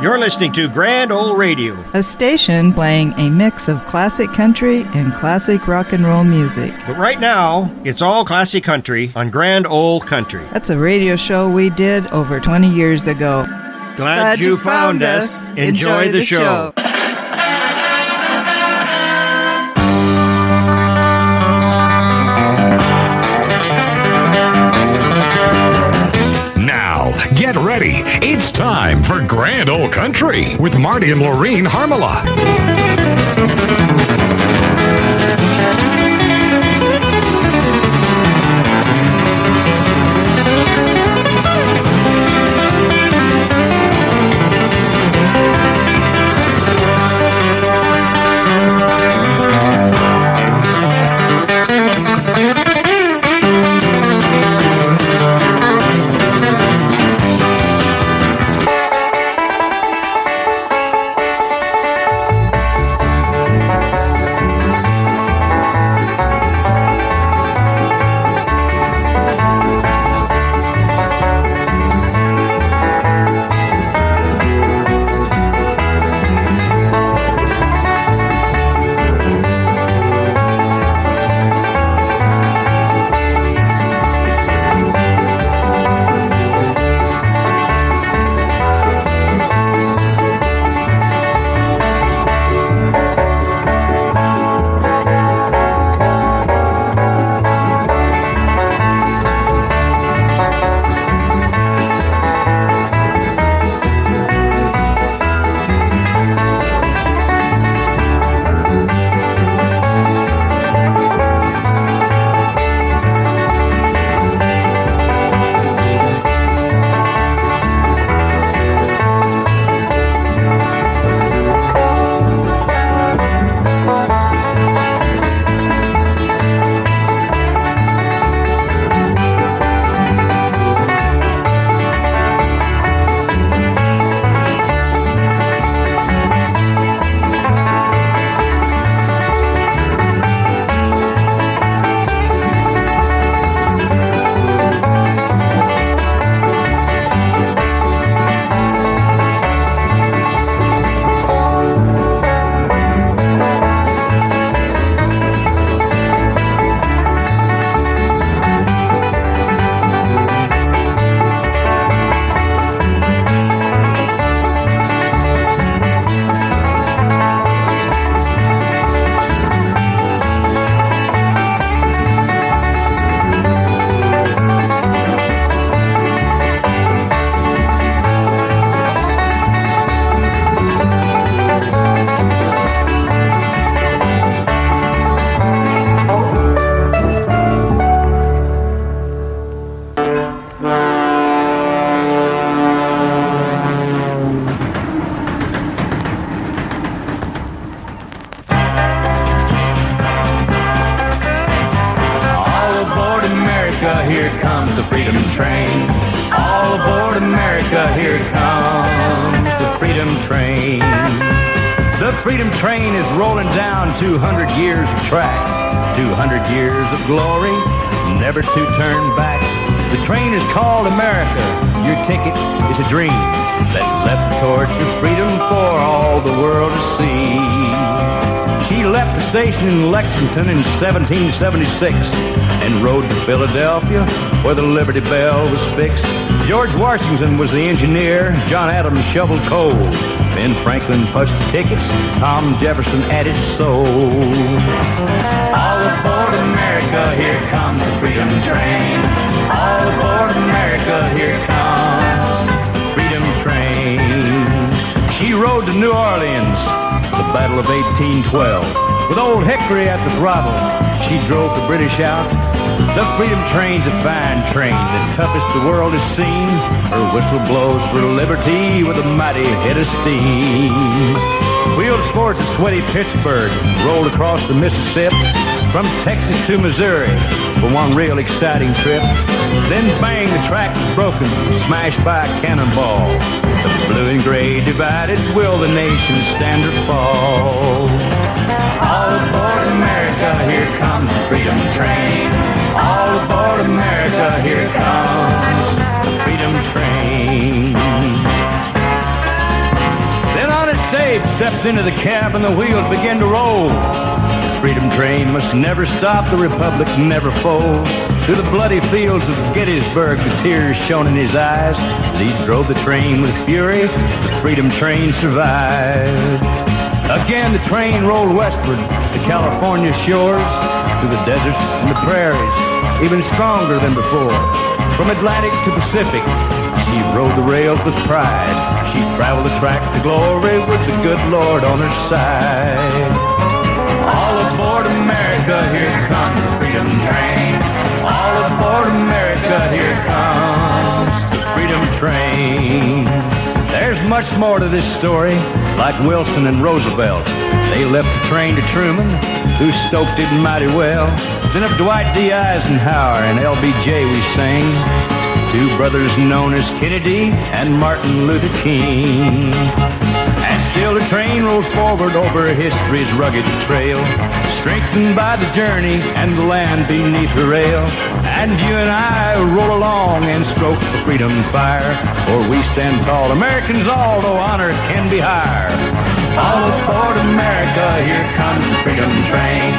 You're listening to Grand Ole Radio, a station playing a mix of classic country and classic rock and roll music. But right now, it's all classic country on Grand Ole Country. That's a radio show we did over 20 years ago. Glad you found us. Enjoy the show. Get ready. It's time for Grand Ole Country with Marty and Laureen Harmala. Freedom train is rolling down 200 years of track, 200 years of glory, never to turn back. The train is called America. Your ticket is a dream that left the torch of freedom for all the world to see. She left the station in Lexington in 1776 and rode to Philadelphia where the Liberty Bell was fixed. George Washington was the engineer, John Adams shoveled coal. Ben Franklin punched the tickets, Tom Jefferson added soul. All aboard America, here comes the freedom train. All aboard America, here comes the freedom train. She rode to New Orleans, the Battle of 1812. With old Hickory at the throttle, she drove the British out. The freedom train's a fine train, the toughest the world has seen. Her whistle blows for liberty with a mighty head of steam. Wheels towards a sweaty Pittsburgh, rolled across the Mississippi, from Texas to Missouri for one real exciting trip. Then bang, the track was broken, smashed by a cannonball. The blue and gray divided, will the nation stand or fall? All aboard America, here comes the freedom train. All aboard America, here comes the freedom train. stepped into the cab and the wheels began to roll. The freedom train must never stop, the republic never fold. Through the bloody fields of Gettysburg, the tears shone in his eyes. As he drove the train with fury, the freedom train survived. Again the train rolled westward to California shores, through the deserts and the prairies, even stronger than before. From Atlantic to Pacific, she rode the rails with pride. She traveled the track to glory with the good Lord on her side. All aboard America, here comes the freedom train. All aboard America, here comes the freedom train. There's much more to this story, like Wilson and Roosevelt. They left the train to Truman, who stoked it mighty well. Then of Dwight D. Eisenhower and LBJ we sang, two brothers known as Kennedy and Martin Luther King. And still the train rolls forward over history's rugged trail, strengthened by the journey and the land beneath the rail. And you and I roll along and stroke the freedom fire, for we stand tall, Americans all, though honor can be higher. All aboard America, here comes the freedom train.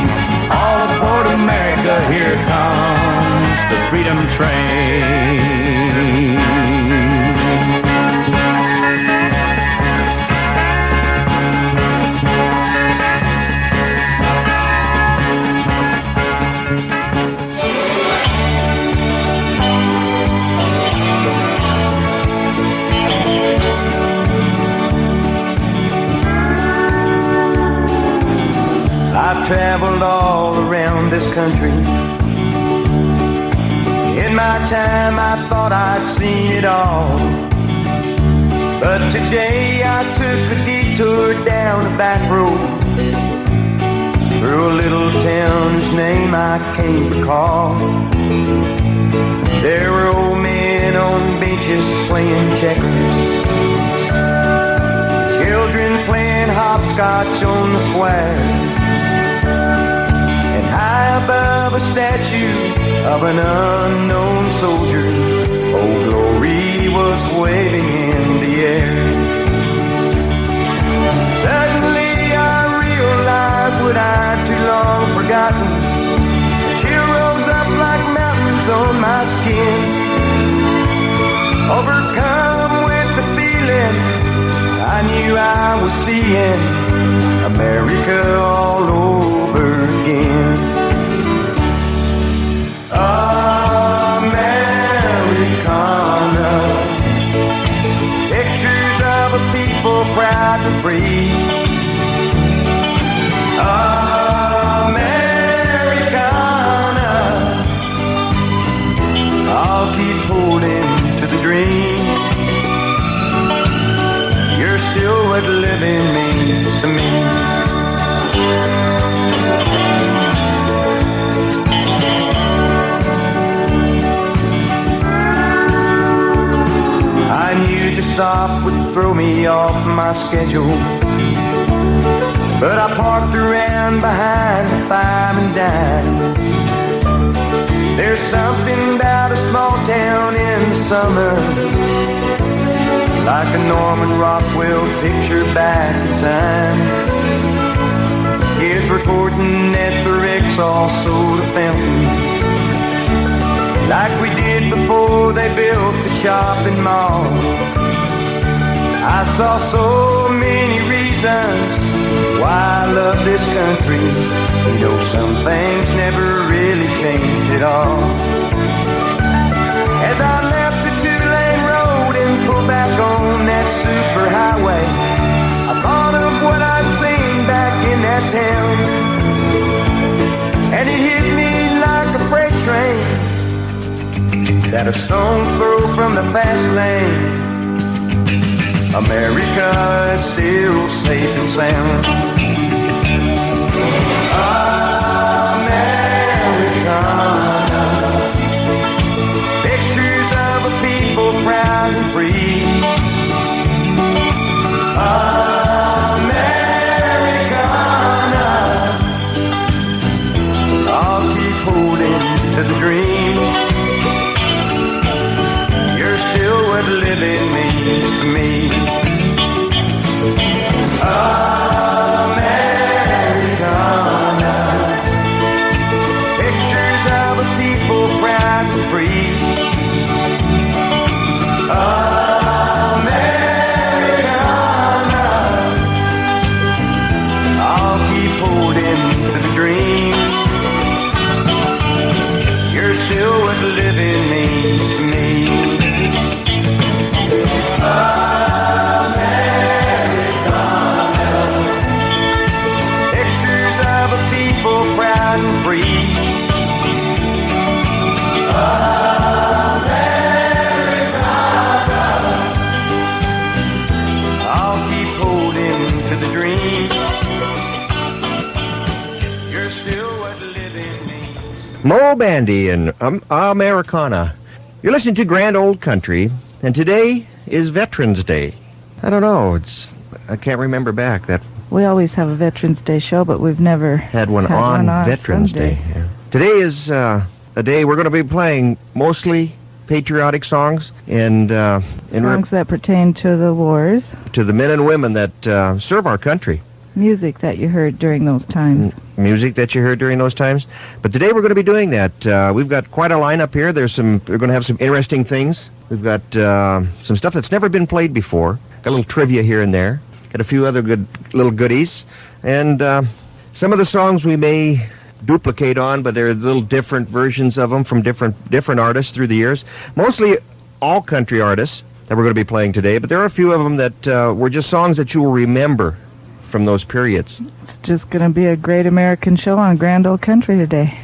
All aboard America, here comes the freedom train. I've traveled all around this country. In my time I thought I'd seen it all, but today I took a detour down a back road through a little town whose name I can't recall. There were old men on benches playing checkers, children playing hopscotch on the square. High above a statue of an unknown soldier, Old Glory was waving in the air. Suddenly I realized what I'd too long forgotten. A chill rose up like mountains on my skin. Overcome with the feeling, I knew I was seeing America all over again. Americana, pictures of a people proud and free. Americana, I'll keep holding to the dream. You're still what living means to me. I knew to stop would throw me off my schedule, but I parked around behind the five and dime. There's something about a small town in the summer, like a Norman Rockwell picture back in time. Kids recording at the Rexall soda fountain, like we did before they built the shopping mall. I saw so many reasons why I love this country. You know, some things never really change at all. As I left the two-lane road and pulled back on that superhighway, I thought of what I'd seen back in that town, and it hit me like a freight train that a stone's throw from the fast lane. America is still safe and sound. Americana, pictures of a people proud and free. Americana, I'll keep holding to the dream. You're still what living means to me. Hello, Bandy and Americana. You're listening to Grand Old Country, and today is Veterans Day. I don't know, I can't remember back that We always have a Veterans Day show, but we've never had one on Veterans Sunday. Day. Yeah. Today is a day we're going to be playing mostly patriotic songs and Songs that pertain to the wars. to the men and women that serve our country. Music that you heard during those times. Music that you heard during those times. But today we're going to be doing that. We've got quite a lineup here. We're going to have some interesting things. We've got some stuff that's never been played before. Got a little trivia here and there. Got a few other good little goodies. And some of the songs we may duplicate on, but they're little different versions of them from different artists through the years. Mostly all country artists that we're going to be playing today, but there are a few of them that were just songs that you will remember from those periods. It's just going to be a great American show on Grand Old Country today.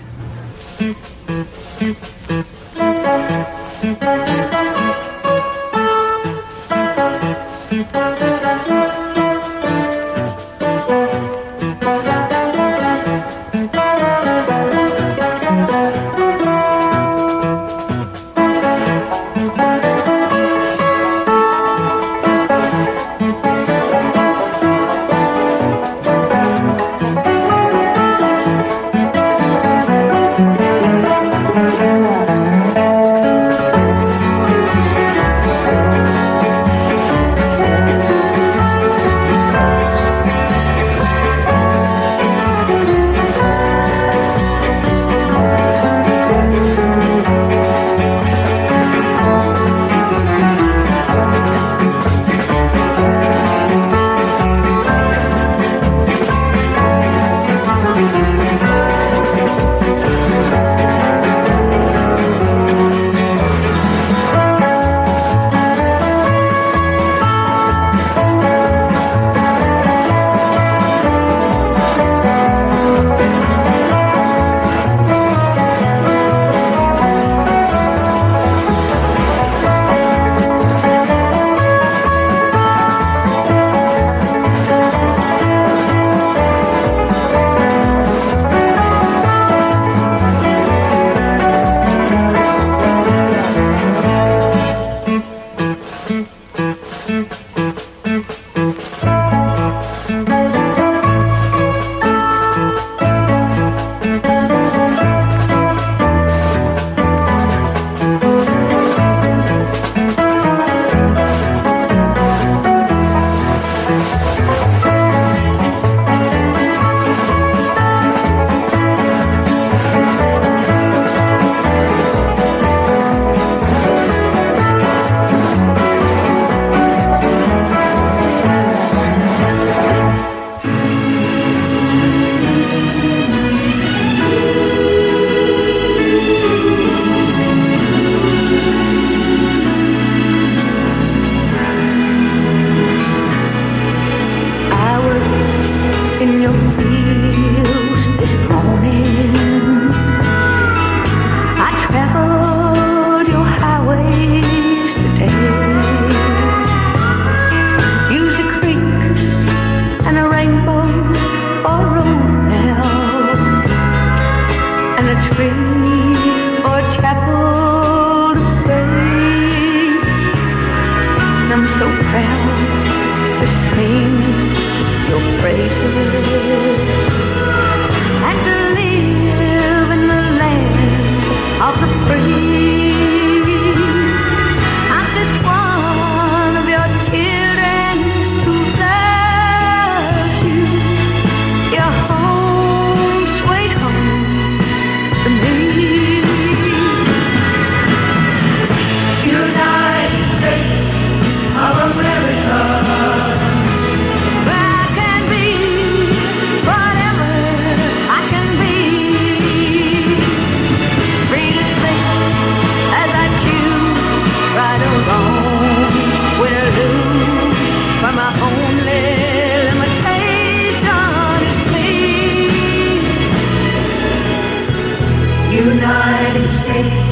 United States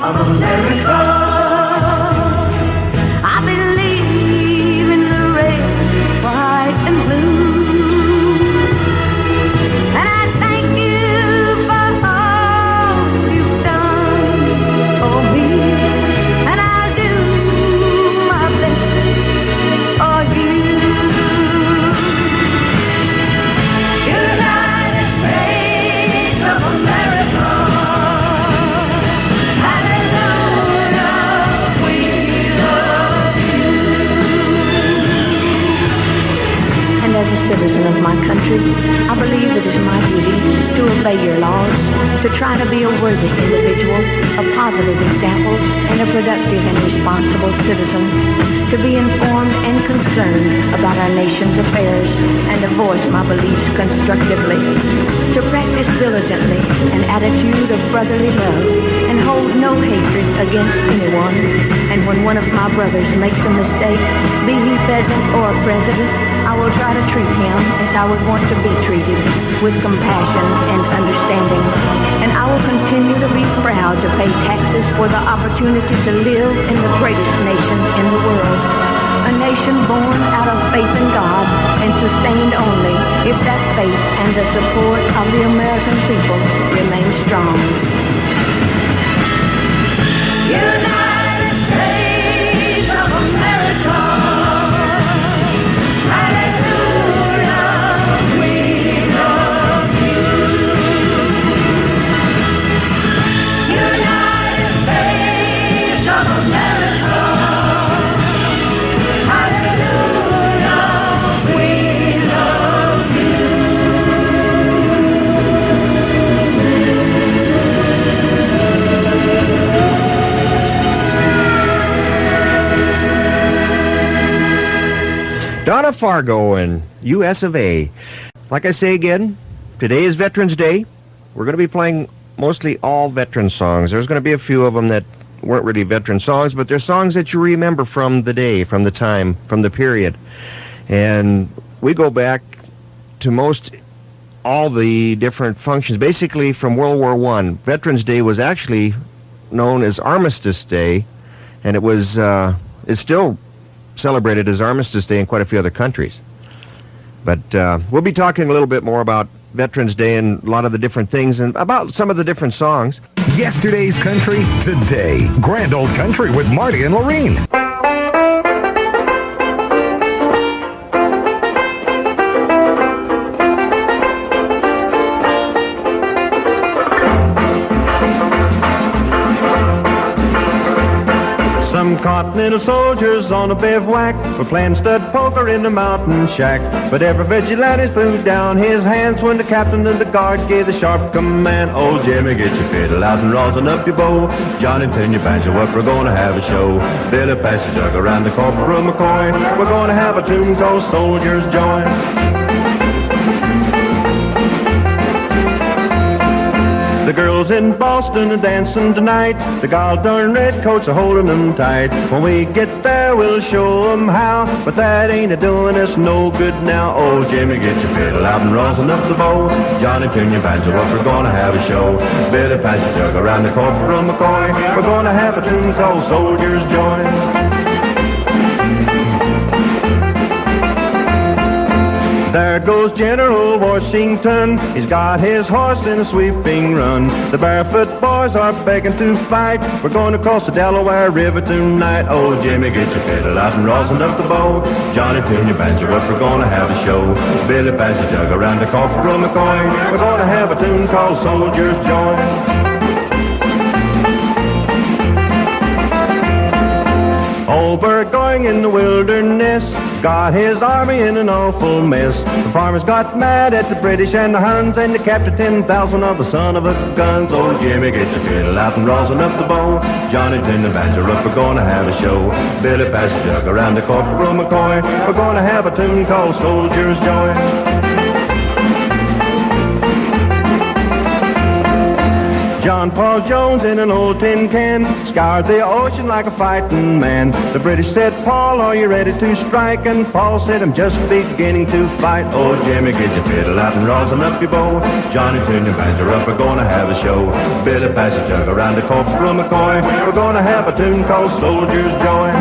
of America. I believe in the red, white, and blue. And I thank you for all citizen of my country, I believe it is my duty to obey your laws, to try to be a worthy individual, a positive example, and a productive and responsible citizen, to be informed and concerned about our nation's affairs, and to voice my beliefs constructively, to practice diligently an attitude of brotherly love, and hold no hatred against anyone. And when one of my brothers makes a mistake, be he peasant or president, I will try to treat him as I would want to be treated, with compassion and understanding. And I will continue to be proud to pay taxes for the opportunity to live in the greatest nation in the world. A nation born out of faith in God and sustained only if that faith and the support of the American people remain strong. United States of America, hallelujah, we love you. United States of America, hallelujah, we love you. Donna Fargo and US of A. Like I say again, today is Veterans Day. We're going to be playing mostly all veteran songs. There's going to be a few of them that weren't really veteran songs, but they're songs that you remember from the day, from the time, from the period. And we go back to most all the different functions, basically from World War I. Veterans Day was actually known as Armistice Day, and it was it's still celebrated as Armistice Day in quite a few other countries. But we'll be talking a little bit more about Veterans Day and a lot of the different things and about some of the different songs. Yesterday's country, today. Grand Old Country with Marty and Lorene. Some continental soldiers on a bivouac were playing stud poker in the mountain shack. But every vigilante threw down his hands when the captain of the guard gave the sharp command. Old Jimmy, get your fiddle out and rosin up your bow. Johnny, tune your banjo up, we're gonna have a show. Billy, pass the jug around the Corporal McCoy. We're gonna have a tune called Soldiers Join. The girls in Boston are dancing tonight. The gall-darn redcoats are holding them tight. When we get there, we'll show them how. But that ain't a-doing us no good now. Oh, Jimmy, get your fiddle out and rosin up the bow. Johnny, tune your banjo up, we're gonna have a show. Billy, pass the jug around the Corporal McCoy. We're gonna have a tune called Soldiers Join. There goes General Washington, he's got his horse in a sweeping run. The barefoot boys are begging to fight, we're going to cross the Delaware River tonight. Oh, Jimmy, get your fiddle out and rosin up the bow. Johnny, tune your banjo up, we're going to have a show. Billy, pass the jug around to Corporal McCoy. We're going to have a tune called Soldiers Join. Old Burgoyne in the wilderness got his army in an awful mess. The farmers got mad at the British and the Huns, and they captured 10,000 of the son of a guns. Oh, Jimmy, get your fiddle out and rosin up the bow. Johnny, tune the banjo up, we're gonna have a show. Billy, pass the jug around to Corporal McCoy. We're gonna have a tune called Soldiers Join. John Paul Jones in an old tin can scoured the ocean like a fighting man. The British said, Paul, are you ready to strike? And Paul said, I'm just beginning to fight. Oh, Jimmy, get your fiddle out and rosin up your bow. Johnny, tune your banjo up, we're gonna have a show. Billy, pass the jug around to Corporal McCoy. We're gonna have a tune called Soldiers Join.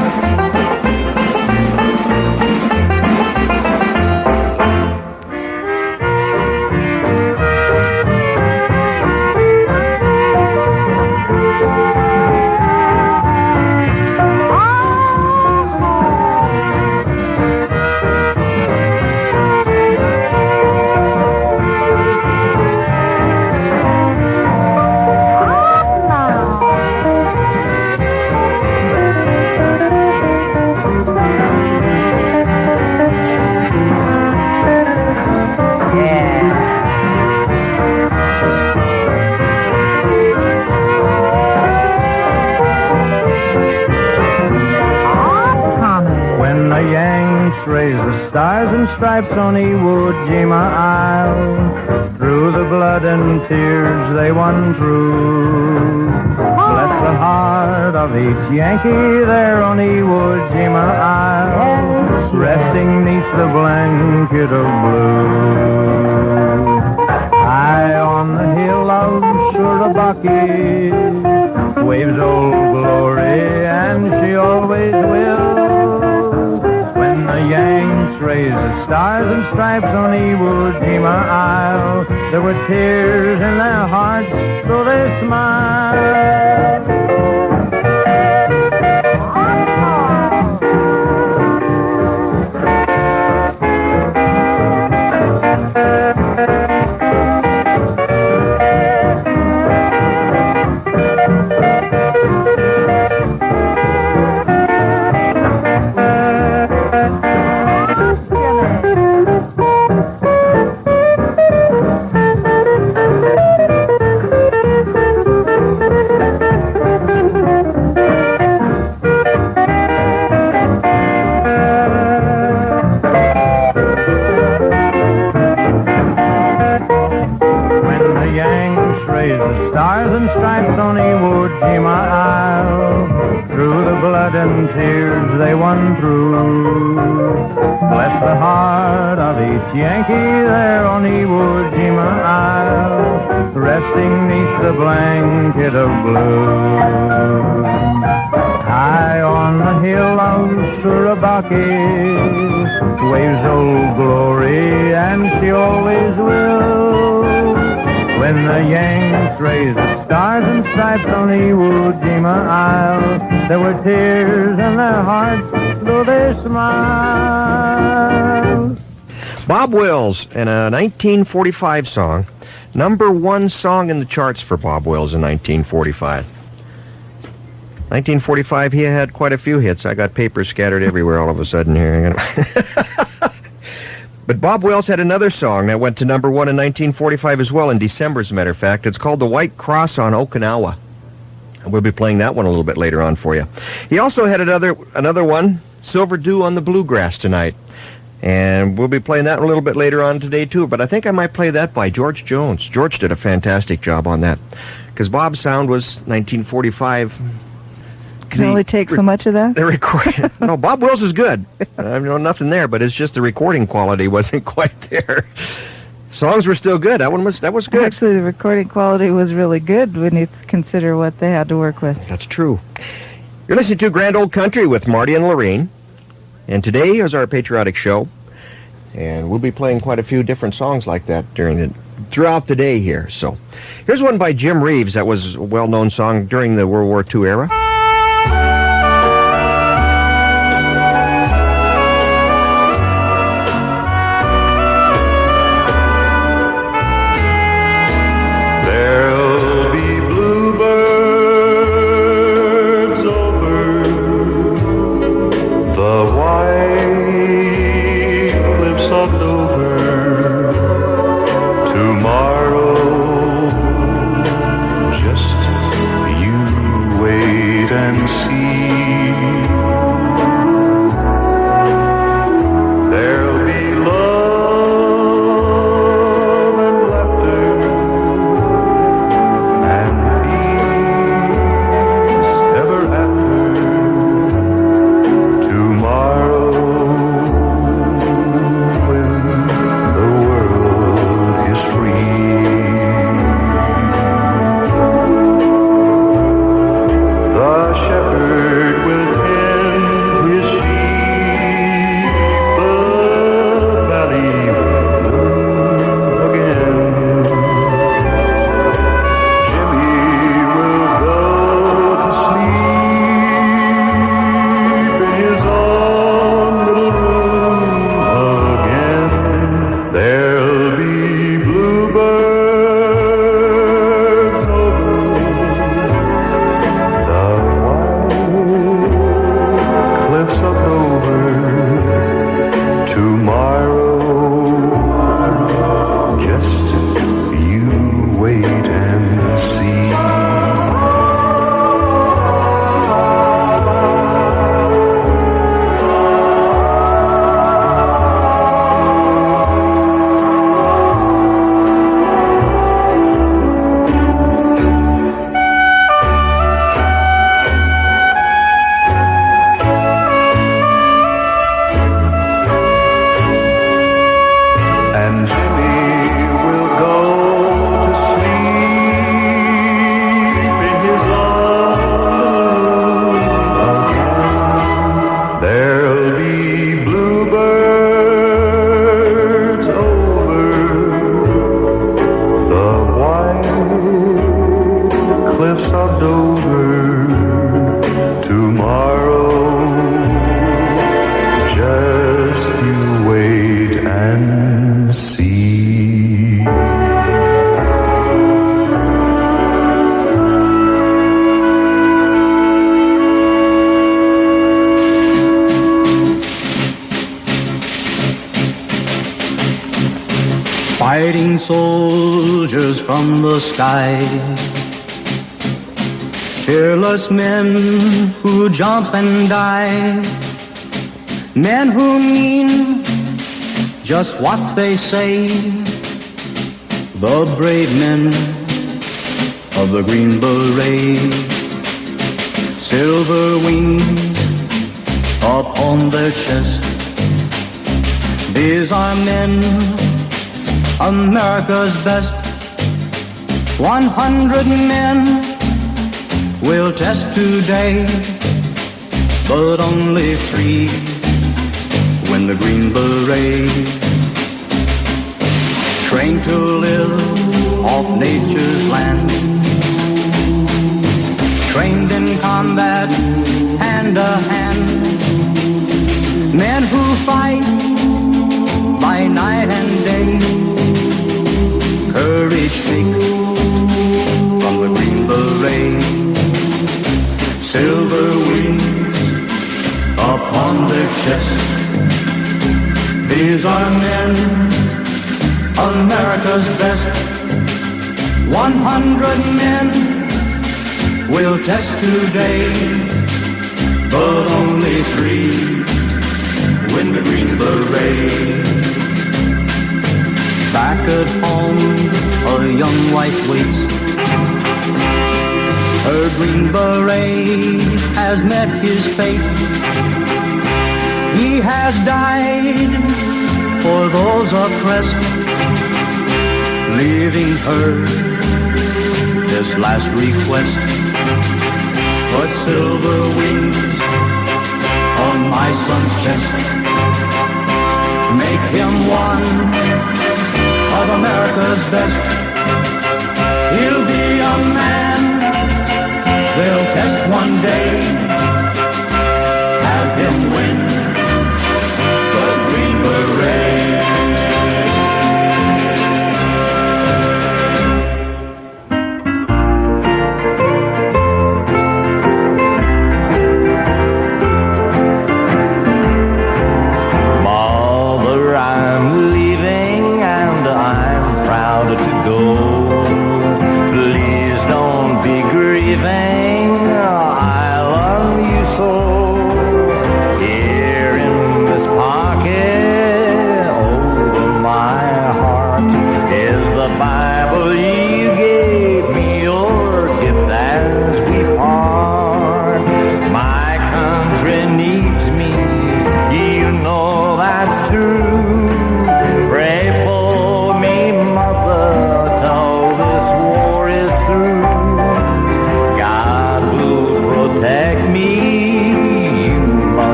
raise the stars and stripes on Iwo Jima Isle. Through the blood and tears they won through. Bless the heart of each Yankee there on Iwo Jima Isle, resting neath the blanket of blue. High on the hill of Surabaki waves old glory, and she always will. When the Yanks raised the stars and stripes on Iwo Jima Isle, there were tears in their hearts, though they smiled. Stars and stripes on Iwo Jima Isle, through the blood and tears they won through. Bless the heart of each Yankee there on Iwo Jima Isle, resting neath the blanket of blue. High on the hill of Surabaki waves old glory, and she always will. When the Yanks raised the stars and stripes on Iwo Jima Isle, there were tears in their hearts, though they smiled. Bob Wills and a 1945 song. Number one song in the charts for Bob Wills in 1945. 1945, he had quite a few hits. I got papers scattered everywhere all of a sudden here. But Bob Wills had another song that went to number one in 1945 as well, in December, as a matter of fact. It's called The White Cross on Okinawa. And we'll be playing that one a little bit later on for you. He also had another one, Silver Dew on the Bluegrass tonight. And we'll be playing that a little bit later on today, too. But I think I might play that by George Jones. George did a fantastic job on that. Because Bob's sound was 1945... Can only take so much of that? The record. No, Bob Wills is good. I know nothing there, but it's just the recording quality wasn't quite there. Songs were still good. That was good. Actually, the recording quality was really good when you consider what they had to work with. That's true. You're listening to Grand Old Country with Marty and Lorene, and today is our patriotic show, and we'll be playing quite a few different songs like that throughout the day here. So, here's one by Jim Reeves that was a well-known song during the World War II era. The shepherd will tomorrow. Just you wait and see. Fighting soldiers from the sky, fearless men who jump and die, men who mean just what they say, the brave men of the Green Beret, silver wings upon their chest. These are men, America's best. 100 men will test today, but only 3 win the Green Beret. Trained to live off nature's land, trained in combat hand to hand, men who fight by night and day, courage take from the Green Beret, silver wings upon their chest. These are men, America's best. 100 men will test today, but only 3 win the Green Beret. Back at home, a young wife waits. Her Green Beret has met his fate. He has died for those oppressed, leaving her this last request. Put silver wings on my son's chest. Make him one of America's best. He'll be a man they'll test one day. Have him win the Green Beret.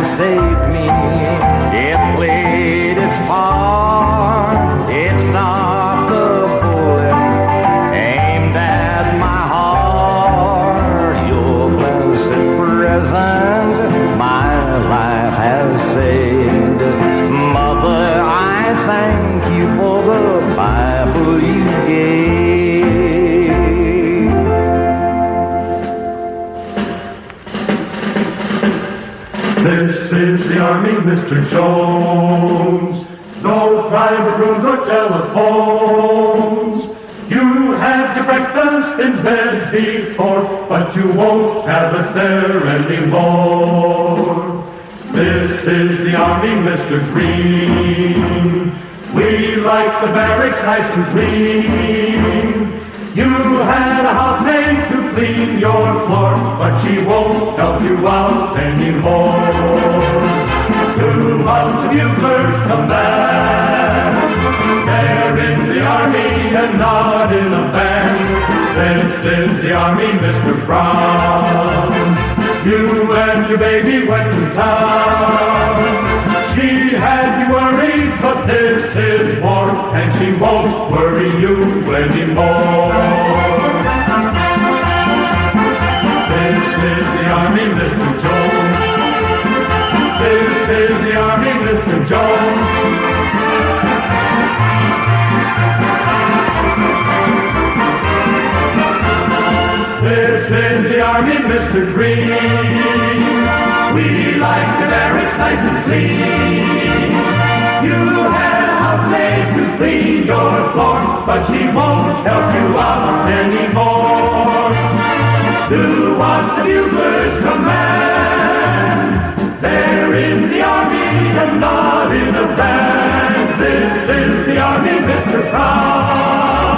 saved me. It played its part. It stopped the bullet aimed at my heart. Your blessed present my life has saved. Mother, I thank you for the Bible you gave. This is the Army, Mr. Jones. No private rooms or telephones. You had your breakfast in bed before, but you won't have it there anymore. This is the Army, Mr. Green. We like the barracks nice and clean. You had a housemaid to clean your floor, but she won't help you out anymore. Do want the buglers come back? They're in the Army and not in a band. This is the Army, Mr. Brown. You and your baby went to town. She had you worried, but this is war, and she won't worry you anymore. This is the Army, Mr. Jones. This is the Army, Mr. Jones. This is the Army, Mr. Green. We like the barracks nice and clean. You had a housemaid to clean your floor, but she won't help you out anymore. Do what the buglers command. They're in the Army and not in a band. This is the Army, Mr. Brown.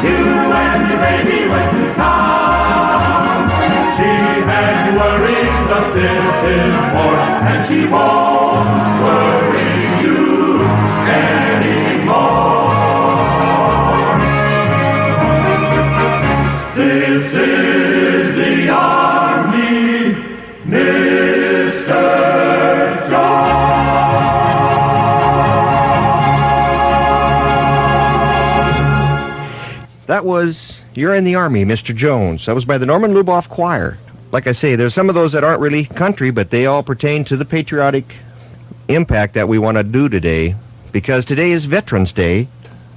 You and your baby went to town. She had you worried, but this is war, and she won't worry you anymore. This is the Army, Mr. John. That was You're in the Army, Mr. Jones. That was by the Norman Luboff Choir. Like I say, there's some of those that aren't really country, but they all pertain to the patriotic impact that we want to do today, because today is Veterans Day.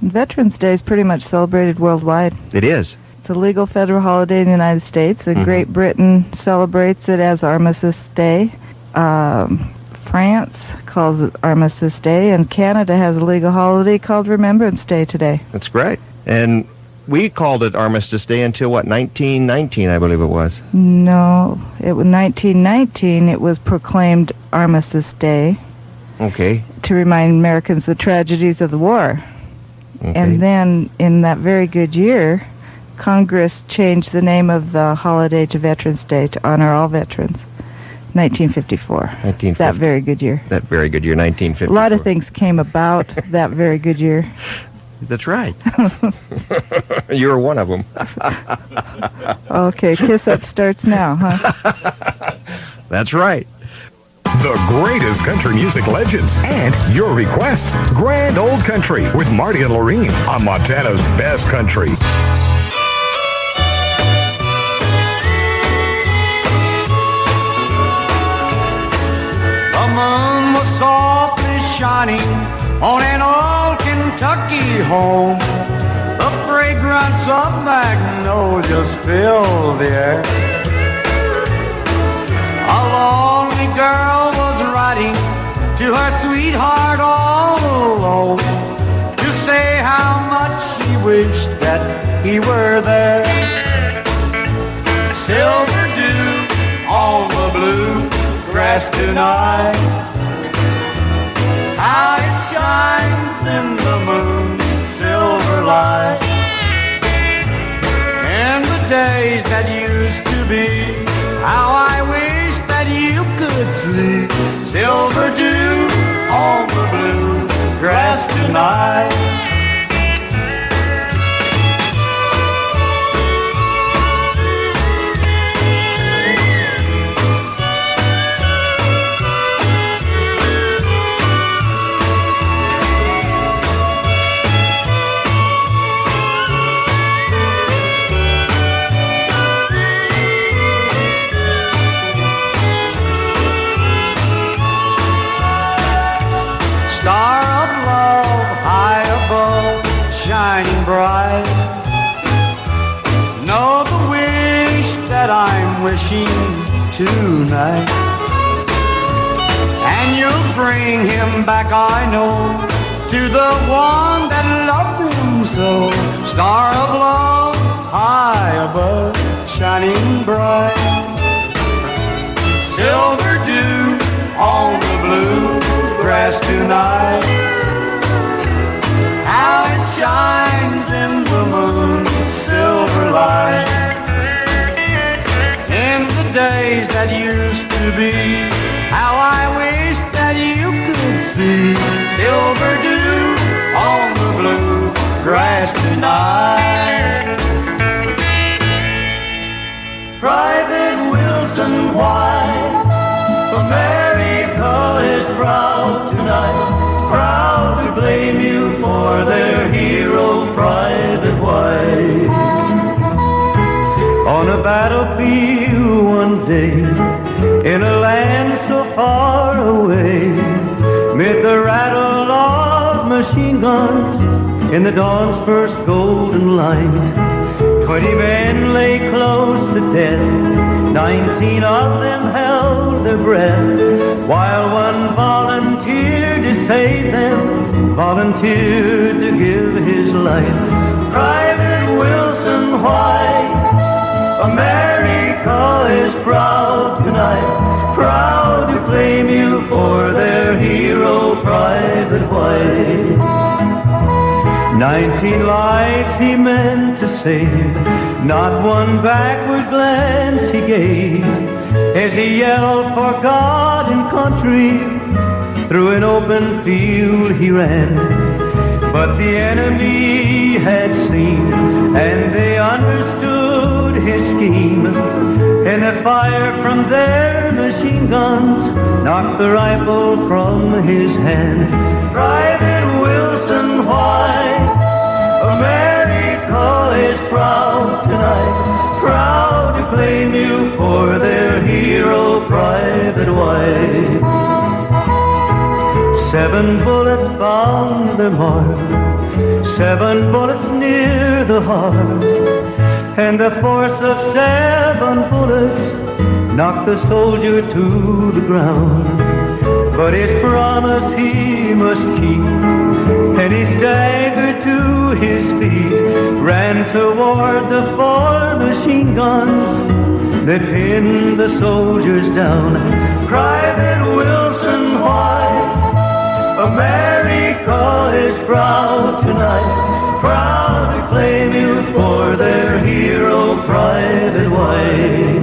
Veterans Day is pretty much celebrated worldwide. It is. It's a legal federal holiday in the United States, and Great Britain celebrates it as Armistice Day. France calls it Armistice Day, and Canada has a legal holiday called Remembrance Day today. That's great. And we called it Armistice Day until, what, 1919, I believe it was. No, it was 1919. It was proclaimed Armistice Day Okay. to remind Americans the tragedies of the war. Okay. And then, in that very good year, Congress changed the name of the holiday to Veterans Day to honor all veterans. 1954. 1950. That very good year. That very good year, 1950. A lot of things came about that very good year. That's right. You were one of them. Okay, Kiss Up starts now, huh? That's right. The greatest country music legends and your requests. Grand Old Country with Marty and Lorene on Montana's Best Country. The moon was softly shining on an old Kentucky home. The fragrance of magnolias filled the air. A lonely girl was writing to her sweetheart all alone to say how much she wished that he were there. Silver dew on the blue grass tonight, how it shines in the moon's silver light. In the days that used to be, how I wish that you could see silver dew on the blue grass tonight. machine tonight. And you'll bring him back, I know, to the one that loves him so. Star of love, high above, shining bright. Silver dew on the blue grass tonight. How it shines in the moon's silver light. In the days that used to be, how I wish that you could see silver dew on the blue grass tonight. Private Wilson White, America is proud tonight, proud to blame you for their hero, Private White. On a battlefield one day, in a land so far away, mid the rattle of machine guns, in the dawn's first golden light, 20 men lay close to death, 19 of them held their breath, while one volunteered to save them, volunteered to give his life. Private Wilson White, America is proud tonight, proud to claim you for their hero, Private White. 19 lives he meant to save, not one backward glance he gave, as he yelled for God and country, through an open field he ran. But the enemy had seen, and they understood his scheme, and the fire from their machine guns knocked the rifle from his hand. Private Wilson White, America is proud tonight, proud to claim you for their hero, Private White. 7 bullets found their mark, 7 bullets near the heart, and the force of 7 bullets knocked the soldier to the ground. But his promise he must keep, and he staggered to his feet, ran toward the 4 machine guns that pinned the soldiers down. Private Wilson White, America is proud tonight, proud to claim you for their hero, Private White.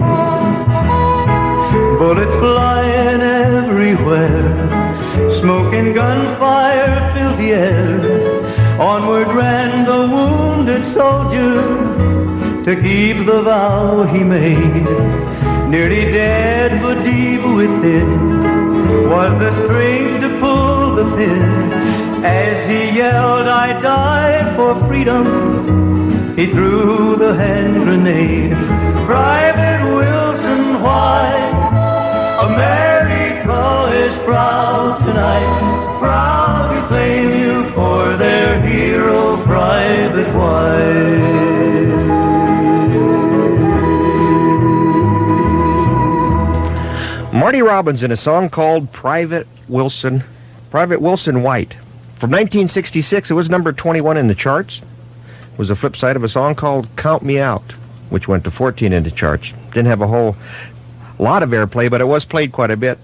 Bullets flying everywhere, smoke and gunfire filled the air. Onward ran the wounded soldier to keep the vow he made. Nearly dead but deep within was the strength to pull the pin. As he yelled, I died for freedom, he threw the hand grenade. Private Wilson White, America is proud tonight, proud to claim you for their hero, Private White. Marty Robbins in a song called Private Wilson White. From 1966, it was number 21 in the charts. It was the flip side of a song called Count Me Out, which went to 14 in the charts. Didn't have a whole lot of airplay, but it was played quite a bit.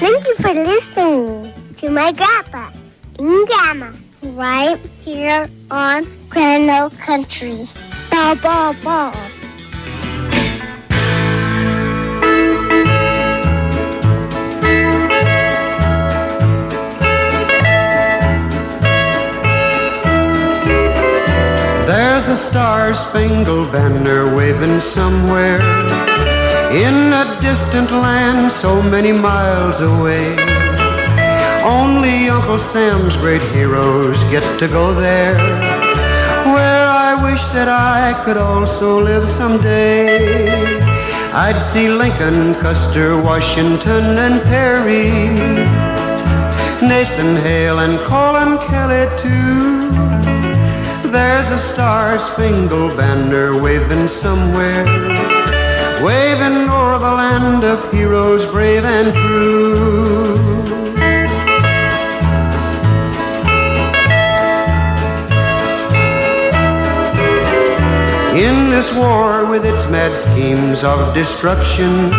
Thank you for listening to my grandpa and grandma right here on Grand Old Country. Bow, bow, bow. There's a star-spangled banner waving somewhere in a distant land so many miles away. Only Uncle Sam's great heroes get to go there, where I wish that I could also live someday. I'd see Lincoln, Custer, Washington, and Perry, Nathan Hale and Colin Kelly too. There's a star-spangled banner waving somewhere, waving o'er the land of heroes brave and true. In this war with its mad schemes of destruction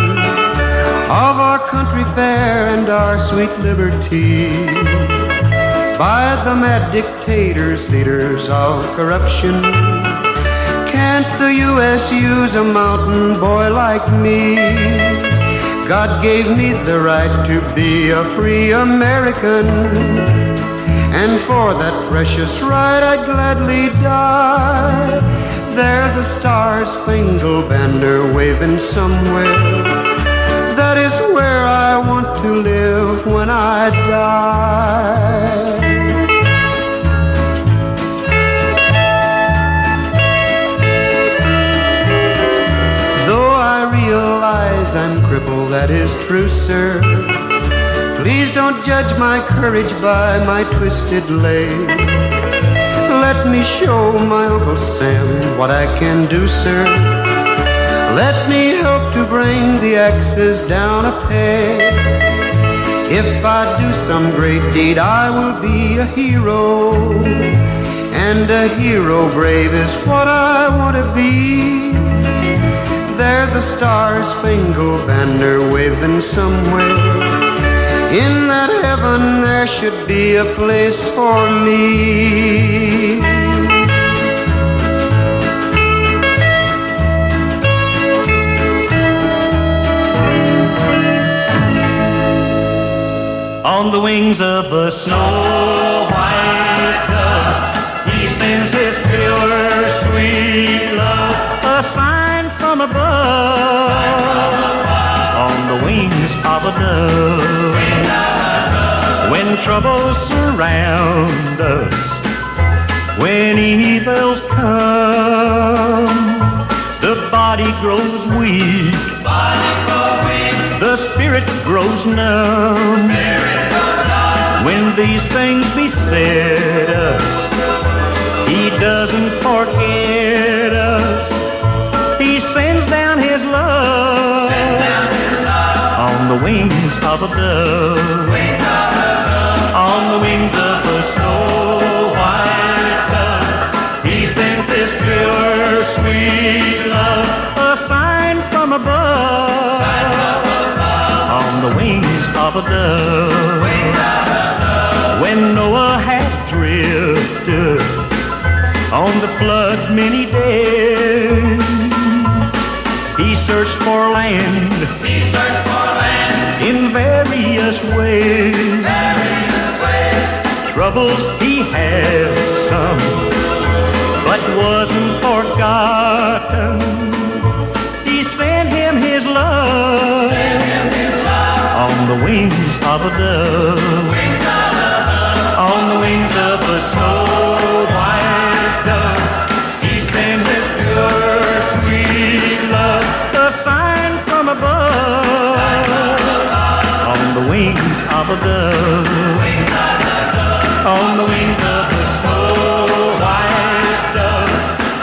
of our country fair and our sweet liberty, by the mad dictators, leaders of corruption, can't the U.S. use a mountain boy like me? God gave me the right to be a free American, and for that precious right I'd gladly die. There's a star-spangled banner waving somewhere. That is where I want to live when I die. Though I realize I'm crippled, that is true, sir. Please don't judge my courage by my twisted leg. Let me show my Uncle Sam what I can do, sir. Let me help to bring the axes down a peg. If I do some great deed, I will be a hero. And a hero brave is what I want to be. There's a star-spangled banner waving somewhere. In that heaven there should be a place for me. On the wings of a snow white dove, he sends his pure sweet love, a sign from above. On the wings of a dove, when troubles surround us, when evils come, the body grows weak, the spirit grows numb. When these things beset us, he doesn't forget us. He sends down his love, on the wings of a dove. On the wings of a snow white dove, he sends his pure sweet love, a sign from above. On the wings of a dove. When Noah had drifted on the flood many days, he searched for land. In various ways. Troubles he had some, but wasn't forgotten. He sent him his love, on the wings of a dove. On the wings of a snow white dove, he sent his pure sweet love, a sign from above. On the wings of a dove. On the wings of a snow white dove,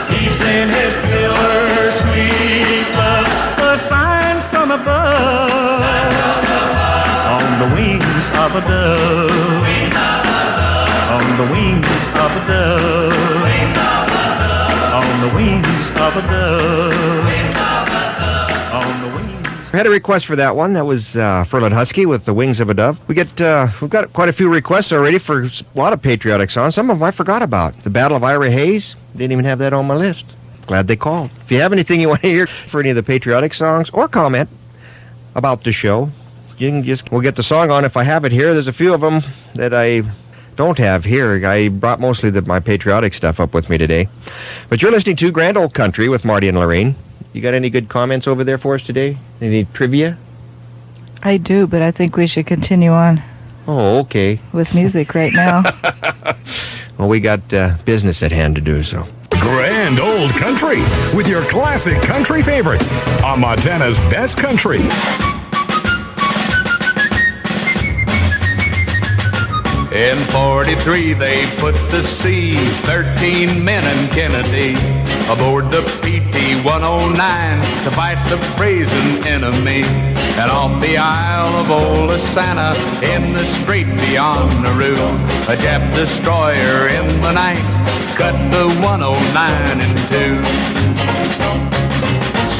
he sent his pure sweet love, a sign from above. On the wings of a dove. On the wings of a dove. On the wings of a dove. On the wings. We had a request for that one. That was Furlan Husky with The Wings of a Dove. We've got quite a few requests already for a lot of patriotic songs. Some of them I forgot about. The Battle of Ira Hayes, didn't even have that on my list. Glad they called. If you have anything you want to hear for any of the patriotic songs or comment about the show, you can we'll get the song on if I have it here. There's a few of them that I don't have here. I brought mostly my patriotic stuff up with me today. But you're listening to Grand Old Country with Marty and Lorraine. You got any good comments over there for us today? Any trivia? I do, but I think we should continue on. Oh, okay. With music right now. Well, we got business at hand to do, so. Grand Old Country with your classic country favorites on Montana's Best Country. In 43 they put to sea 13 men and Kennedy aboard the PT-109 to fight the brazen enemy. And off the Isle of Old Santa in the strait beyond Nauru, a Jap destroyer in the night cut the 109 in two.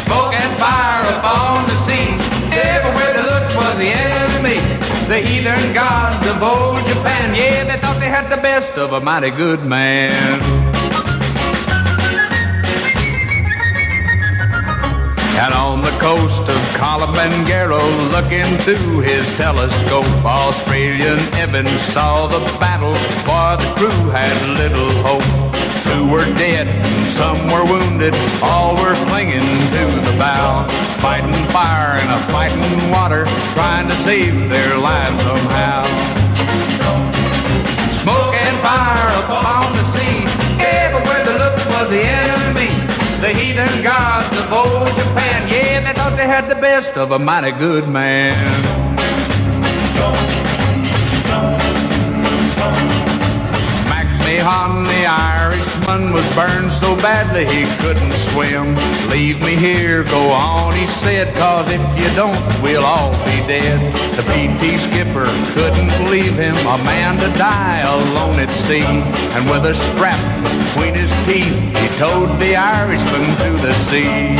Smoke and fire upon the sea, everywhere they looked was the enemy. The heathen gods of old Japan, yeah, they thought they had the best of a mighty good man. And on the coast of Kilimanjaro, looking through his telescope, Australian Evans saw the battle, for the crew had little hope. Two were dead, and some were wounded, all were clinging to the bow, fighting fire and a fighting water, trying to save their lives somehow. Smoke and fire upon the sea, everywhere they looked was the enemy. The heathen gods of old Japan, yeah, they thought they had the best of a mighty good man. MacMahon, the Irishman, was burned so badly he couldn't swim. Leave me here, go on, he said, cause if you don't, we'll all be dead. The PT skipper couldn't leave him, a man to die alone at sea. And with a strap between his teeth, he towed the Irishman to the sea.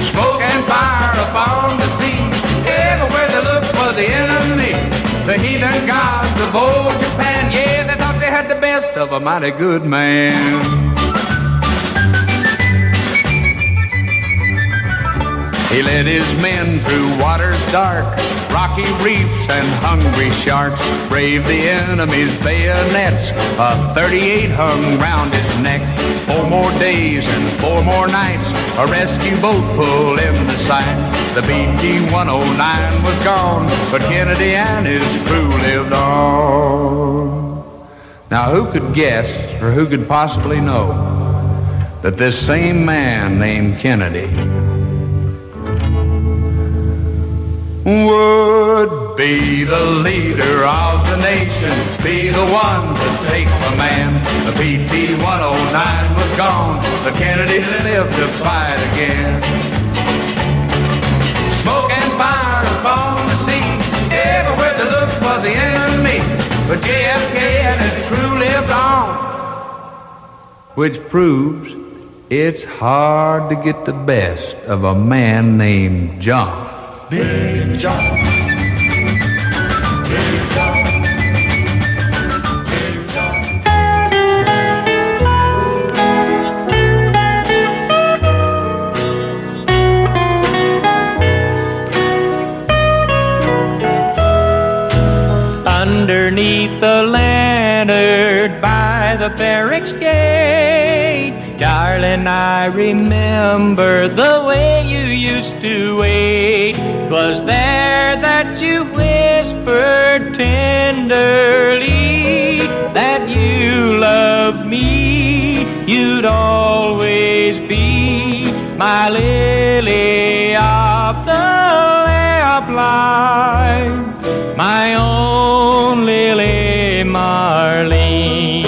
Smoke and fire upon the sea, everywhere they looked was the enemy. The heathen gods of old Japan, yeah, they thought they had the best of a mighty good man. He led his men through waters dark, rocky reefs and hungry sharks, braved the enemy's bayonets, a 38 hung round his neck. 4 more days and 4 more nights, a rescue boat pulled into sight. The PT-109 was gone, but Kennedy and his crew lived on. Now who could guess, or who could possibly know, that this same man named Kennedy would be the leader of the nation, be the one to take command. The PT-109 was gone, but Kennedy lived to fight again. Smoke and fire upon the sea, everywhere they looked was the enemy. But JFK and his crew lived on, which proves it's hard to get the best of a man named John. Big John, Big John, Big John. Underneath the lantern by the barracks gate, darling, I remember the way you used to wait. 'Twas there that you whispered tenderly that you loved me, you'd always be my lily of the lamplight, my own Lily Marlene.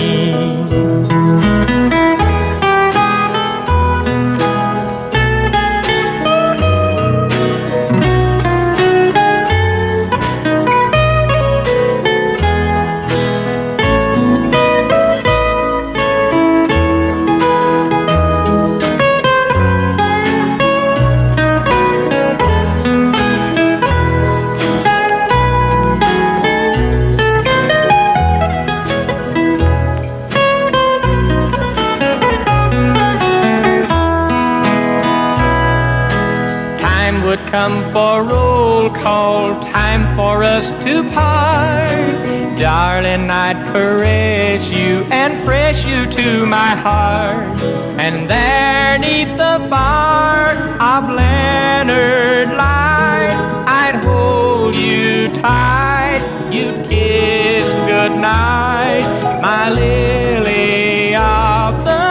Come for roll call, time for us to part. Darling, I'd caress you and press you to my heart. And there neath the bar of lantern light, I'd hold you tight, you'd kiss goodnight, my lily of the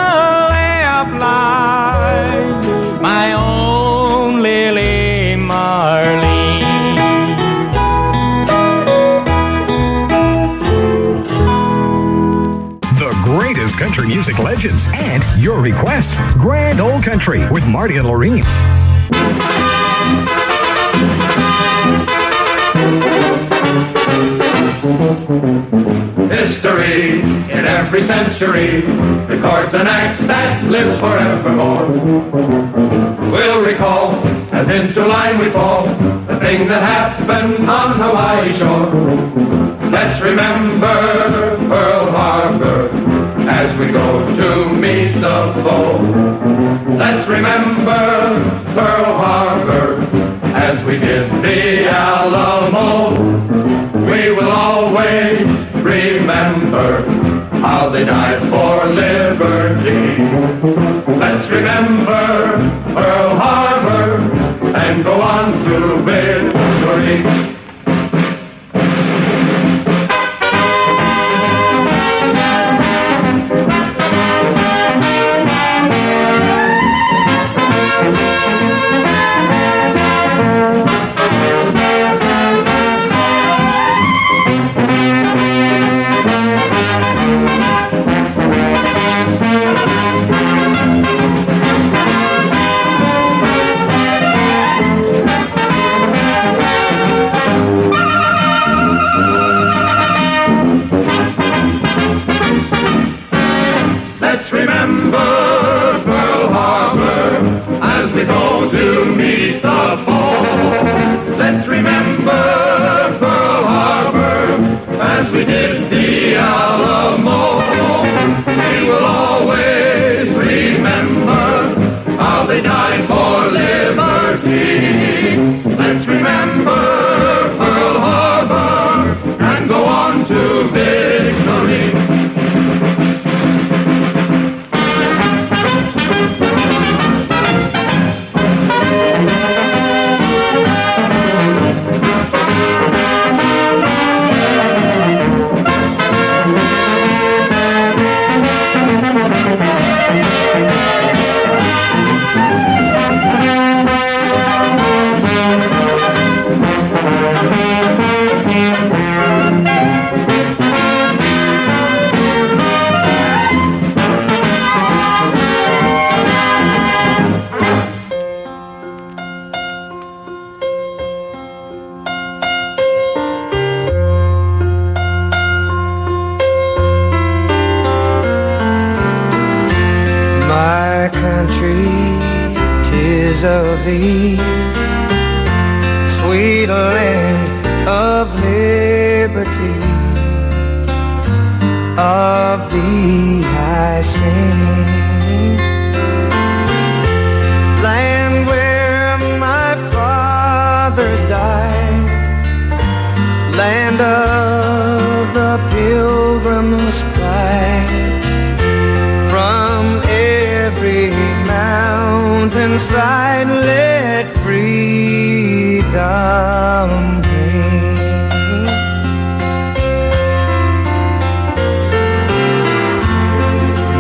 lamplight, my own Lily Marlene. legends and your requests. Grand Old Country with Marty and Lorene. History in every century records an act that lives forevermore. We'll recall as into line we fall the thing that happened on Hawaii shore. Let's remember Pearl Harbor as we go to meet the foe. Let's remember Pearl Harbor as we did the Alamo. We will always remember how they died for liberty. Let's remember Pearl Harbor and go on to victory. Let's remember Pearl Harbor as we go to meet the foe. Let's remember Pearl Harbor as we did the Alamo. We will always remember how they died for liberty. Let's remember Pearl Harbor and go on to victory. My country, 'tis of thee, sweet land of liberty. Of thee I sing, land where my fathers died, land of the pilgrim's pride. From every mountainside let freedom ring.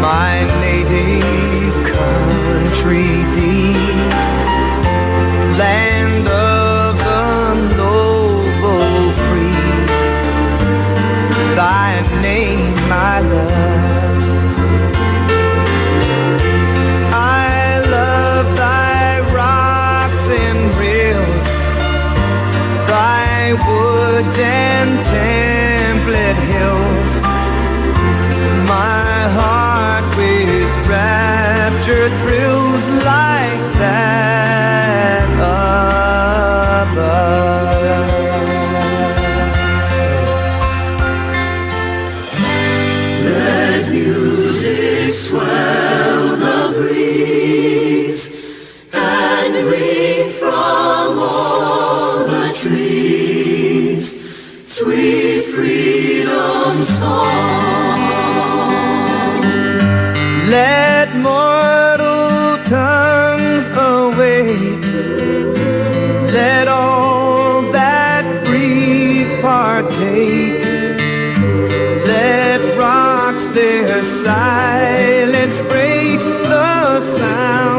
My native country thee, land of the noble free, thy name I love. Woods and template hills, my heart with rapture thrills like that above. Let music swell the breeze and ring from all the trees sweet freedom song. Let mortal tongues awake, let all that breathe partake, let rocks their silence break, the sound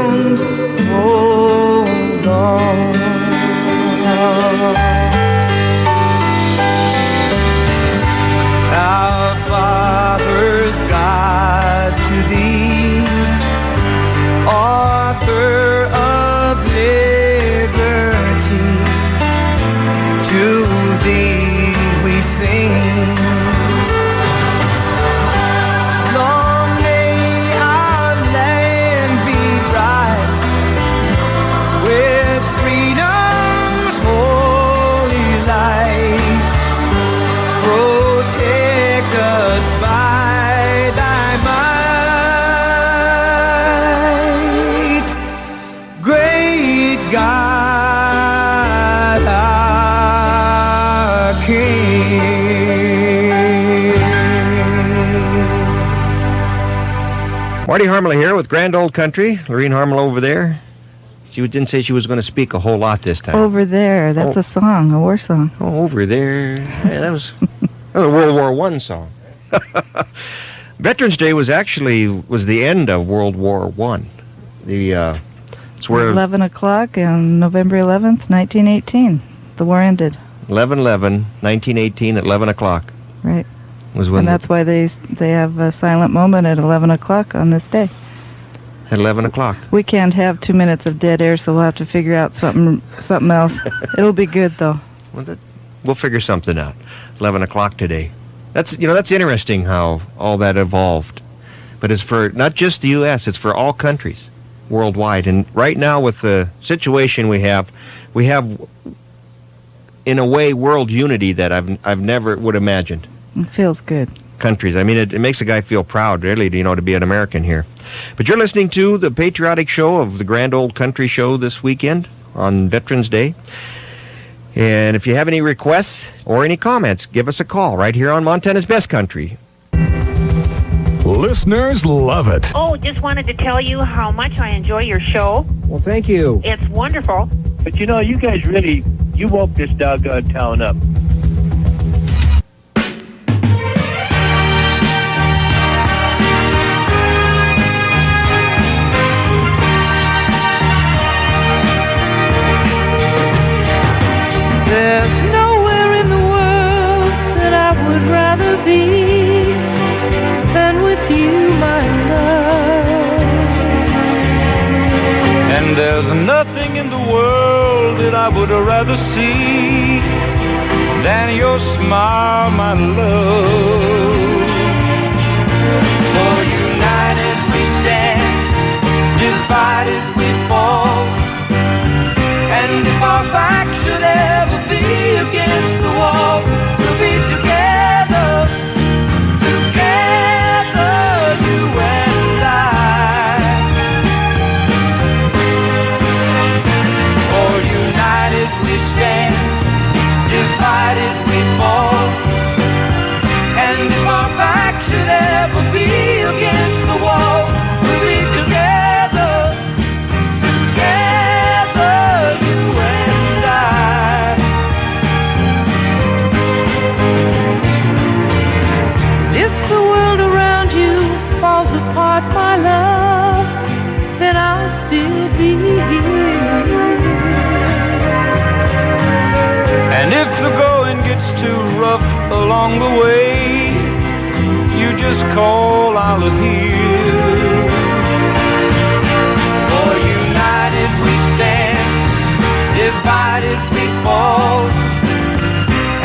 Marty Harmela here with Grand Old Country. Lorene Harmela over there. She didn't say she was going to speak a whole lot this time. Over there. That's a song, a war song. Oh, over there. Yeah, that was a World War I song. Veterans Day was the end of World War I. It's where 11 o'clock on November 11th, 1918. The war ended. 11/11/1918 at 11 o'clock. Right. Was when and that's why they have a silent moment at 11 o'clock on this day. At 11 o'clock. We can't have 2 minutes of dead air, so we'll have to figure out something else. It'll be good, though. We'll figure something out. 11 o'clock today. That's interesting how all that evolved. But it's for not just the U.S., it's for all countries worldwide. And right now with the situation we have, in a way, world unity that I've never would imagined. It feels good. Countries. I mean, it makes a guy feel proud, really, to be an American here. But you're listening to the Patriotic Show of the Grand Old Country Show this weekend on Veterans Day. And if you have any requests or any comments, give us a call right here on Montana's Best Country. Listeners love it. Oh, just wanted to tell you how much I enjoy your show. Well, thank you. It's wonderful. But you guys really, you woke this doggone town up. There's nowhere in the world that I would rather be than with you, my love. And there's nothing in the world that I would rather see than your smile, my love. For united we stand, divided we fall. And if our back should ever be against the wall, we'll be together, together, you and I. For united we stand, divided we fall. And if our back should ever be against the wall, we'll be together, together, you and I. If the world around you falls apart, my love, then I'll still be here. And if the going gets too rough along the way, you just call, I'll adhere. For united we stand, divided we fall.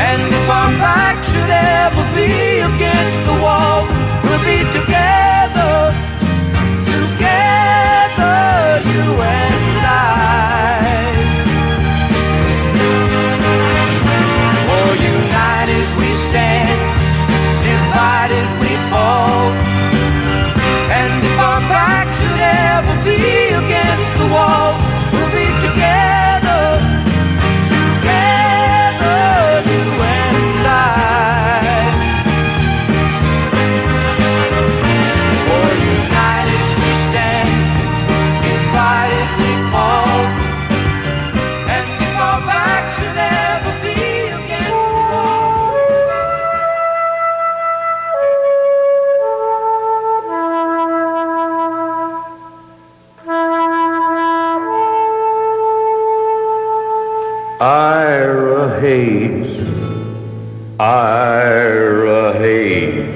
And if our back should ever be against the wall, we'll be together, together, you and I. For united we stand, divided we fall. And if our back should ever be against the wall, we'll be together, together, you and I. For united we stand, divided we fall. And if our back should ever be against the wall. Ira Hayes, Ira Hayes,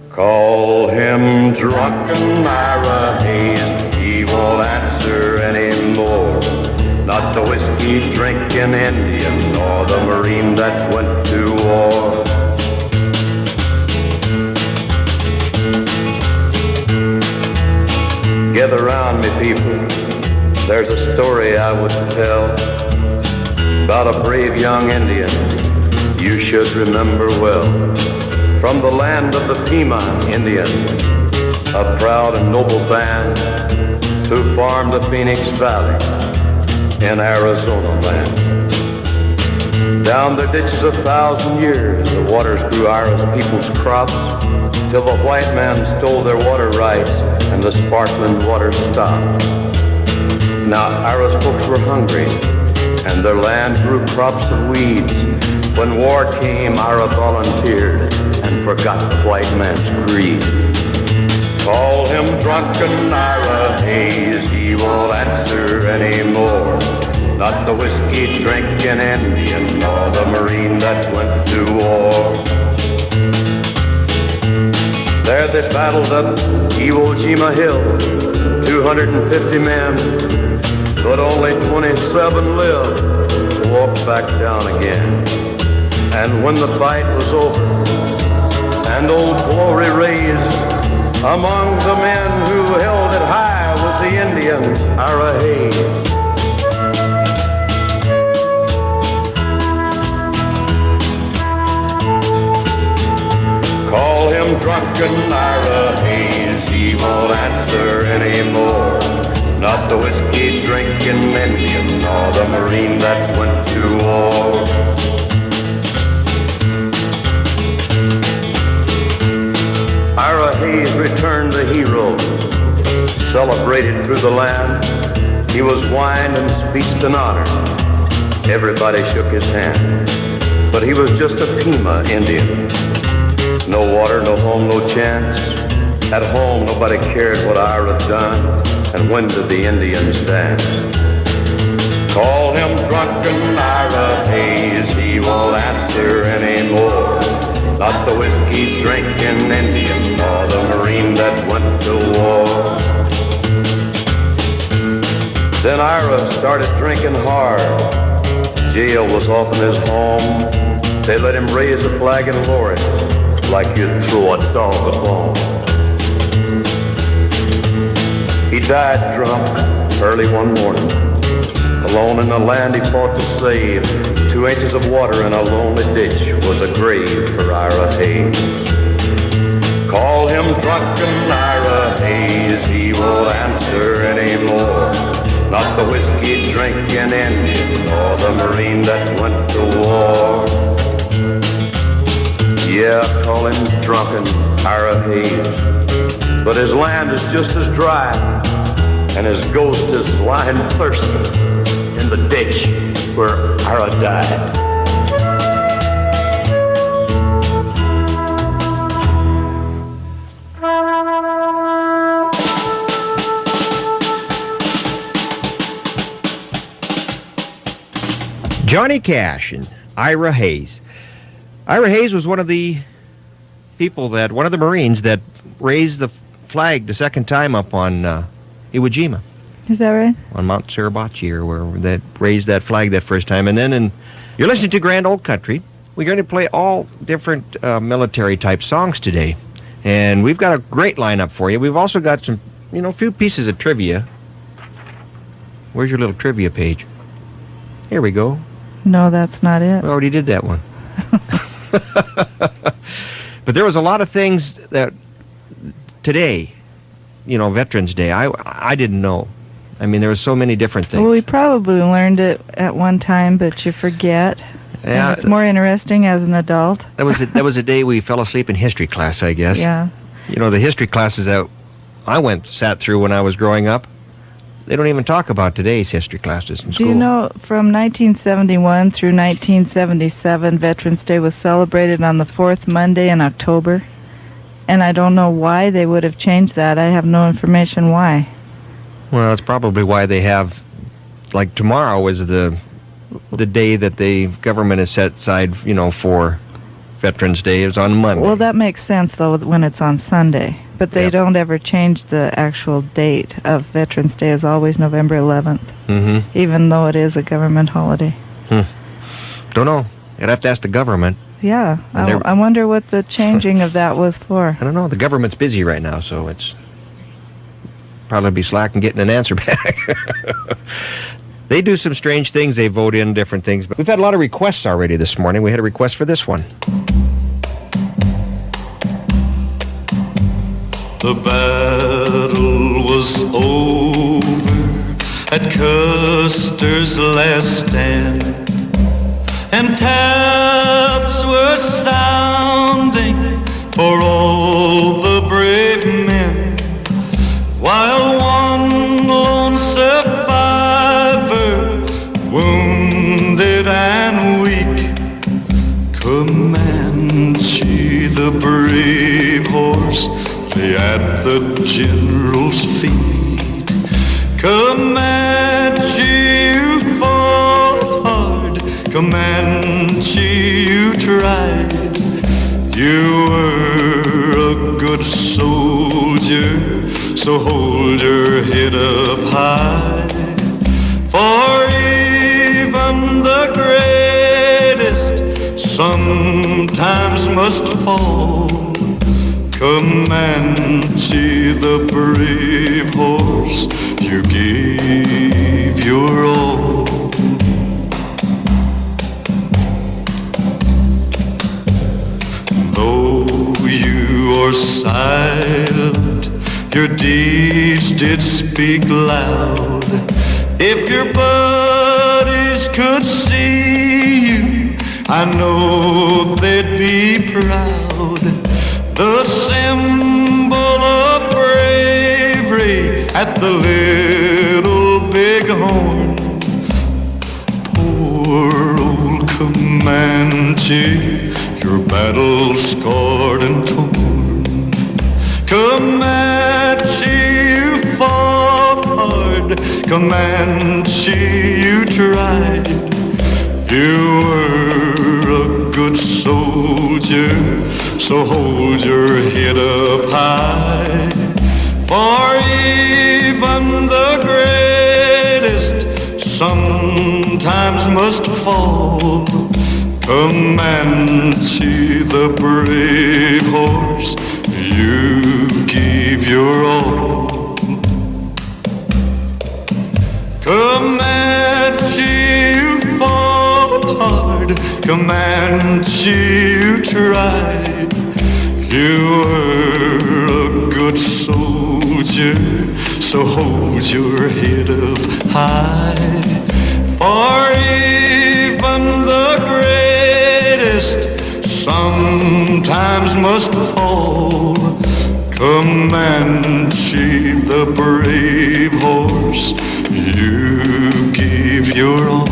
call him drunken Ira Hayes, he won't answer anymore. Not the whiskey drinking Indian, nor the Marine that went to war. Gather round me, people, there's a story I would tell about a brave young Indian you should remember well. From the land of the Pima Indian, a proud and noble band who farmed the Phoenix Valley in Arizona land. Down the ditches 1,000 years, the waters grew Ira's people's crops, till the white man stole their water rights and the sparkling water stopped. Now Ira's folks were hungry, and their land grew crops of weeds. When war came, Ira volunteered and forgot the white man's greed. Call him drunken Ira Hayes, he won't answer anymore. Not the whiskey-drinking Indian, nor the Marine that went to war. There they battled up Iwo Jima Hill, 250 men, but only 27 lived to walk back down again. And when the fight was over, and Old Glory raised, among the men who held it high was the Indian Ira Hayes. Call him drunken Ira Hayes, he won't answer anymore. Not the whiskey-drinking Indian, nor the Marine that went to war. Ira Hayes returned the hero, celebrated through the land. He was wined and speeched in honor. Everybody shook his hand, but he was just a Pima Indian. No water, no home, no chance. At home, nobody cared what Ira done, and when did the Indians dance? Call him drunken Ira Hayes, he won't answer anymore. Not the whiskey-drinking Indian, nor the Marine that went to war. Then Ira started drinking hard. Jail was often his home. They let him raise a flag and lower it, like you'd throw a dog a bone. He died drunk early one morning. Alone in the land he fought to save, 2 inches of water in a lonely ditch was a grave for Ira Hayes. Call him drunken Ira Hayes, he won't answer anymore. Not the whiskey-drinking Indian, or the Marine that went to war. Yeah, call him drunken Ira Hayes, but his land is just as dry, and his ghost is lying thirsty in the ditch where Ira died. Johnny Cash and Ira Hayes. Ira Hayes was one of the Marines that raised the flag the second time up on Iwo Jima. Is that right? On Mount Suribachi, or where they raised that flag that first time. And then you're listening to Grand Old Country. We're going to play all different military-type songs today. And we've got a great lineup for you. We've also got some, few pieces of trivia. Where's your little trivia page? Here we go. No, that's not it. We already did that one. But there was a lot of things that today, Veterans Day, I didn't know. I mean, there were so many different things. Well, we probably learned it at one time, but you forget. Yeah, and it's more interesting as an adult. That was a day we fell asleep in history class, I guess. Yeah. The history classes that I sat through when I was growing up, they don't even talk about today's history classes in school. Do you know, from 1971 through 1977, Veterans Day was celebrated on the fourth Monday in October? And I don't know why they would have changed that. I have no information why. Well, that's probably why they have, like, tomorrow is the day that the government has set aside, for Veterans Day. Is on Monday. Well, that makes sense, though, when it's on Sunday. But they don't ever change the actual date of Veterans Day. Is always November 11th, even though it is a government holiday. Don't know. You'd have to ask the government. Yeah, I wonder what the changing of that was for. I don't know. The government's busy right now, so it's probably be slack in getting an answer back. They do some strange things. They vote in different things. But we've had a lot of requests already this morning. We had a request for this one. The battle was over at Custer's last stand, and taps were sounding for all the brave men, while one lone survivor, wounded and weak, Comanche, the brave horse, lay at the general's feet. Comanche, you fought hard, Comanche, you tried. You were a good soldier, so hold your head up high. For even the greatest sometimes must fall. Comanche, the brave horse, you gave your all. Though you are silent, your deeds did speak loud. If your buddies could see you, I know they'd be proud. The symbol of bravery at the Little Bighorn. Poor old Comanche, your battle scarred and torn. Comanche, you fought hard, Comanche, you tried. You were a good soldier, so hold your head up high. For even the greatest sometimes must fall. Comanche, the brave horse, you gave your all. Comanche, you fought hard, Comanche, you tried. You were a good soldier, so hold your head up high. For even the greatest sometimes must fall. Comanche, the brave horse, you gave your all.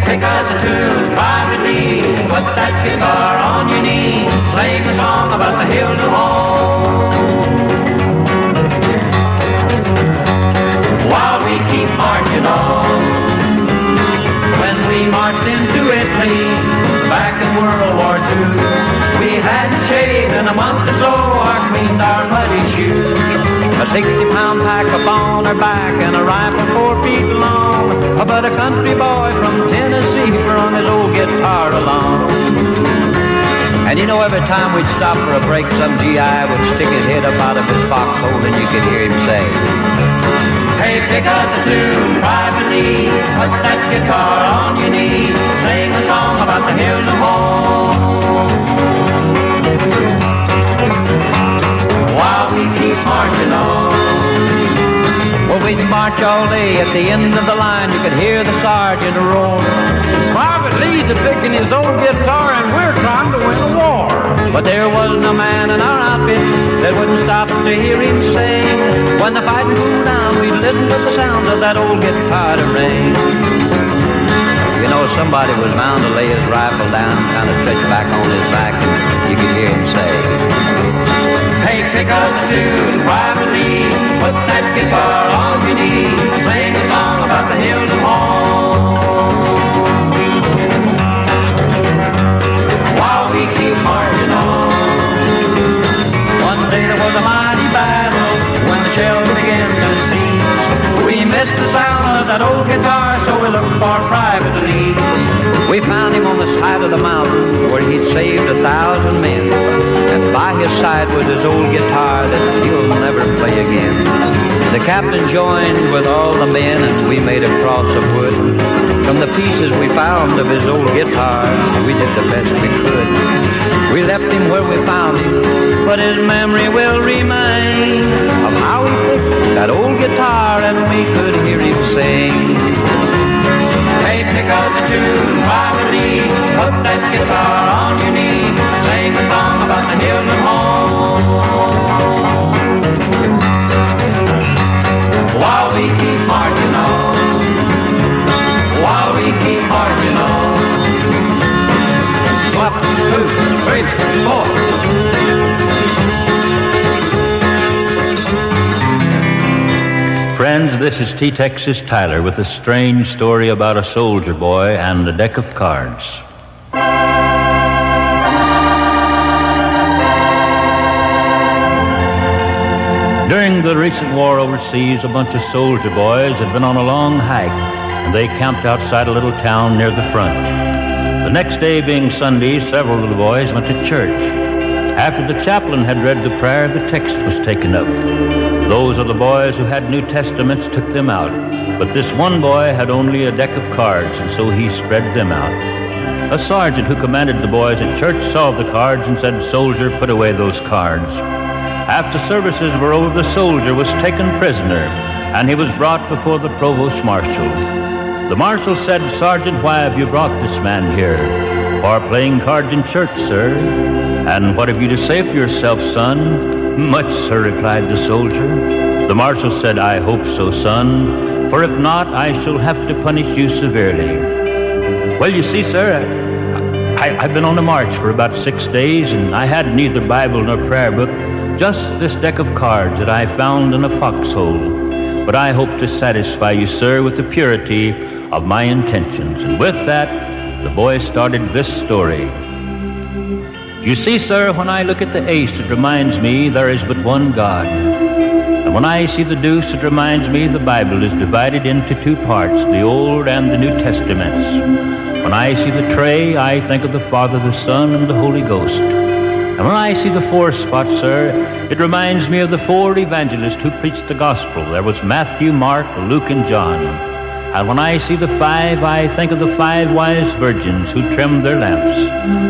Pick us a tune privately, put that guitar on your knee, sing a song about the hills of home. While we keep marching on, when we marched into Italy, back in World War II, we hadn't shaved in a month or so, or cleaned our muddy shoes. A 60-pound pack upon our back and a rifle 4 feet long. But a country boy from Tennessee brung his old guitar along. And you know, every time we'd stop for a break, some GI would stick his head up out of his foxhole and you could hear him say, hey, pick us a tune privately, put that guitar on your knee, sing a song about the hills of home. While we keep marching on. Well, we'd march all day. At the end of the line, you could hear the sergeant roar. Private Lee's picking his old guitar, and we're trying to win a war. But there wasn't a man in our outfit that wouldn't stop to hear him sing. When the fighting cooled down, we'd listen to the sound of that old guitar to ring. You know, somebody was bound to lay his rifle down, kind of stretch back on his back, and you could hear him say, hey, pick us a tune privately, put that guitar on your knee, sing a song about the hills of home. While we keep marching on. One day there was a mighty battle when the shells began to seize. We missed the sound of that old guitar, so we looked for Private Lee. We found him on the side of the mountain where he'd saved 1,000 men. And by his side was his old guitar that he'll never play again. The captain joined with all the men and we made a cross of wood to From the pieces we found of his old guitar, we did the best we could. We left him where we found him, but his memory will remain of how he picked that old guitar and we could hear him sing. Hey, pick up the tune, Riley, put that guitar on your knee, sing a song about the hills of home. While we keep marching on, while we keep marching on. 1, 2, 3, 4. Friends, this is T-Texas Tyler with a strange story about a soldier boy and a deck of cards. During the recent war overseas, a bunch of soldier boys had been on a long hike, and they camped outside a little town near the front. The next day being Sunday, several of the boys went to church. After the chaplain had read the prayer, the text was taken up. Those of the boys who had New Testaments took them out, but this one boy had only a deck of cards, and so he spread them out. A sergeant who commanded the boys at church saw the cards and said, "Soldier, put away those cards." After services were over, the soldier was taken prisoner, and he was brought before the provost marshal. The marshal said, "Sergeant, why have you brought this man here?" "For playing cards in church, sir." "And what have you to say for yourself, son?" "Much, sir," replied the soldier. The marshal said, "I hope so, son, for if not, I shall have to punish you severely." "Well, you see, sir, I've been on a march for about 6 days, and I had neither Bible nor prayer book, just this deck of cards that I found in a foxhole. But I hope to satisfy you, sir, with the purity of my intentions." And with that, the boy started this story. "You see, sir, when I look at the ace, it reminds me there is but one God. And when I see the deuce, it reminds me the Bible is divided into 2 parts, the Old and the New Testaments. When I see the tray, I think of the Father, the Son, and the Holy Ghost. And when I see the 4 spot, sir, it reminds me of the 4 evangelists who preached the gospel. There was Matthew, Mark, Luke, and John. And when I see the 5, I think of the 5 wise virgins who trimmed their lamps.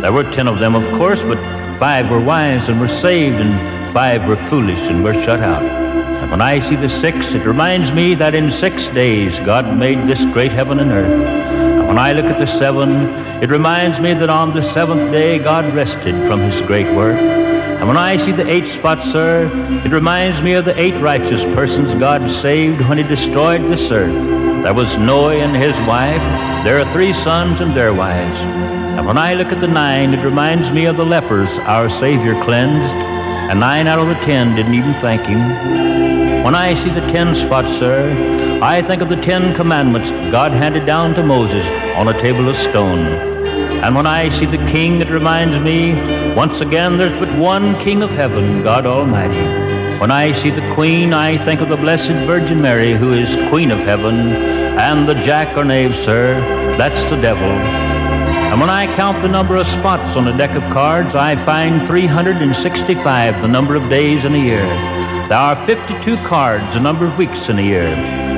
There were 10 of them, of course, but 5 were wise and were saved, and 5 were foolish and were shut out. And when I see the 6, it reminds me that in 6 days God made this great heaven and earth. And when I look at the 7, it reminds me that on the 7th day God rested from his great work. And when I see the 8 spot, sir, it reminds me of the 8 righteous persons God saved when he destroyed this earth. There was Noah and his wife. There are 3 sons and their wives. And when I look at the 9, it reminds me of the lepers our Savior cleansed, and 9 out of the 10 didn't even thank him. When I see the 10 spot, sir, I think of the 10 commandments God handed down to Moses on a table of stone. And when I see the king, it reminds me, once again, there's but one King of heaven, God Almighty. When I see the queen, I think of the Blessed Virgin Mary, who is Queen of heaven, and the jack or knave, sir, that's the devil. And when I count the number of spots on a deck of cards, I find 365, the number of days in a year. There are 52 cards, the number of weeks in a year.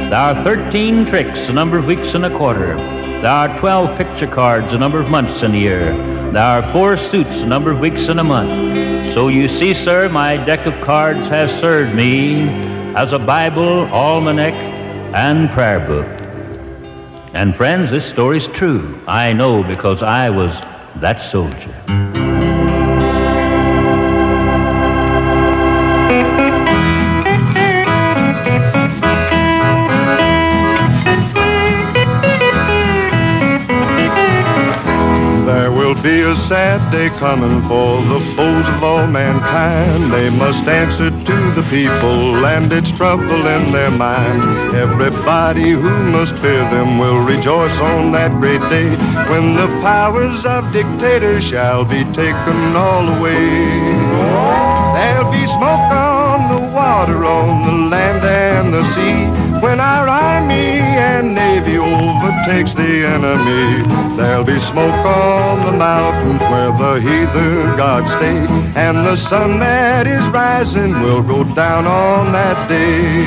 There are 13 tricks, the number of weeks in a quarter. There are 12 picture cards, the number of months in a year. There are 4 suits, the number of weeks in a month. So you see, sir, my deck of cards has served me as a Bible, almanac, and prayer book. And friends, this story's true. I know because I was that soldier. Be a sad day coming for the foes of all mankind. They must answer to the people, and it's trouble in their mind. Everybody who must fear them will rejoice on that great day, when the powers of dictators shall be taken all away. There'll be smoke on the water, on the land and the sea, when our army and navy overtakes the enemy. There'll be smoke on the mountains where the heathen gods stay, and the sun that is rising will go down on that day.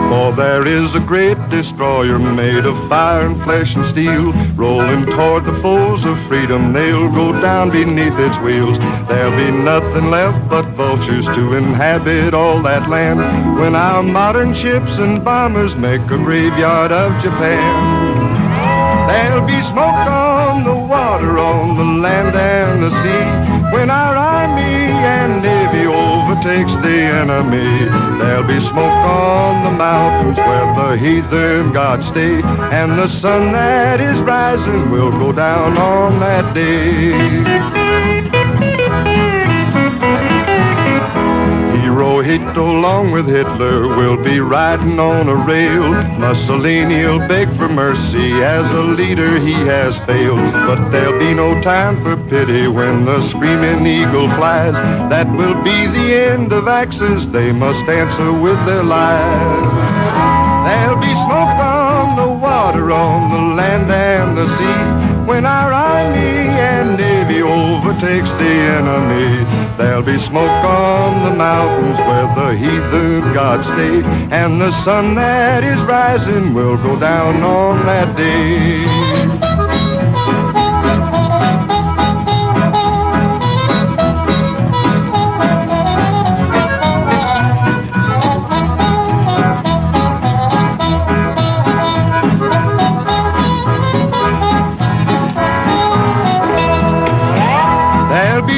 For there is a great destroyer made of fire and flesh and steel, rolling toward the foes of freedom. They'll go down beneath its wheels. There'll be nothing left but vultures to inhabit all that land when our modern ships and bombers make a graveyard of Japan. There'll be smoke on the water, on the land and the sea, when our army and navy overtakes the enemy. There'll be smoke on the mountains where the heathen gods stay, and the sun that is rising will go down on that day. Hirohito, along with Hitler, will be riding on a rail. Mussolini'll beg for mercy, as a leader he has failed. But there'll be no time for pity when the screaming eagle flies. That will be the end of Axis, they must answer with their lives. There'll be smoke on the water, on the land and the sea, when our army and navy overtakes the enemy. There'll be smoke on the mountains where the heathen gods stay, and the sun that is rising will go down on that day.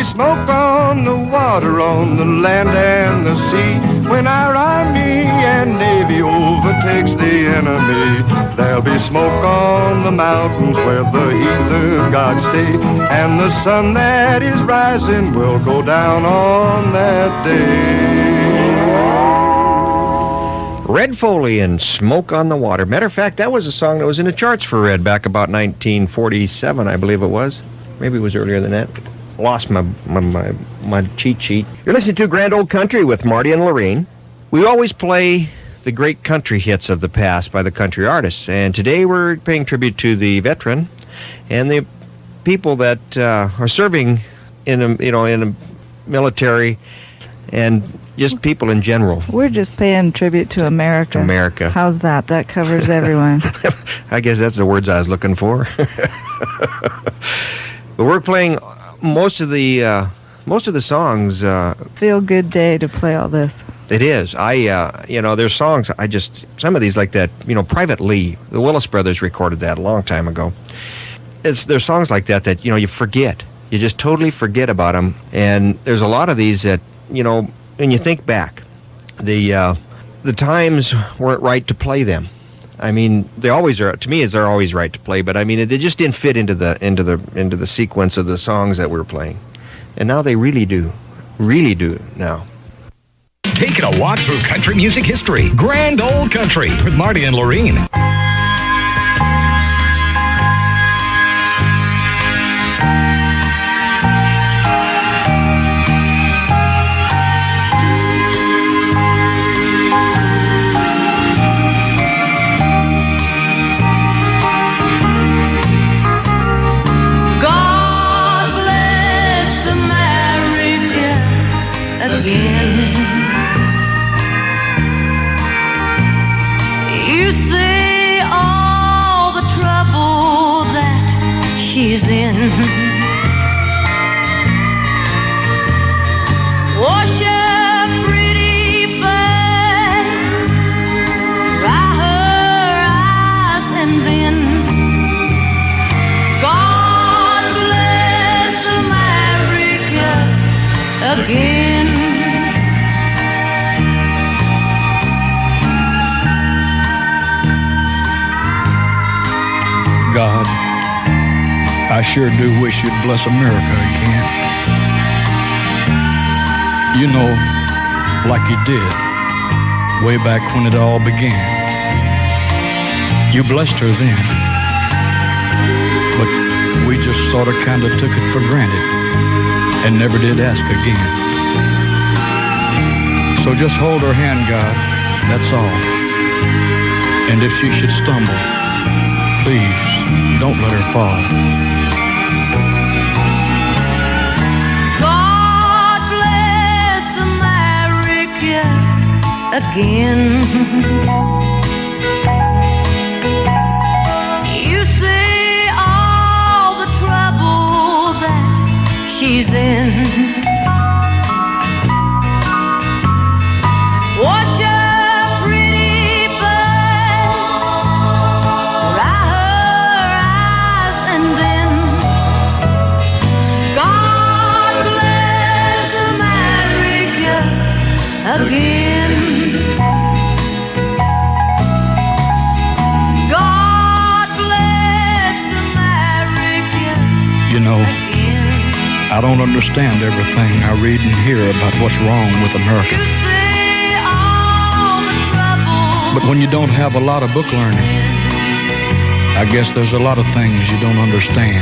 Smoke on the water, on the land and the sea, when our army and navy overtakes the enemy. There'll be smoke on the mountains where the heathen gods stay, and the sun that is rising will go down on that day. Red Foley and Smoke on the Water. Matter of fact, that was a song that was in the charts for Red back about 1947, I believe it was. Maybe it was earlier than that. Lost my cheat sheet. You're listening to Grand Old Country with Marty and Lorene. We always play the great country hits of the past by the country artists, and today we're paying tribute to the veteran and the people that are serving in the military and just people in general. We're just paying tribute to America. America. How's that? That covers everyone. I guess that's the words I was looking for. But we're playing most of the songs. Feel good day to play all this. It is. There's songs. Some of these like that. Private Lee, the Willis Brothers recorded that a long time ago. There's songs like that you forget. You just totally forget about them. And there's a lot of these that when you think back, the times weren't right to play them. I mean, they always are. To me, they're always right to play, but I mean, they just didn't fit into the sequence of the songs that we're playing, and now they really do now. Taking a walk through country music history, Grand Old Country with Marty and Lorene. You see all the trouble that she's in. Wash her pretty face, dry her eyes, and then God bless America again. God, I sure do wish you'd bless America again. Like you did, way back when it all began. You blessed her then, but we just sort of kind of took it for granted and never did ask again. So just hold her hand, God, that's all. And if she should stumble, please, don't let her fall. God bless America again. I don't understand everything I read and hear about what's wrong with America. But when you don't have a lot of book learning, I guess there's a lot of things you don't understand.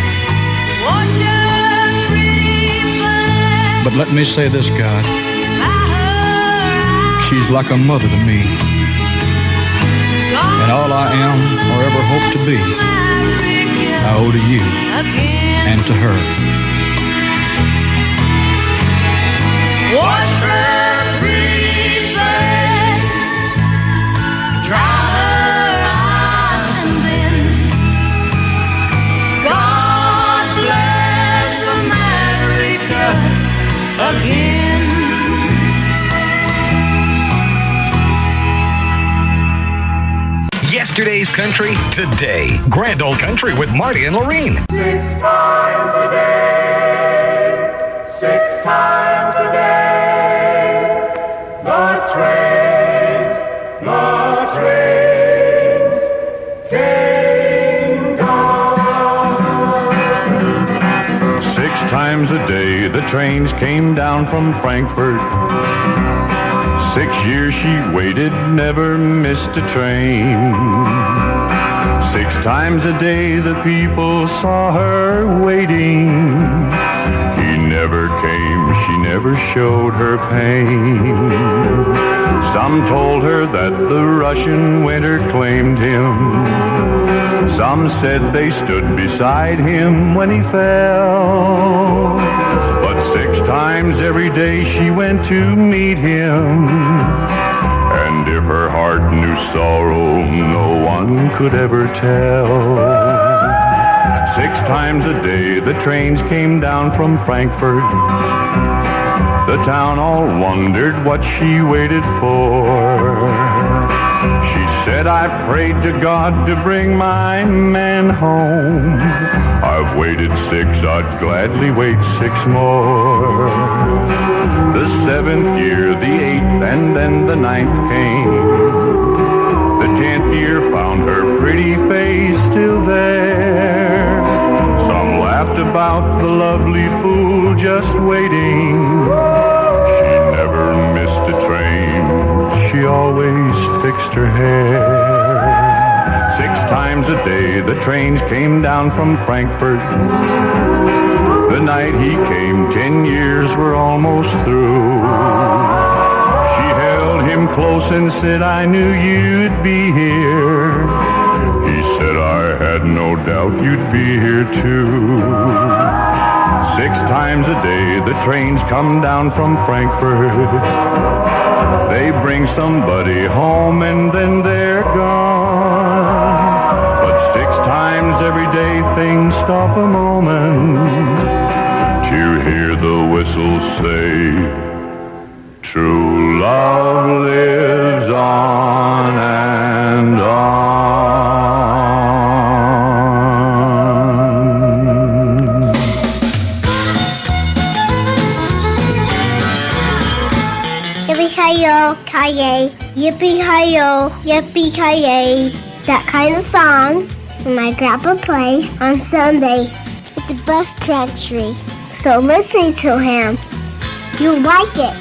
But let me say this, God. She's like a mother to me. And all I am or ever hope to be, I owe to you and to her. Wash her pretty face, dry her eyes, and then God bless America again. Yesterday's country, today. Grand Old Country with Marty and Lorene. 6 times a day, 6 times a day, the trains came down. 6 times a day the trains came down from Frankfurt. 6 years she waited, never missed a train. 6 times a day the people saw her waiting. He never came, she never showed her pain. Some told her that the Russian winter claimed him. Some said they stood beside him when he fell. But 6 times every day she went to meet him. And if her heart knew sorrow, no one could ever tell. 6 times a day the trains came down from Frankfurt. The town all wondered what she waited for. She said, I prayed to God to bring my man home. I've waited 6, I'd gladly wait 6 more. The 7th year, the 8th, and then the 9th came. The 10th year found her pretty face still there. Some laughed about the lovely fool just waiting. She never missed a train, she always fixed her hair. 6 times a day the trains came down from Frankfurt. The night he came, 10 years were almost through. She held him close and said, I knew you'd be here. He said, I had no doubt you'd be here too. 6 times a day the trains come down from Frankfurt. They bring somebody home and then they're gone. But 6 times every day things stop a moment to hear the whistle say, true love lives on and on. Yippee-ki-yo, ki-yay, yippee-ki-yo, yippee-ki-yay. That kind of song my grandpa plays on Sunday. It's a bus country, so listening to him, you'll like it.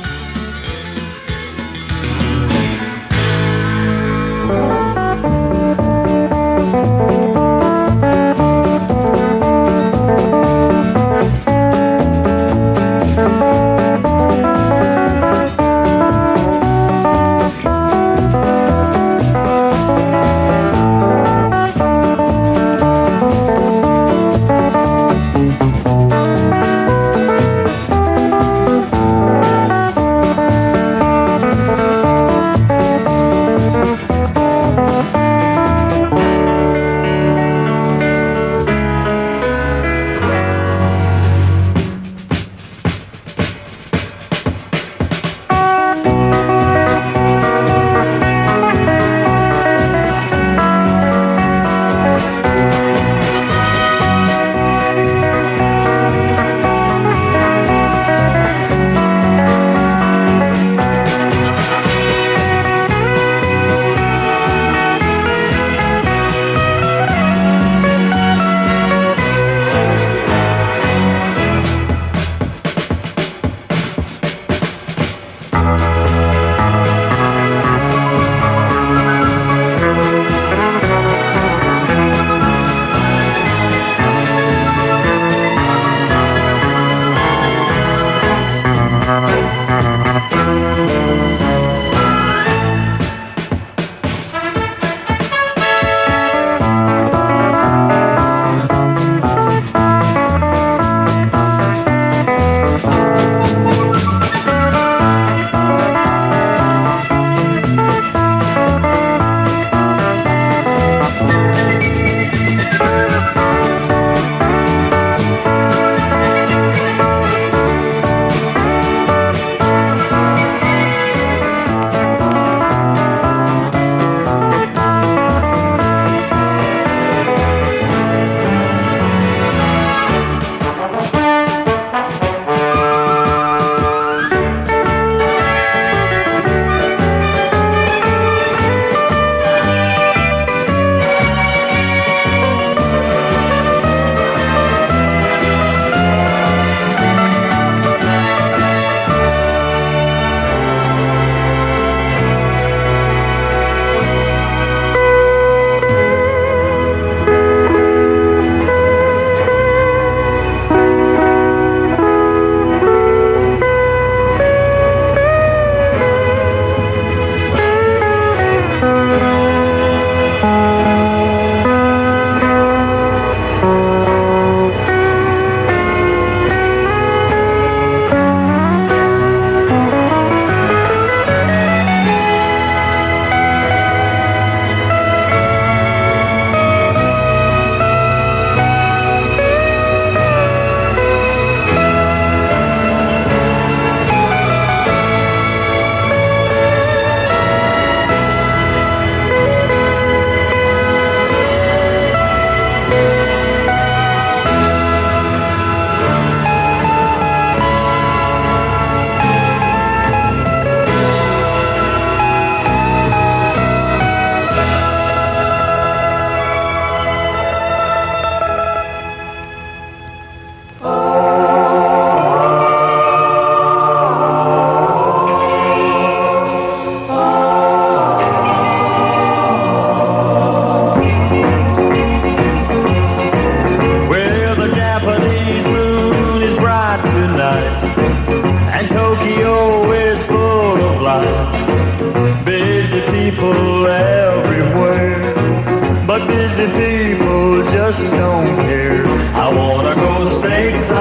people just don't care. I wanna go stateside,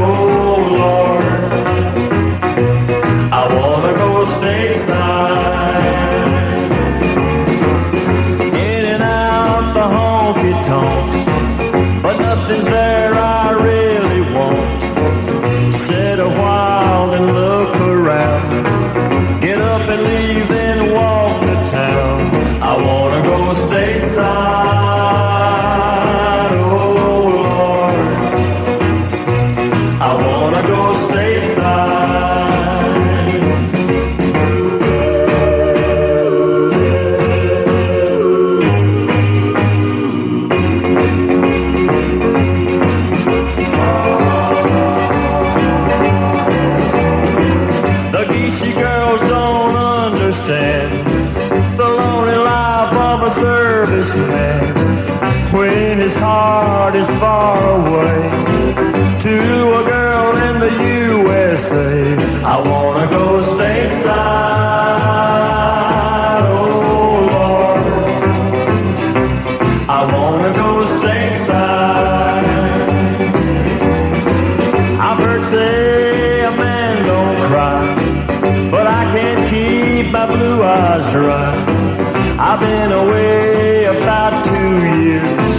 oh Lord. I wanna go stateside. In and out the honky tonks, but nothing's there I really want. Sit a while and look around. Get up and leave, then walk to town. I wanna go stateside, oh Lord. I wanna go stateside. The geesey girls don't understand the lonely life of a serviceman when his heart is far away. To a girl in the USA, I wanna go stateside, oh Lord. I wanna go stateside. I've heard say a man don't cry, but I can't keep my blue eyes dry. I've been away about 2 years.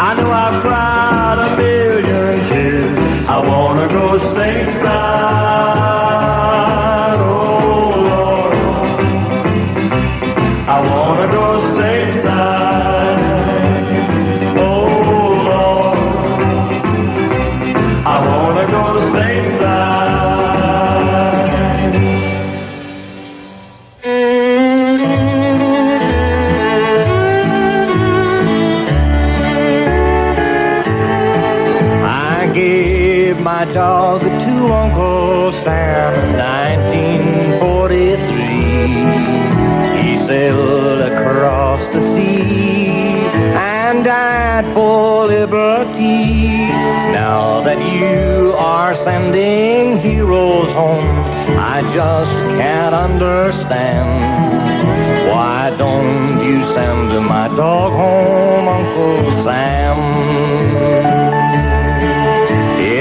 I know I've cried a million tears. I wanna go stateside, oh Lord. I wanna go stateside, oh Lord. I wanna go stateside. My dog to Uncle Sam in 1943. He sailed across the sea and died for liberty. Now that you are sending heroes home, I just can't understand. Why don't you send my dog home, Uncle Sam?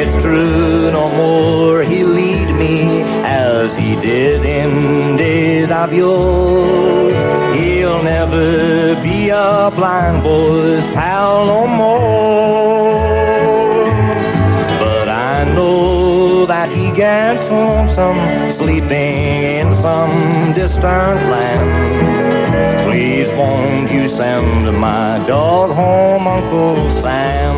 It's true, no more he'll lead me as he did in days of yore. He'll never be a blind boy's pal no more. But I know that he gets lonesome sleeping in some distant land. Please won't you send my dog home, Uncle Sam?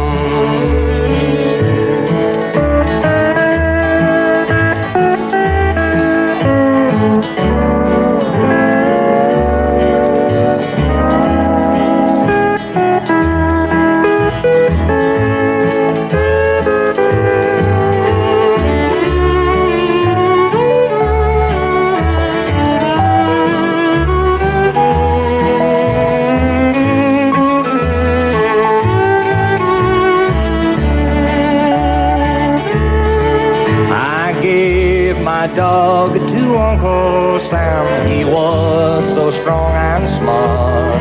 My dog to Uncle Sam, he was so strong and smart.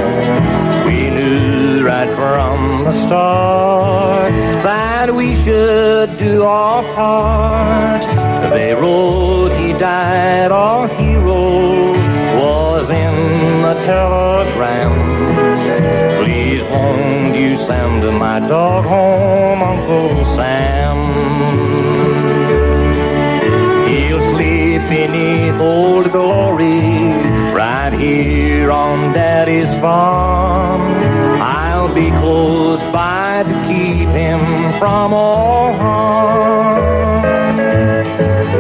We knew right from the start that we should do our part. They wrote he died, our hero was in the telegram. Please won't you send my dog home, Uncle Sam? He'll sleep beneath old glory right here on Daddy's farm. I'll be close by to keep him from all harm.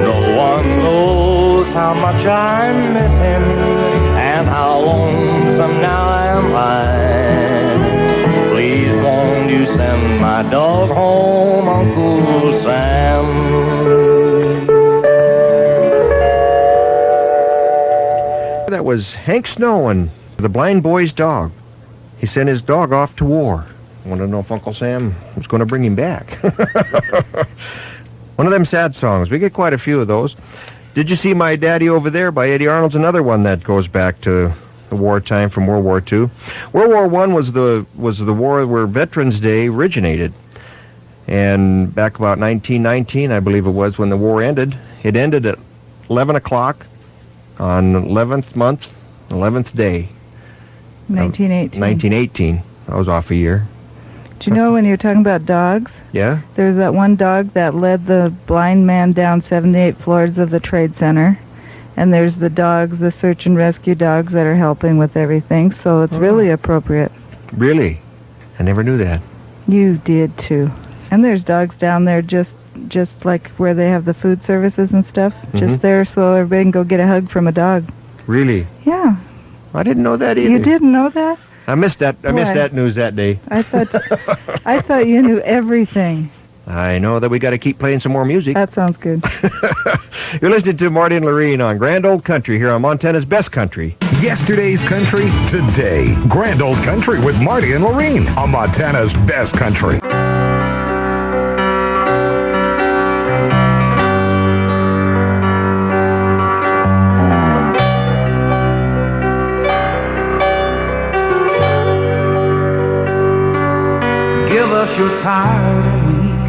No one knows how much I miss him and how lonesome now am I. Please won't you send my dog home, Uncle Sam? That was Hank Snow and the Blind Boy's Dog. He sent his dog off to war. I want to know if Uncle Sam was going to bring him back. One of them sad songs. We get quite a few of those. Did You See My Daddy Over There by Eddie Arnold's another one that goes back to the wartime from World War II. World War I was the war where Veterans Day originated. And back about 1919, I believe it was, when the war ended. It ended at 11 o'clock on 11th month, 11th day. 1918. 1918. I was off a year. Do you know when you're talking about dogs? Yeah? There's that one dog that led the blind man down 78 floors of the Trade Center. And there's the dogs, the search and rescue dogs that are helping with everything. So it's really appropriate. Really? I never knew that. You did too. And there's dogs down there just like where they have the food services and stuff. Just there so everybody can go get a hug from a dog. Really? Yeah. I didn't know that either. You didn't know that? I missed that. I missed that news that day. I thought you knew everything. I know that we got to keep playing some more music. That sounds good. You're listening to Marty and Lorene on Grand Old Country here on Montana's Best Country. Yesterday's country, today. Grand Old Country with Marty and Lorene on Montana's Best Country. Give us your tired and weak,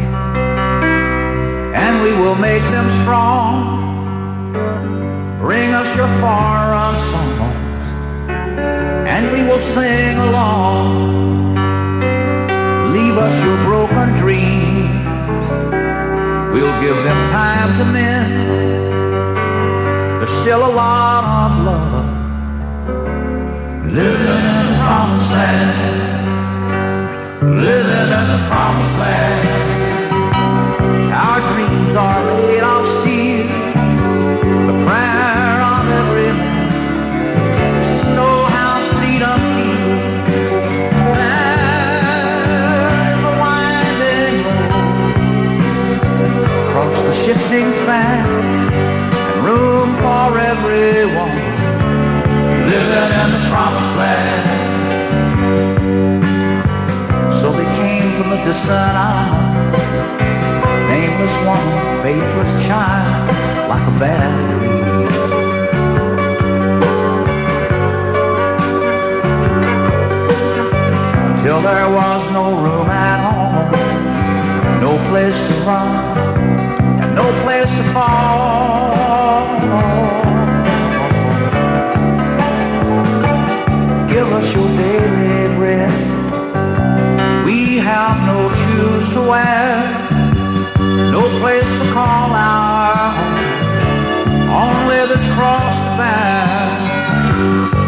and we will make them strong. Bring us your far-run songs, and we will sing along. Leave us your broken dreams, we'll give them time to mend. There's still a lot of love living in the promised land. Living in the promised land. Our dreams are made of steel, the prayer of every man is to know how freedom feels. There is a winding road across the shifting sand, and room for everyone living in the promised land. So they came from the distant isle, nameless one, faithless child, like a bad dream. Till there was no room at home, no place to run, and no place to fall. Give us your daily bread. We have no shoes to wear, no place to call our home, only this cross to bear.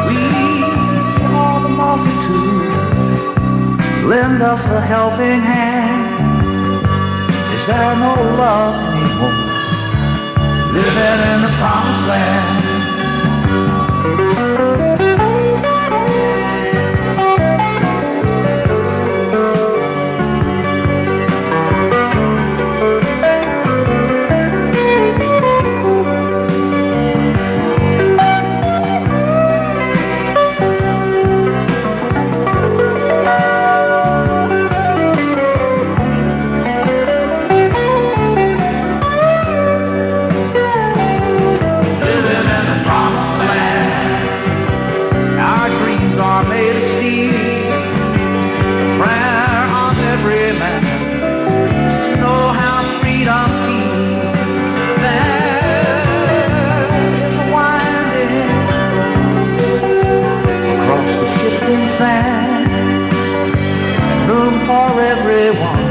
We, all the multitudes, lend us a helping hand. Is there no love anymore, living in the promised land? Room for everyone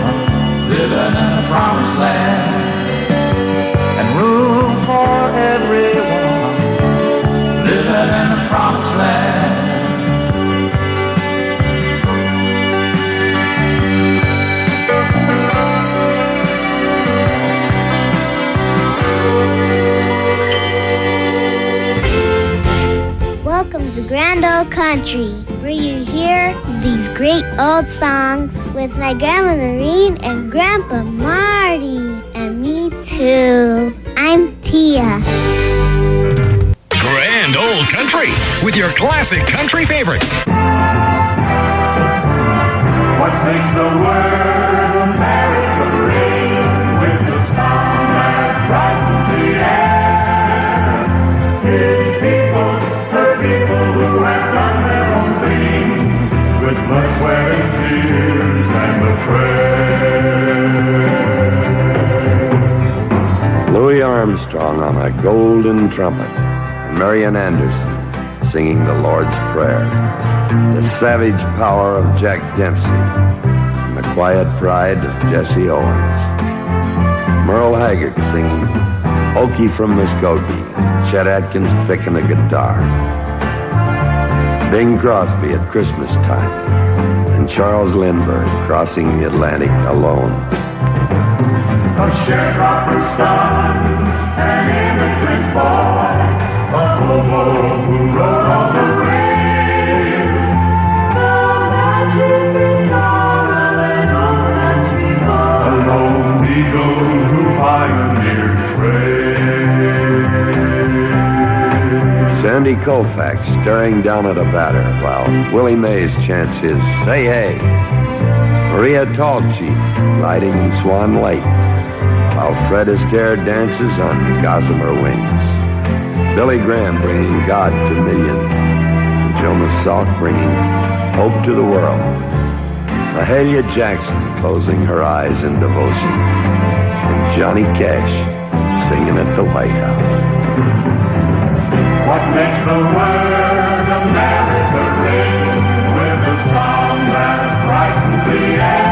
living in the promised land, and room for everyone living in the promised land. Welcome to Grand Old Country, where you hear these great old songs with my Grandma Lorene and Grandpa Marty, and me too. I'm Tia. Grand Old Country with your classic country favorites. What makes the word America ring with the song that brightens the air? Tis people, her people who have blood, sweat, and tears and a prayer. Louis Armstrong on a golden trumpet, and Marian Anderson singing the Lord's Prayer. The savage power of Jack Dempsey and the quiet pride of Jesse Owens. Merle Haggard singing Okie from Muskogee, Chet Atkins picking a guitar. Bing Crosby at Christmas time, and Charles Lindbergh crossing the Atlantic alone. A sharecropper's son, an immigrant boy, a hobo who wrote all the rails. The magic guitar of an old country boy, a lone eagle who pioneered trails. Sandy Koufax staring down at a batter while Willie Mays chants his Say Hey. Maria Tallchief riding in Swan Lake while Fred Astaire dances on gossamer wings. Billy Graham bringing God to millions. And Jonas Salk bringing hope to the world. Mahalia Jackson closing her eyes in devotion. And Johnny Cash singing at the White House. What makes the word America ring with a song that brightens the air?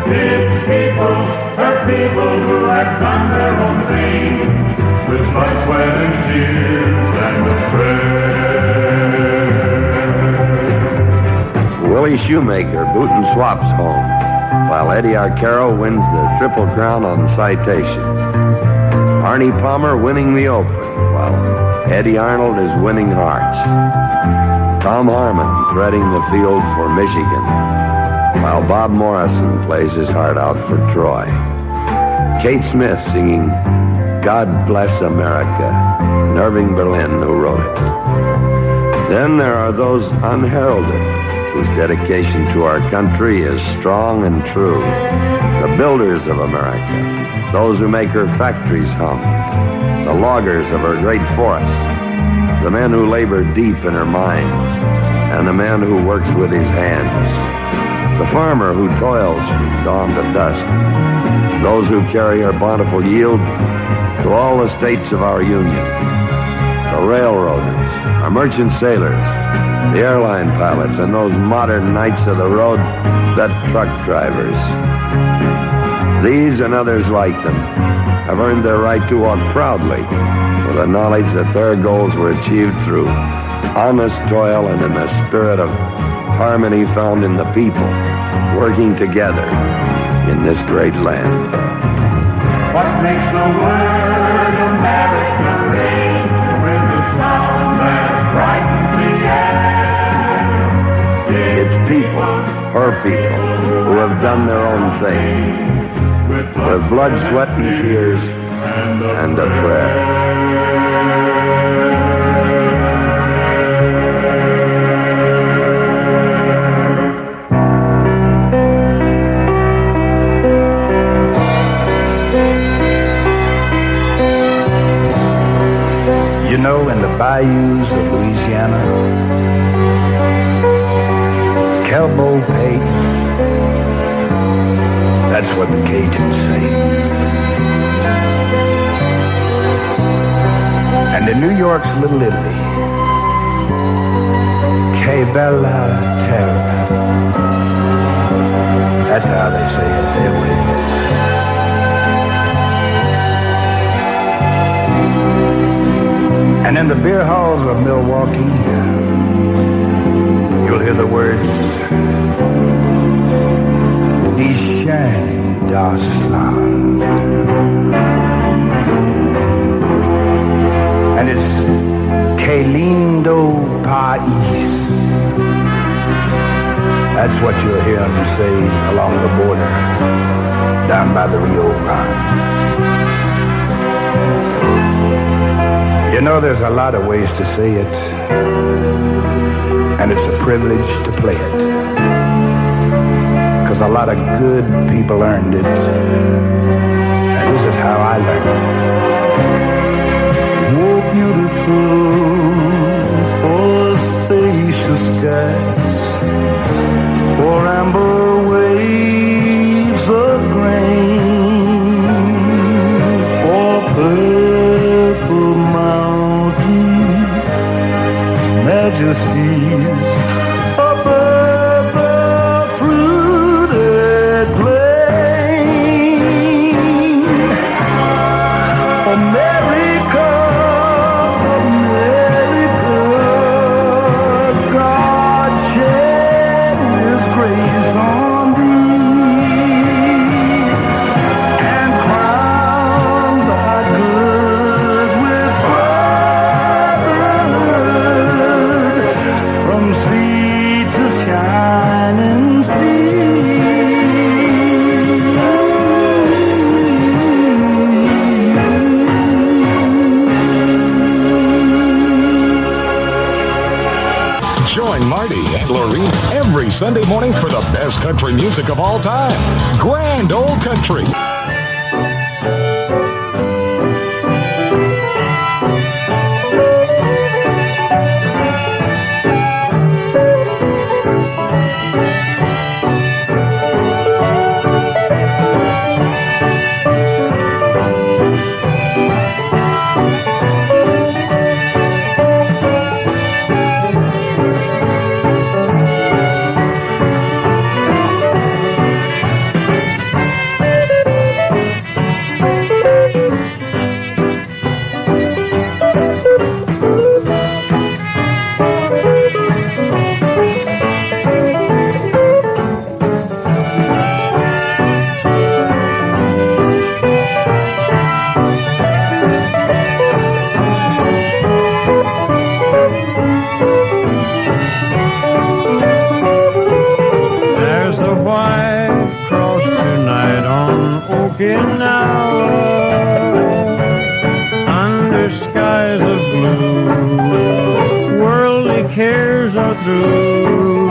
It's people, her people who have done their own thing with blood, sweat, and tears and a prayer. Willie Shoemaker booting swaps home while Eddie Arcaro wins the Triple Crown on Citation. Arnie Palmer winning the Open while Eddie Arnold is winning hearts. Tom Harmon threading the field for Michigan while Bob Morrison plays his heart out for Troy. Kate Smith singing God Bless America, and Irving Berlin who wrote it. Then there are those unheralded whose dedication to our country is strong and true. The builders of America, those who make her factories hum, the loggers of her great forests, the men who labor deep in her mines, and the man who works with his hands, the farmer who toils from dawn to dusk, those who carry her bountiful yield to all the states of our union, the railroaders, our merchant sailors, the airline pilots, and those modern knights of the road, the truck drivers. These and others like them have earned their right to walk proudly with the knowledge that their goals were achieved through honest toil and in the spirit of harmony found in the people working together in this great land. What makes the word America ring with the sound that brightens the air? It's people, her people, who have done their own thing with blood, sweat, and tears and a prayer. You know, in the bayous of Louisiana, Kelbo Pay, that's what the Cajuns say. And in New York's Little Italy, Que bella terra, that's how they say it their way. And in the beer halls of Milwaukee, you'll hear the words, Die schön das Land. And it's Que lindo país. That's what you'll hear them say along the border, down by the Rio Grande. You know, there's a lot of ways to say it, and it's a privilege to play it, 'cause a lot of good people earned it, and this is how I learned it. Oh, beautiful for spacious skies, every Sunday morning for the best country music of all time. Grand Old Country. There's the white cross tonight on Okinawa, under skies of blue, worldly cares are through.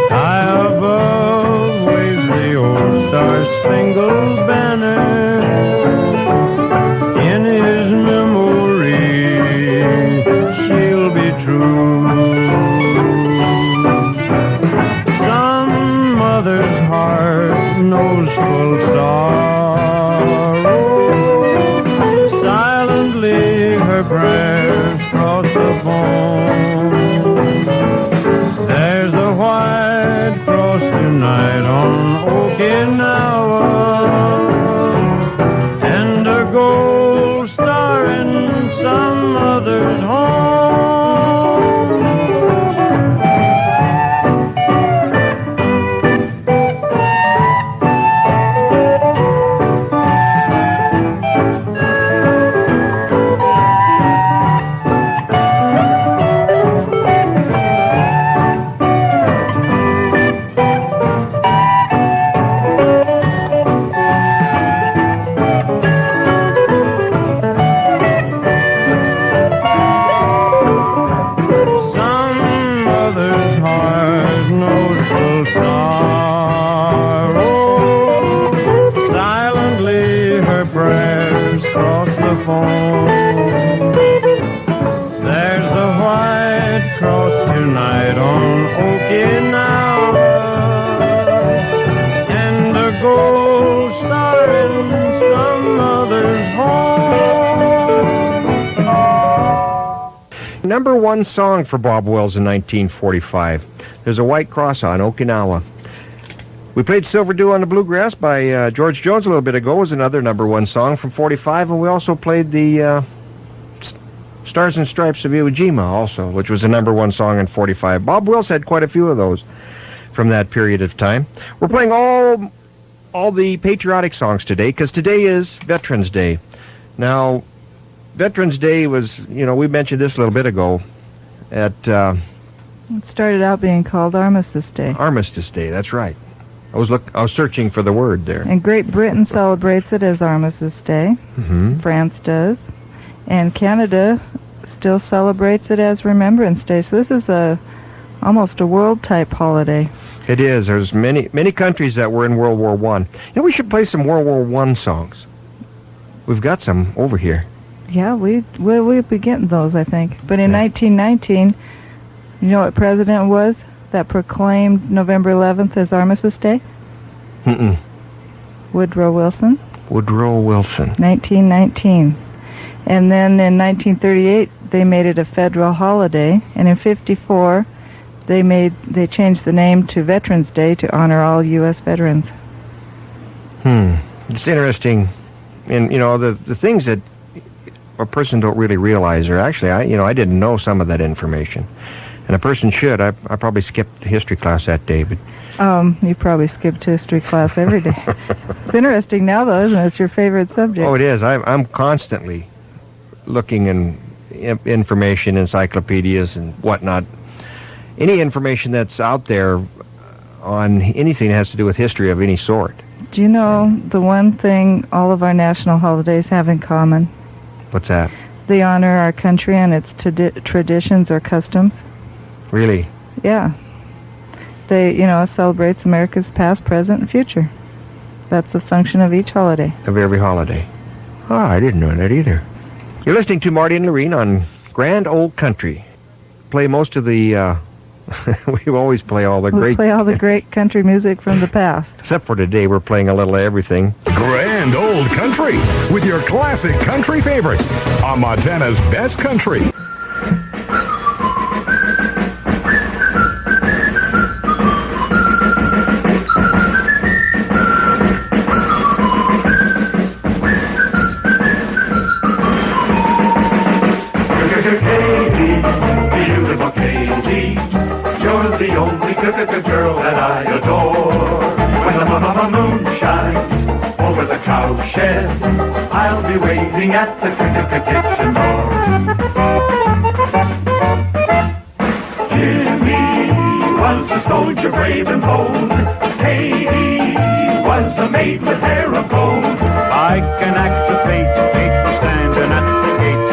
High above waves the old star-spangled banner. In his memory she'll be true. Mother's heart knows full sorrow. Silently her prayers cross the foam. There's a white cross tonight on Okinawa, and a gold star in some mother's home. There's a white cross tonight on Okinawa, and a gold star in some mother's home. Number one song for Bob Wills in 1945. There's a white cross on Okinawa. We played Silver Dew on the Bluegrass by George Jones a little bit ago. It was another number one song from 45, and we also played the Stars and Stripes of Iwo Jima also, which was a number one song in 45. Bob Wills had quite a few of those from that period of time. We're playing all the patriotic songs today, because today is Veterans Day. Now, Veterans Day was, we mentioned this a little bit ago at... it started out being called Armistice Day. Armistice Day, that's right. I was searching for the word there. And Great Britain celebrates it as Armistice Day. Mm-hmm. France does. And Canada still celebrates it as Remembrance Day. So this is almost a world-type holiday. It is. There's many countries that were in World War I. We should play some World War I songs. We've got some over here. Yeah, we'll be getting those, I think. But in 1919, you know what president was that proclaimed November 11th as Armistice Day? Mm-mm. Woodrow Wilson. Woodrow Wilson. 1919. And then in 1938, they made it a federal holiday. And in 54, they changed the name to Veterans Day to honor all U.S. veterans. It's interesting. And, the things that a person don't really realize are actually, I didn't know some of that information. And a person should. I probably skipped history class that day, but... You probably skipped history class every day. It's interesting now, though, isn't it? It's your favorite subject. Oh, it is. I'm constantly looking in information, encyclopedias and whatnot. Any information that's out there on anything that has to do with history of any sort. Do you know the one thing all of our national holidays have in common? What's that? They honor our country and its traditions or customs. Really? Yeah. it celebrates America's past, present, and future. That's the function of each holiday. Of every holiday. I didn't know that either. You're listening to Marty and Lorene on Grand Old Country. Play most of the, we always play all the We play all the great country music from the past. Except for today, we're playing a little of everything. Grand Old Country with your classic country favorites on Montana's Best Country. Katie, beautiful Katie, you're the only girl that I adore. When the moon shines over the cowshed, I'll be waiting at the kitchen door. Jimmy was a soldier brave and bold. Katie was a maid with hair of gold. I can act the fate was standing at the gate,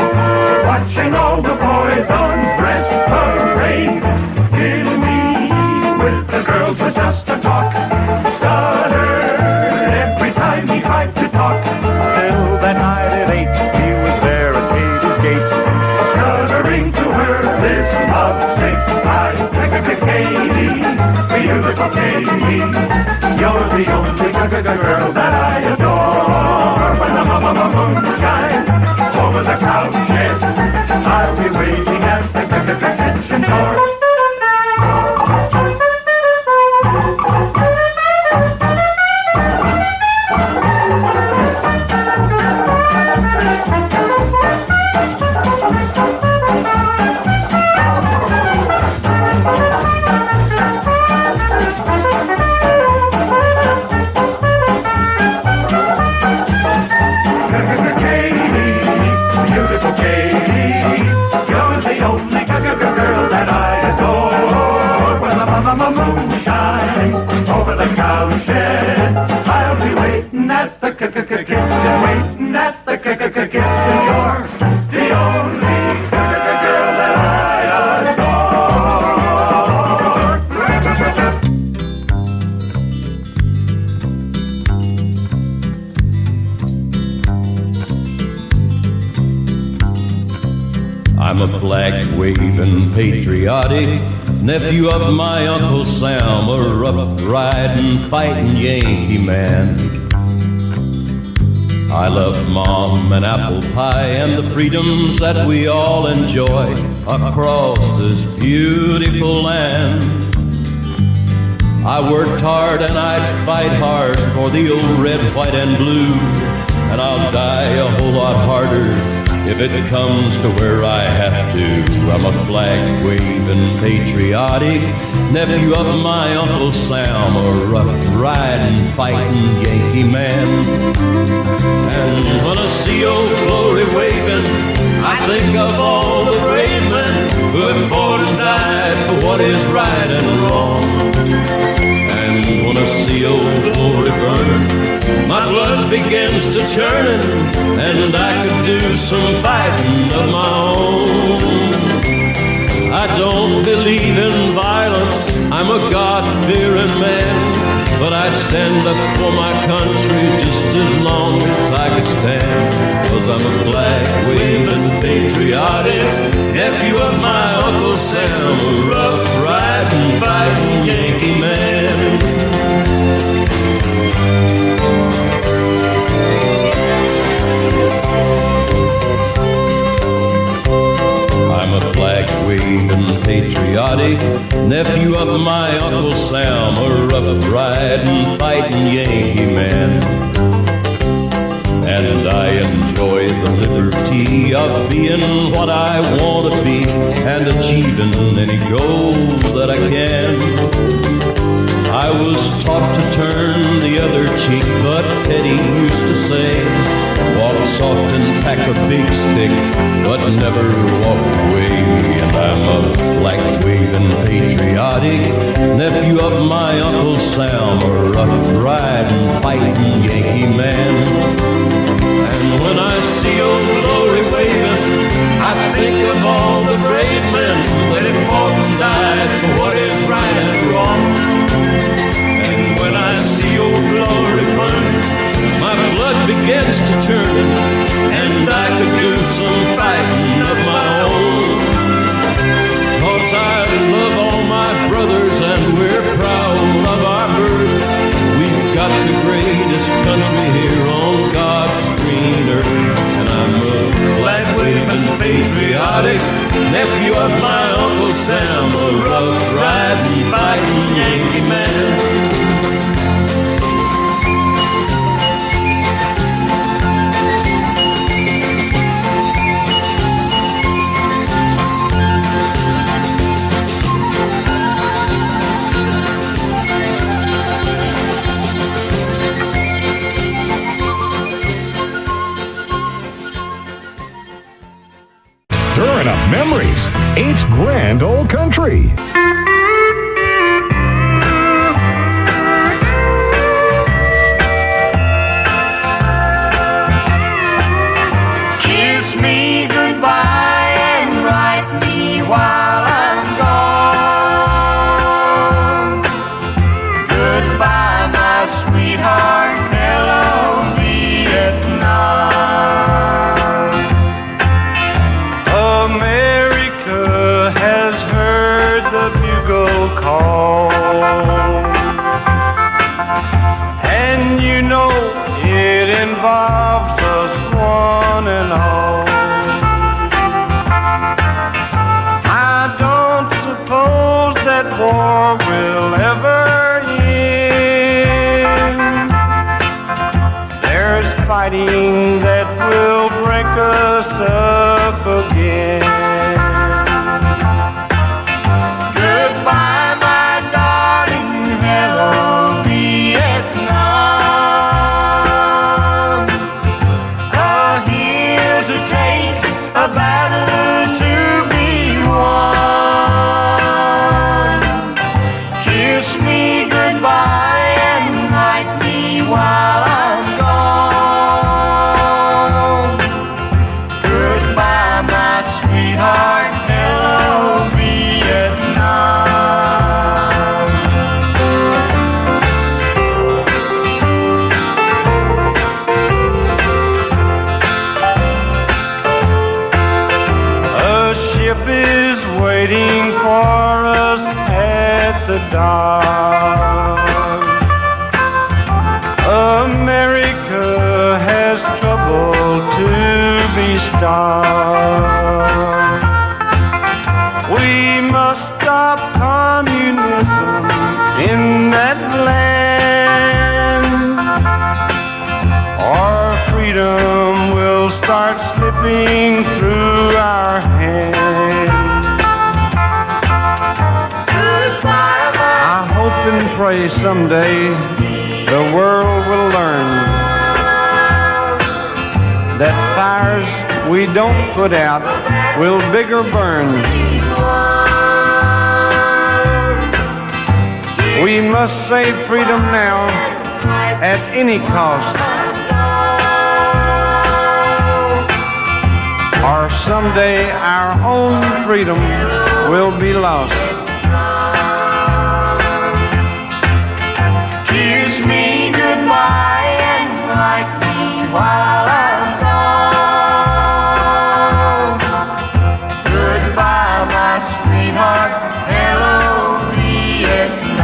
watching all the boys on dress parade. Jimmy with the girls was just a talk, stuttered every time he tried to talk. Still that night at 8, he was there at Katie's gate, stuttering to her this lovesick cry. Katie, beautiful Katie, you're the only girl that I adore. When the moon shines over the cowshed, I'll be waiting at the kitchen door. Moon shines over the cowshed, I'll be waiting at the kitchen, waiting at the kitchen door. The only girl that I adore. I'm a flag-waving patriotic nephew of my Uncle Sam, a rough-riding, fighting Yankee man. I love Mom and apple pie and the freedoms that we all enjoy across this beautiful land. I worked hard and I'd fight hard for the old red, white, and blue, and I'll die a whole lot harder if it comes to where I have to. I'm a flag-waving, patriotic nephew of my Uncle Sam, a rough-riding, fighting Yankee man. And when I see old glory waving, I think of all the brave men who have fought and died for what is right and wrong. And when I see old glory burning, my blood begins to churning, and I could do some fighting of my own. I don't believe in violence, I'm a God-fearing man, but I'd stand up for my country just as long as I could stand. 'Cause I'm a flag-waving, patriotic nephew of my Uncle Sam, a rough-riding, fighting Yankee man. I'm a flag-waving, patriotic nephew of my Uncle Sam, a rough-riding, fighting Yankee man. And I enjoy the liberty of being what I want to be and achieving any goal that I can. I was taught to turn the other cheek, but Teddy used to say, walk soft and pack a big stick, but never walk away. And I'm a flag-waving, patriotic nephew of my Uncle Sam, a rough-riding, fighting Yankee man. And when I see old glory waving, I think of all the brave men that have fought and died for what is right and wrong. country here on God's green earth. And I'm a flag-waving, patriotic nephew of my Uncle Sam, a rough-riding, fighting Yankee man. Stirring up memories. It's Grand Old Country. Kiss me goodbye and write me while I'm gone. Goodbye, my sweetheart. Hello, Vietnam. America has heard the bugle call, and you know it involves us one and all. I don't suppose that war will ever end. There's fighting that will break us up again. Goodbye, my darling, hello, Vietnam. A hill to take, a battle to be won. Kiss me goodbye and write me while I'm gone. Goodbye, my sweetheart, hello, Vietnam. A ship is waiting for us at the dock. America has trouble to be stopped. We must stop communism in that land, or freedom will start slipping through our hands. I hope and pray someday the world will learn that fires we don't put out will bigger burn. We must save freedom now at any cost, or someday our own freedom will be lost. Kiss me goodbye and write me while I'm gone. Goodbye, my sweetheart, hello, Vietnam.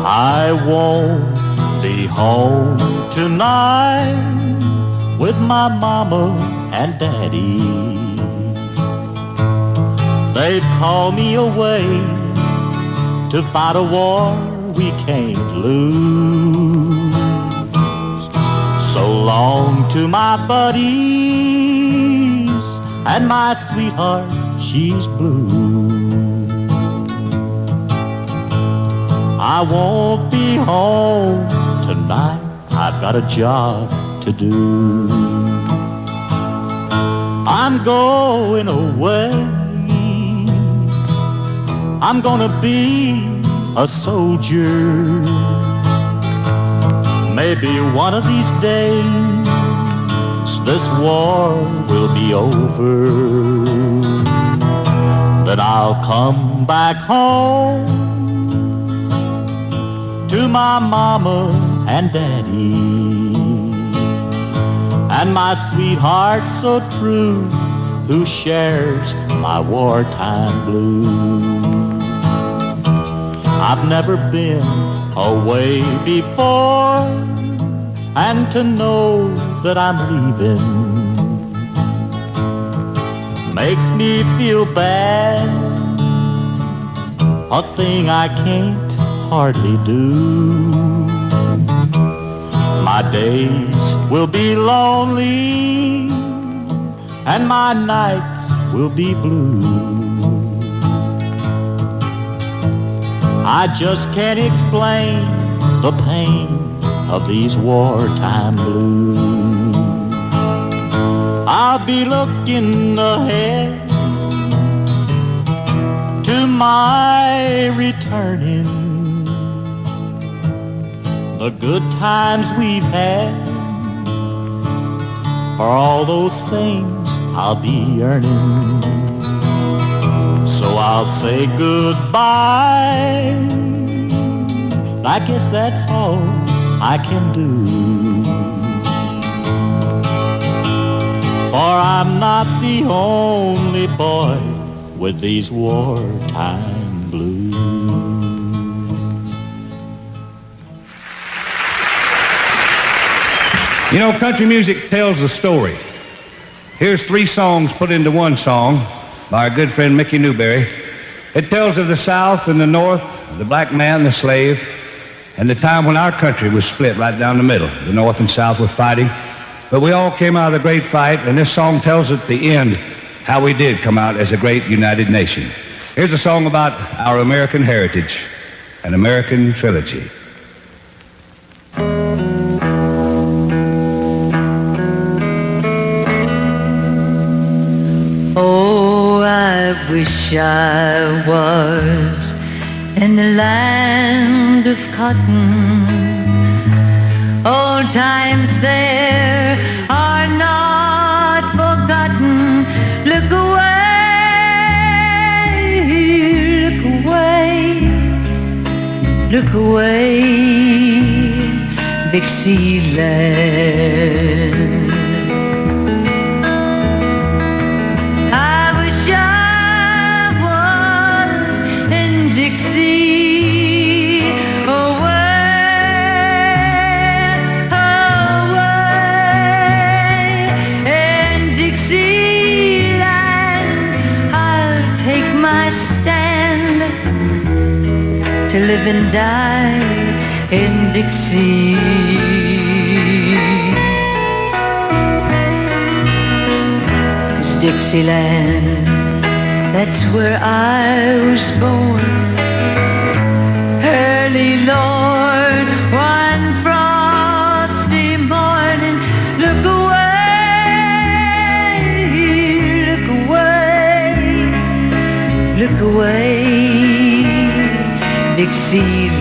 I won't be home tonight with my mama and daddy. They'd call me away to fight a war we can't lose. So long to my buddies and my sweetheart, she's blue. I won't be home tonight, I've got a job to do. I'm going away, I'm gonna be a soldier. Maybe one of these days this war will be over. Then I'll come back home to my mama and daddy, and my sweetheart so true, who shares my wartime blues. I've never been away before, and to know that I'm leaving makes me feel bad, a thing I can't hardly do. My days will be lonely and my nights will be blue. I just can't explain the pain of these wartime blues. I'll be looking ahead to my returning, the good times we've had, for all those things I'll be earning. So I'll say goodbye, I guess that's all I can do. For I'm not the only boy with these wartime blues. You know, country music tells a story. Here's 3 songs put into one song by our good friend Mickey Newberry. It tells of the South and the North, the black man, the slave, and the time when our country was split right down the middle. The North and South were fighting, but we all came out of the great fight, and this song tells at the end how we did come out as a great united nation. Here's a song about our American heritage, an American trilogy. Oh, I wish I was in the land of cotton. Old times there are not forgotten. Look away, look away, look away, Dixieland. To live and die in Dixie. 'Cause Dixieland, that's where I was born. Early, Lord, one frosty morning. Look away, look away, look away, Dixieland.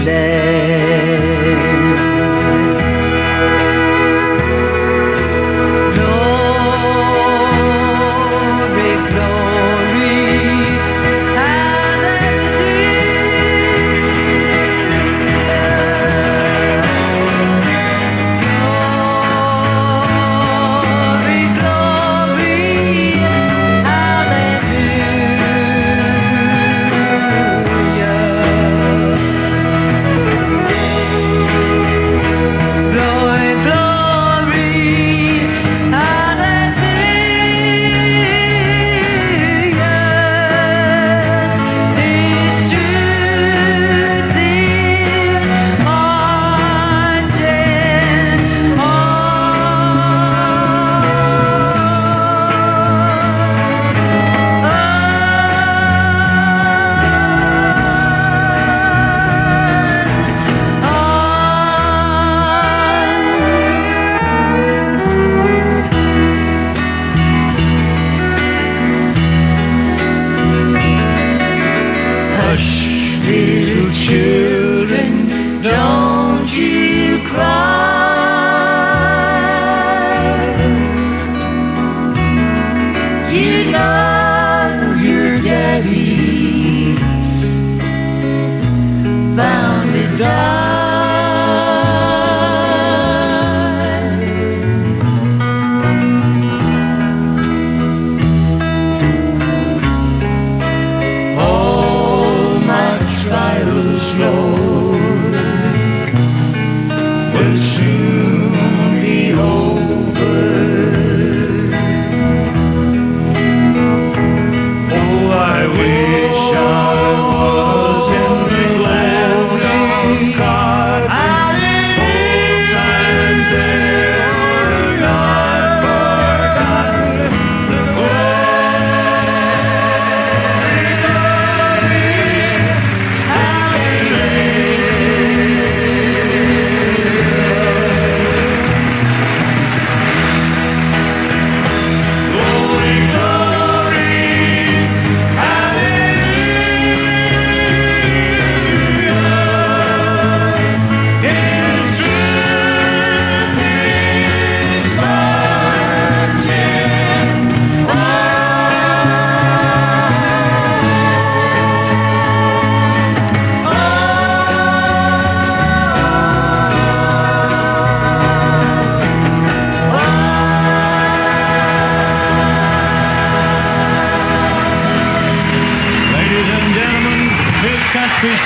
Glory, glory, hallelujah. Glory, glory, hallelujah.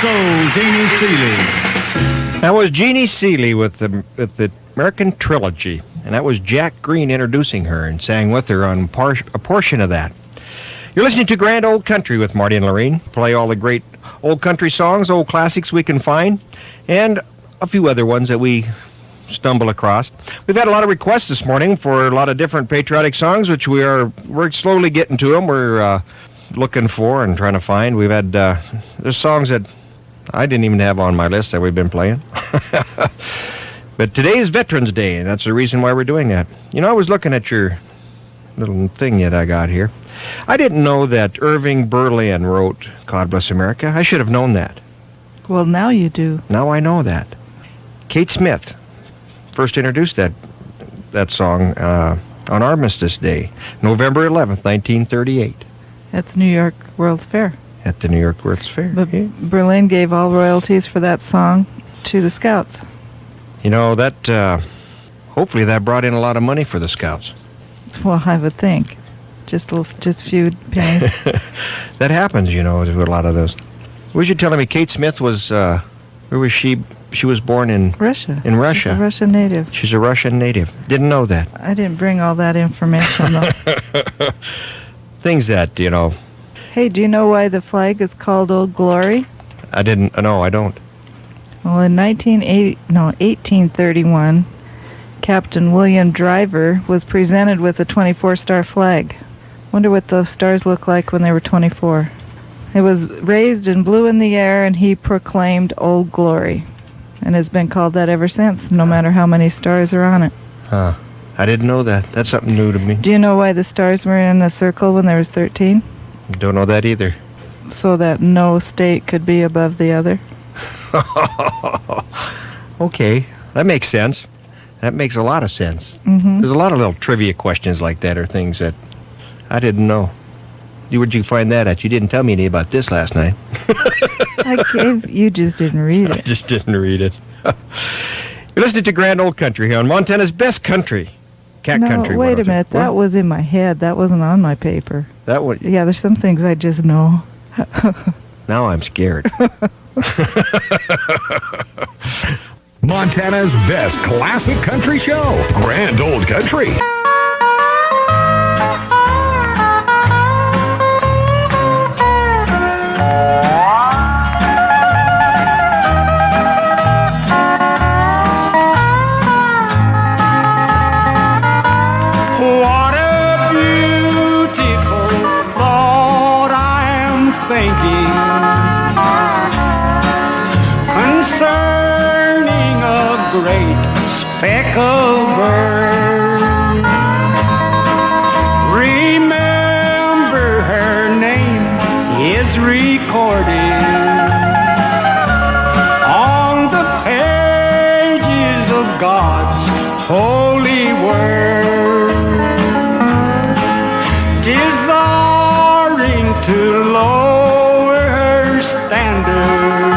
so, Jeannie Seeley. That was Jeannie Seeley with the American Trilogy, and that was Jack Green introducing her and sang with her on a portion of that. You're listening to Grand Old Country with Marty and Lorene. Play all the great old country songs, old classics we can find, and a few other ones that we stumble across. We've had a lot of requests this morning for a lot of different patriotic songs, which we're slowly getting to them. We're looking for and trying to find. We've had there's songs that I didn't even have on my list that we've been playing. But today is Veterans Day, and that's the reason why we're doing that. You know, I was looking at your little thing that I got here. I didn't know that Irving Berlin wrote God Bless America. I should have known that. Well, now you do. Now I know that. Kate Smith first introduced that song on Armistice Day, November 11th, 1938. At the New York World's Fair. At the New York World's Fair. But Berlin gave all royalties for that song to the Scouts. You know, that hopefully that brought in a lot of money for the Scouts. Well, I would think. Just a few pennies. That happens, you know, to a lot of those. What was you telling me? Kate Smith was, where was she? She was born in Russia. In Russia. She's a Russian native. She's a Russian native. Didn't know that. I didn't bring all that information, though. Things that, you know. Hey, do you know why the flag is called Old Glory? I didn't. No, I don't. Well, in 1831, Captain William Driver was presented with a 24-star flag. Wonder what those stars look like when they were 24. It was raised and blew in the air, and he proclaimed Old Glory, and has been called that ever since, no matter how many stars are on it. Huh. I didn't know that. That's something new to me. Do you know why the stars were in a circle when there was 13? Don't know that either. So that no state could be above the other. Okay, that makes sense. That makes a lot of sense. Mm-hmm. There's a lot of little trivia questions like that, or things that I didn't know. Where'd you find that at? You didn't tell me any about this last night. You just didn't read it. I just didn't read it. You're listening to Grand Old Country here on Montana's best country, Country. Wait a minute. That was in my head. That wasn't on my paper. That was. Yeah, there's some things I just know. Now I'm scared. Montana's best classic country show, Grand Old Country. What a beautiful thought I am thinking concerning a great speckled bird. Remember, her name is recorded on the pages of God's holy word, desiring to lower her standard.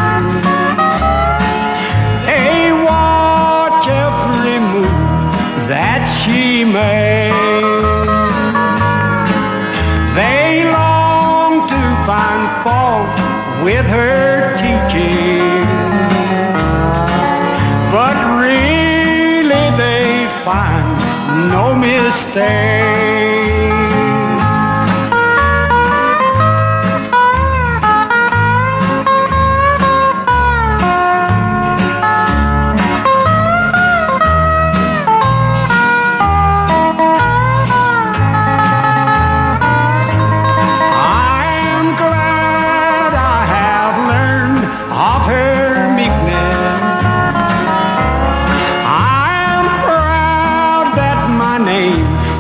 They watch every move that she makes. They long to find fault with her teaching, but really they find no mistake.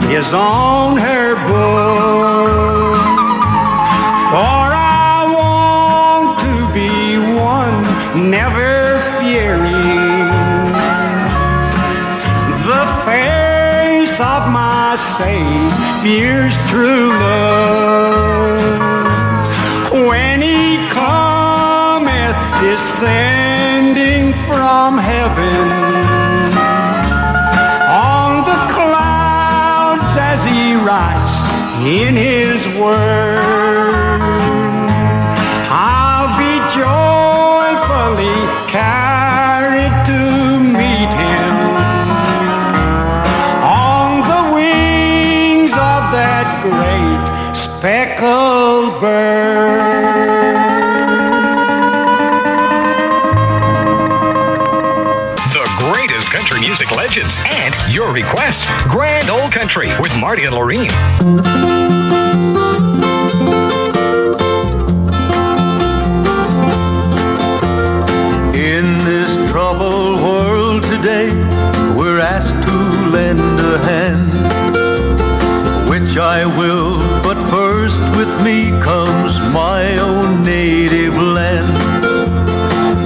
Is on her book, for I want to be one, never fearing the face of my Savior's true love. When he cometh descending from heaven as he writes in his word, I'll be joyful carried to meet him on the wings of that great speckled bird. The greatest country music legends and your requests. Grand Old Country with Marty and Lorene. In this troubled world today, we're asked to lend a hand, which I will, but first with me comes my own native land.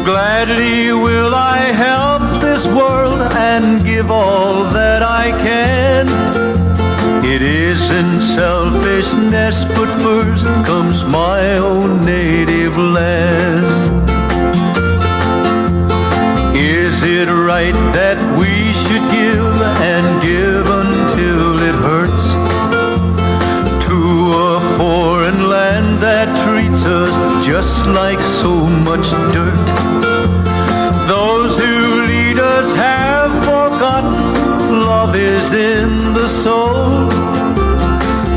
Gladly will I help this world and give all that I can. It isn't selfishness, but first comes my own native land. Is it right that we should give and give until it hurts to a foreign land that treats us just like so much dirt? Those who lead us have forgotten love is in the soul.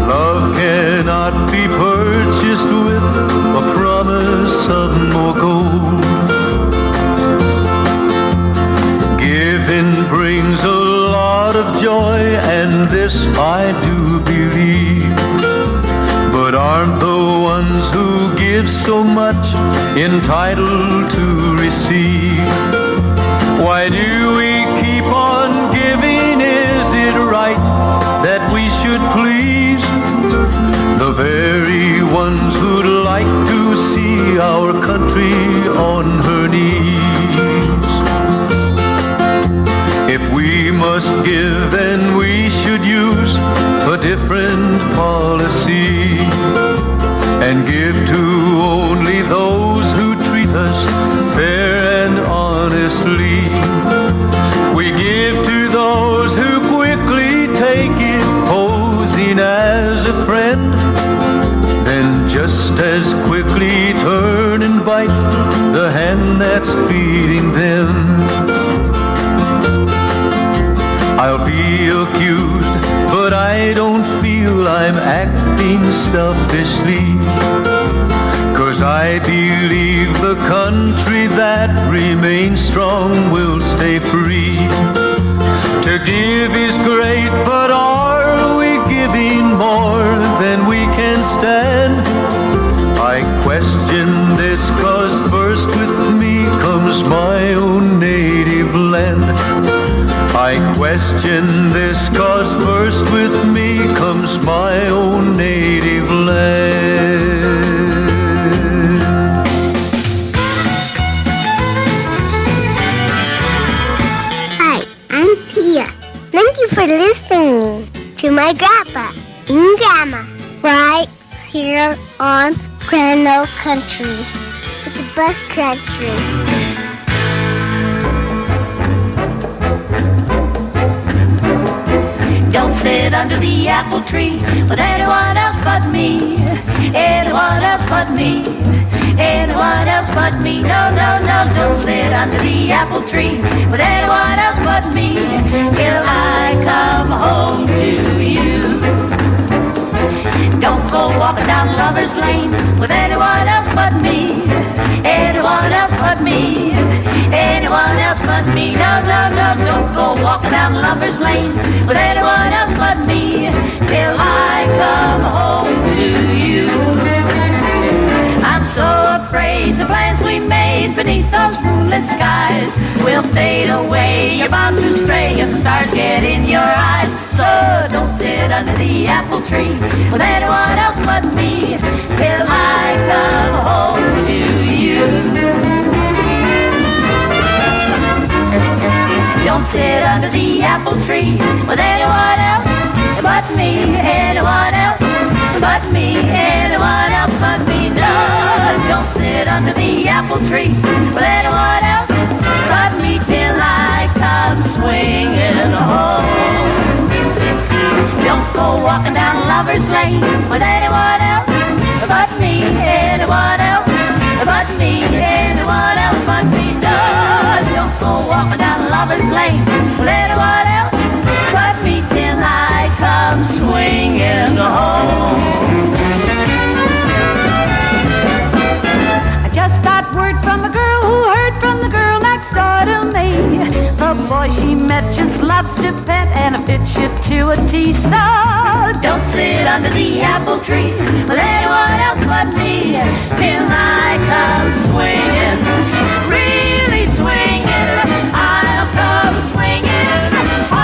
Love cannot be purchased with a promise of more gold. Giving brings a lot of joy, and this I do believe. But aren't the ones who give so much entitled to receive? Why do we keep on giving? Is it right that we should please the very ones who'd like to see our country on her knees? If we must give, then we should use a different policy and give to only those who treat us fair and honestly. We give to those who quickly take it, posing as a friend, then just as quickly turn and bite the hand that's feeding them. I'll be accused, but I don't feel I'm acting selfishly, 'cause I believe the country that remains strong will stay free. To give is great, but are we giving more than we can stand? I question this, 'cause first with me comes my own native land. I question this, 'cause first with me comes my own native land. Hi, I'm Tia. Thank you for listening to my grandpa and grandma right here on Grand Old Country. It's the best country. Don't sit under the apple tree with anyone else but me. Anyone else but me. Anyone else but me. No, no, no, don't sit under the apple tree with anyone else but me till I come home to you. Don't go walking down Lover's Lane with anyone else but me. Anyone else but me. Anyone else but me. No, no, no, don't go walking down Lover's Lane with anyone else but me till I come home to you. I'm so afraid the plans we made beneath those moonlit skies will fade away. You're bound to stray if the stars get in your eyes. So don't sit under the apple tree with anyone else but me till I come home to you. Don't sit under the apple tree with anyone else but me. Anyone else but me. Anyone else but me. No, don't sit under the apple tree with anyone else but me till I come swinging home. Don't go walking down Lover's Lane with anyone else but me. Anyone else but but me, anyone else but me. No, don't go walking down Lover's Lane with anyone else but me till I come swinging home. I just got word from a girl who heard from the girl next door to me. The boy she met just loves to pet and fits you to a T. So don't sit under the apple tree with anyone else but me till I come swinging, really swinging. I'll come swinging home.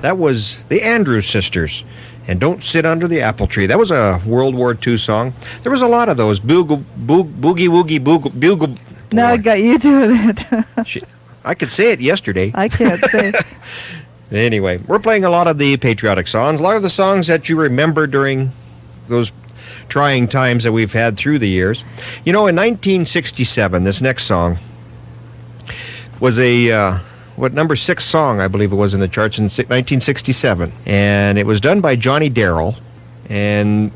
That was the Andrews Sisters. And Don't Sit Under the Apple Tree. That was a World War II song. There was a lot of those. Boogie Woogie Bugle. Now I got you doing it. I could say it yesterday. I can't say it. Anyway, we're playing a lot of the patriotic songs, a lot of the songs that you remember during those trying times that we've had through the years. You know, in 1967, this next song was a... number 6 song, I believe it was in the charts in 1967. And it was done by Johnny Darrell. And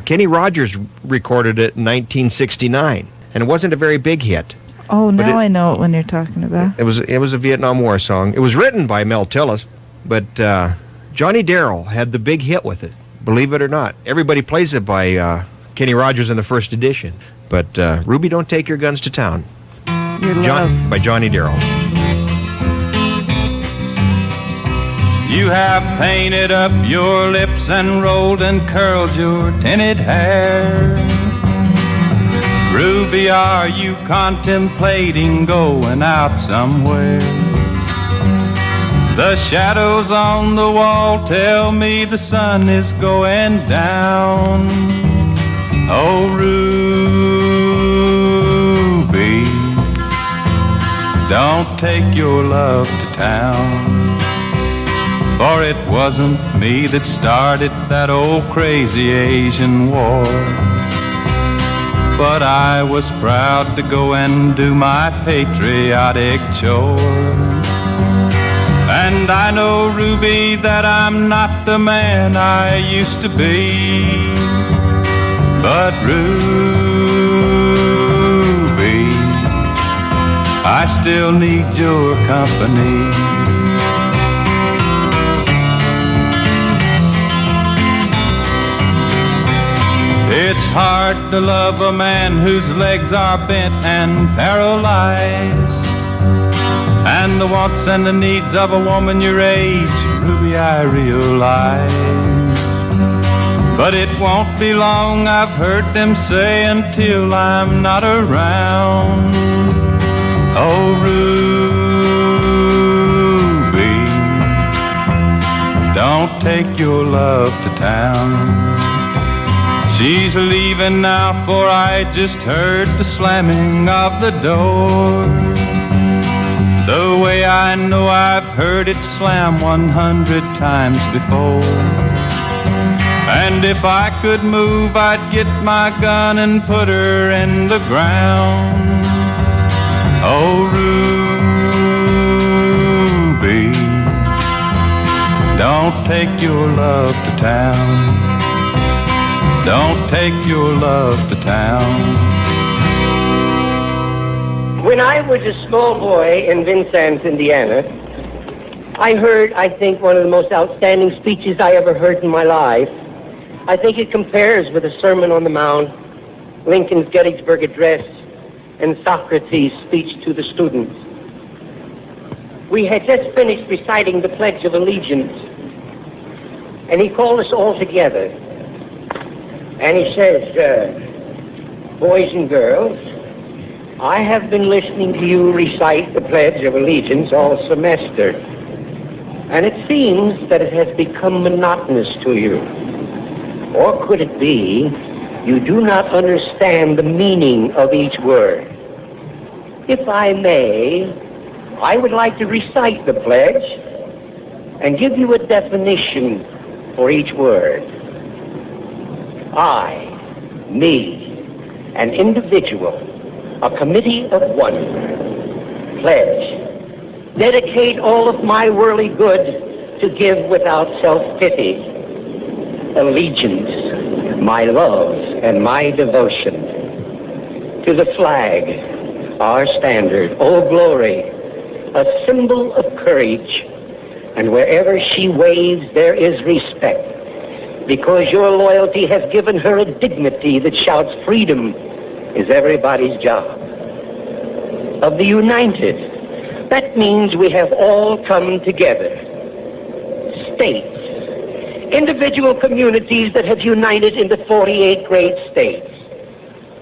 Kenny Rogers recorded it in 1969. And it wasn't a very big hit. Oh, now I know what one you're talking about. It was a Vietnam War song. It was written by Mel Tillis, but Johnny Darrell had the big hit with it, believe it or not. Everybody plays it by Kenny Rogers in the first edition. But Ruby, Don't Take Your Guns to Town. Your Love. By Johnny Darrell. You have painted up your lips and rolled and curled your tinted hair. Ruby, are you contemplating going out somewhere? The shadows on the wall tell me the sun is going down. Oh, Ruby, don't take your love to town. For it wasn't me that started that old crazy Asian war. But I was proud to go and do my patriotic chore. And I know, Ruby, that I'm not the man I used to be. But Ruby, I still need your company. It's hard to love a man whose legs are bent and paralyzed, and the wants and the needs of a woman your age, Ruby, I realize. But it won't be long, I've heard them say, until I'm not around. Oh, Ruby, don't take your love to town. She's leaving now, for I just heard the slamming of the door. The way I know I've heard it slam 100 times before. And if I could move, I'd get my gun and put her in the ground. Oh, Ruby, don't take your love to town. Don't take your love to town. When I was a small boy in Vincennes, Indiana, I heard, I think, one of the most outstanding speeches I ever heard in my life. I think it compares with the Sermon on the Mount, Lincoln's Gettysburg Address, and Socrates' speech to the students. We had just finished reciting the Pledge of Allegiance, and he called us all together. And he says, boys and girls, I have been listening to you recite the Pledge of Allegiance all semester, and it seems that it has become monotonous to you. Or could it be you do not understand the meaning of each word? If I may, I would like to recite the pledge and give you a definition for each word. I, me, an individual, a committee of one, pledge, dedicate all of my worldly good to give without self-pity, allegiance, my love, and my devotion to the flag, our standard, Old Glory, a symbol of courage, and wherever she waves there is respect, because your loyalty has given her a dignity that shouts freedom is everybody's job. Of the united, that means we have all come together. States, individual communities that have united into 48 great states.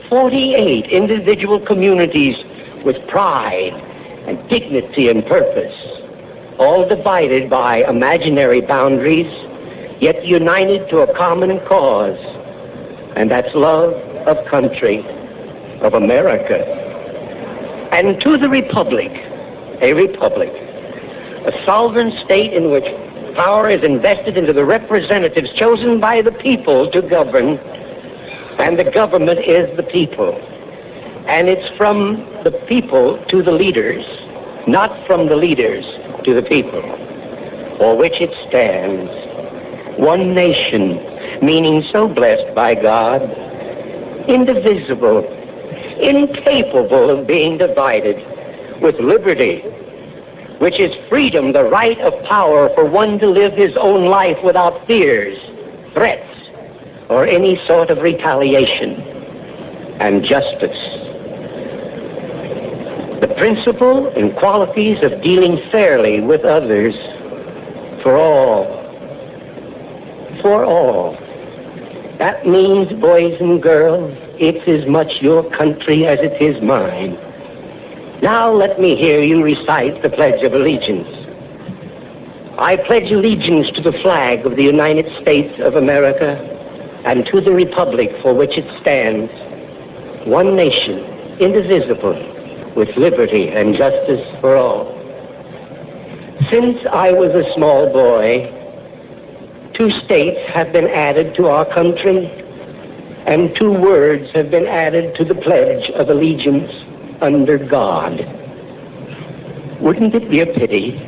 48 individual communities with pride and dignity and purpose, all divided by imaginary boundaries, yet united to a common cause, and that's love of country, of America. And to the republic, a sovereign state in which power is invested into the representatives chosen by the people to govern, and the government is the people. And it's from the people to the leaders, not from the leaders to the people, for which it stands. One nation, meaning so blessed by God, indivisible, incapable of being divided, with liberty, which is freedom, the right of power for one to live his own life without fears, threats, or any sort of retaliation, and justice. The principle and qualities of dealing fairly with others for all. For all. That means, boys and girls, it's as much your country as it is mine. Now let me hear you recite the Pledge of Allegiance. I pledge allegiance to the flag of the United States of America and to the republic for which it stands, one nation, indivisible, with liberty and justice for all. Since I was a small boy, 2 states have been added to our country, and 2 words have been added to the Pledge of Allegiance: under God. Wouldn't it be a pity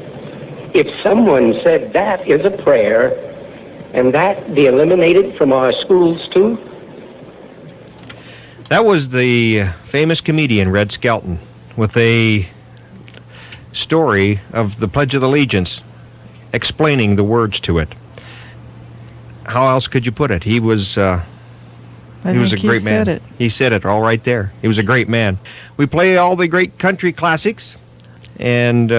if someone said that is a prayer and that be eliminated from our schools too? That was the famous comedian Red Skelton with a story of the Pledge of Allegiance, explaining the words to it. How else could you put it? He was a great man. He said it all right there. He was a great man. We play all the great country classics, and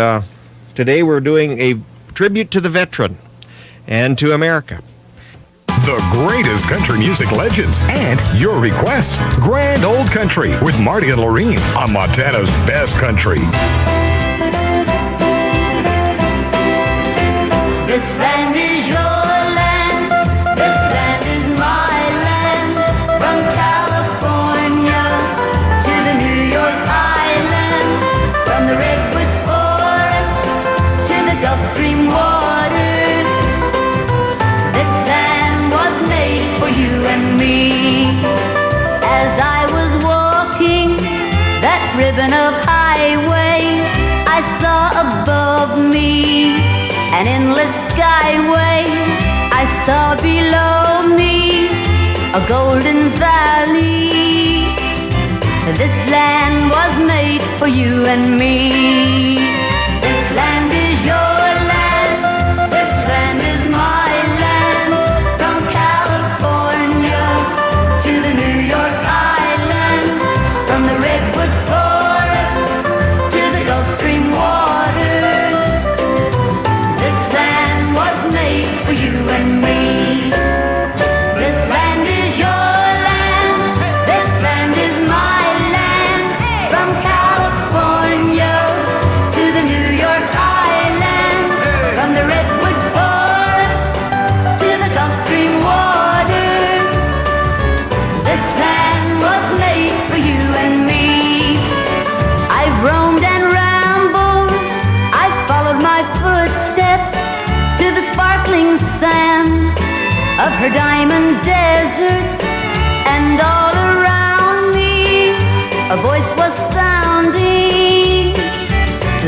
today we're doing a tribute to the veteran and to America. The greatest country music legends and your requests. Grand Old Country with Marty and Lorene on Montana's Best Country. This land is your land. This land is my land. From California to the New York Island. From the Redwood Forest to the Gulf Stream waters. This land was made for you and me. As I was walking that ribbon of highway, I saw above me an endless skyway. I saw below me a golden valley. This land was made for you and me. This land is your land. This land is my land. From California to the New York Island. From the Redwood Forest to the Gulf Stream waters. This land was made for you and me. This land is your land. This land is my land. From California to the New York Island. From the Redwood Forest to the Gulf Stream waters. This land was made for you and me. I've roamed and rambled. I've followed my footsteps to the sparkling sands of her diamond deserts, and all around me a voice was sounding.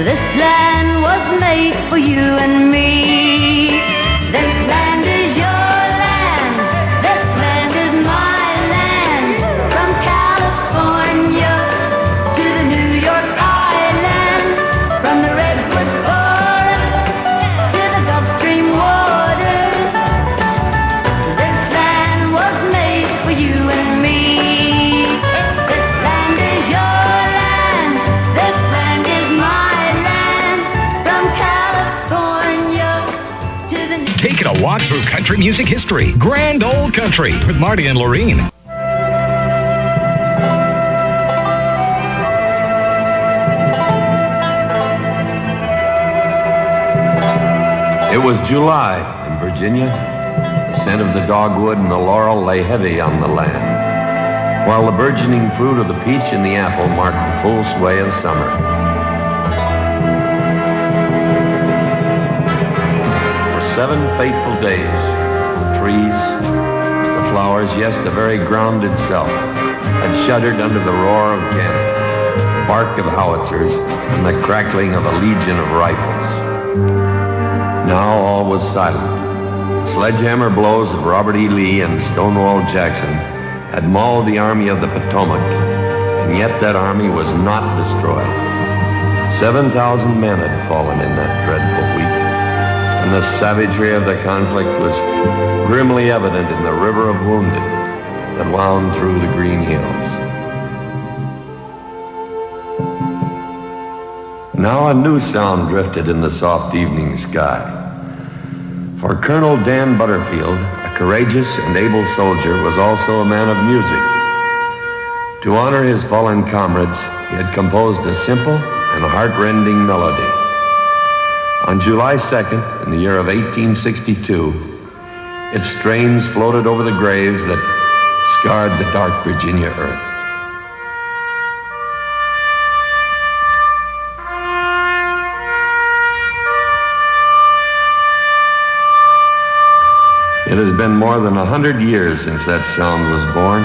This land was made for you and me. This land is your land. taking a walk through country music history. Grand Old Country with Marty and Lorene. It was July in Virginia. The scent of the dogwood and the laurel lay heavy on the land, while the burgeoning fruit of the peach and the apple marked the full sway of summer. For 7 fateful days, the trees, the flowers, yes, the very ground itself, had shuddered under the roar of cannon, the bark of howitzers, and the crackling of a legion of rifles. Now all was silent. The sledgehammer blows of Robert E. Lee and Stonewall Jackson had mauled the Army of the Potomac, and yet that army was not destroyed. 7,000 men had fallen in that dreadful week, and the savagery of the conflict was grimly evident in the river of wounded that wound through the green hills. Now a new sound drifted in the soft evening sky. For Colonel Dan Butterfield, a courageous and able soldier, was also a man of music. To honor his fallen comrades, he had composed a simple and heart-rending melody. On July 2nd, in the year of 1862, its strains floated over the graves that scarred the dark Virginia earth. It has been more than 100 years since that sound was born,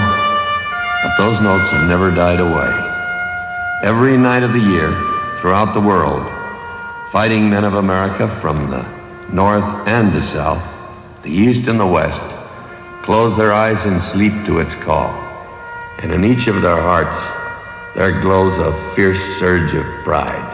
but those notes have never died away. Every night of the year, throughout the world, fighting men of America from the north and the south, the east and the west, close their eyes in sleep to its call. And in each of their hearts, there glows a fierce surge of pride.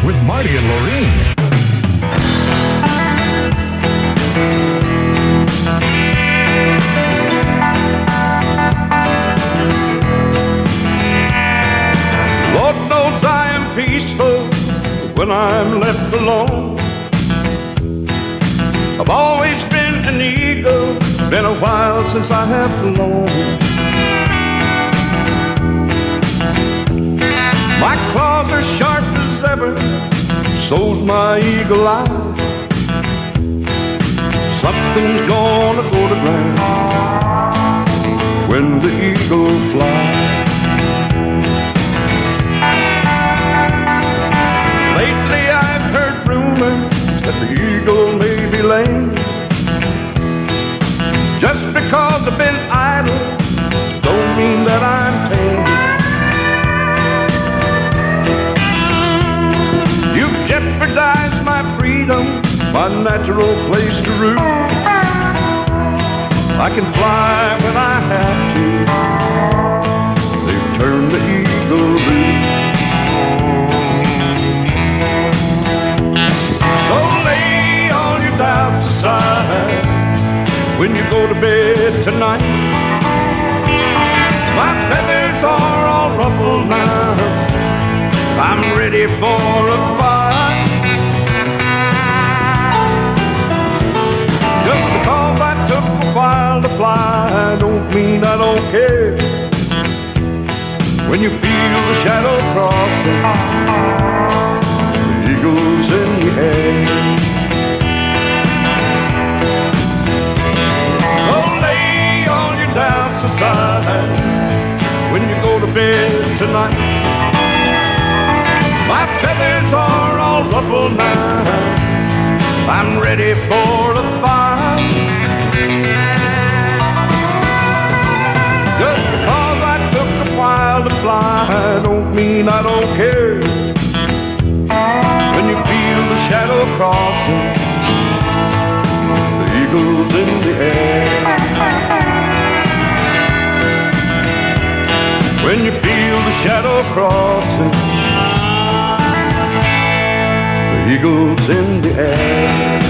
With Marty and Lorene. Lord knows I am peaceful when I'm left alone. I've always been an eagle, been a while since I have flown. My claws are sharp as ever, so's my eagle eye. Something's gonna go to ground when the eagle flies. Lately I've heard rumors that the eagle may be lame. Just because I've been idle don't mean that I'm tame. You've jeopardized my freedom, my natural place to root. I can fly when I have to. They've turned the eagle loose. So lay all your doubts aside when you go to bed tonight. My feathers are all ruffled now, I'm ready for a fight. Just because I took a while to fly don't mean I don't care. When you feel the shadow crossing, the eagle's in the air. So lay all your doubts aside tonight. My feathers are all ruffled now. I'm ready for a fight. Just because I took a while to fly don't mean I don't care. When you feel the shadow crossing, the eagle's in the air. When you feel the shadow crossing, the eagle's in the air.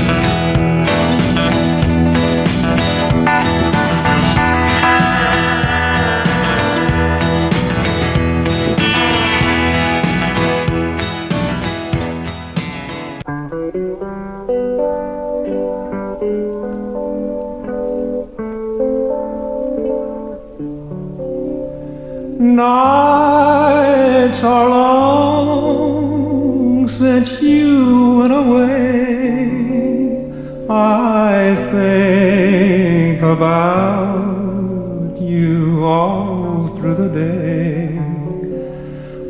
Nights are long since you went away. I think about you all through the day,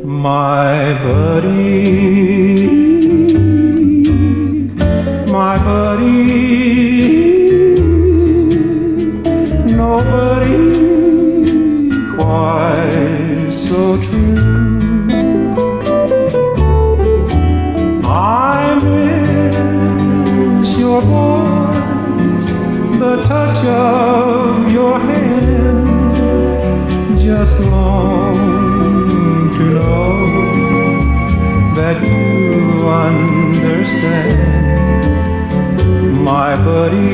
my buddy, my buddy. Nobody quite so true. I miss your voice, the touch of your hand. Just long to know that you understand, my buddy,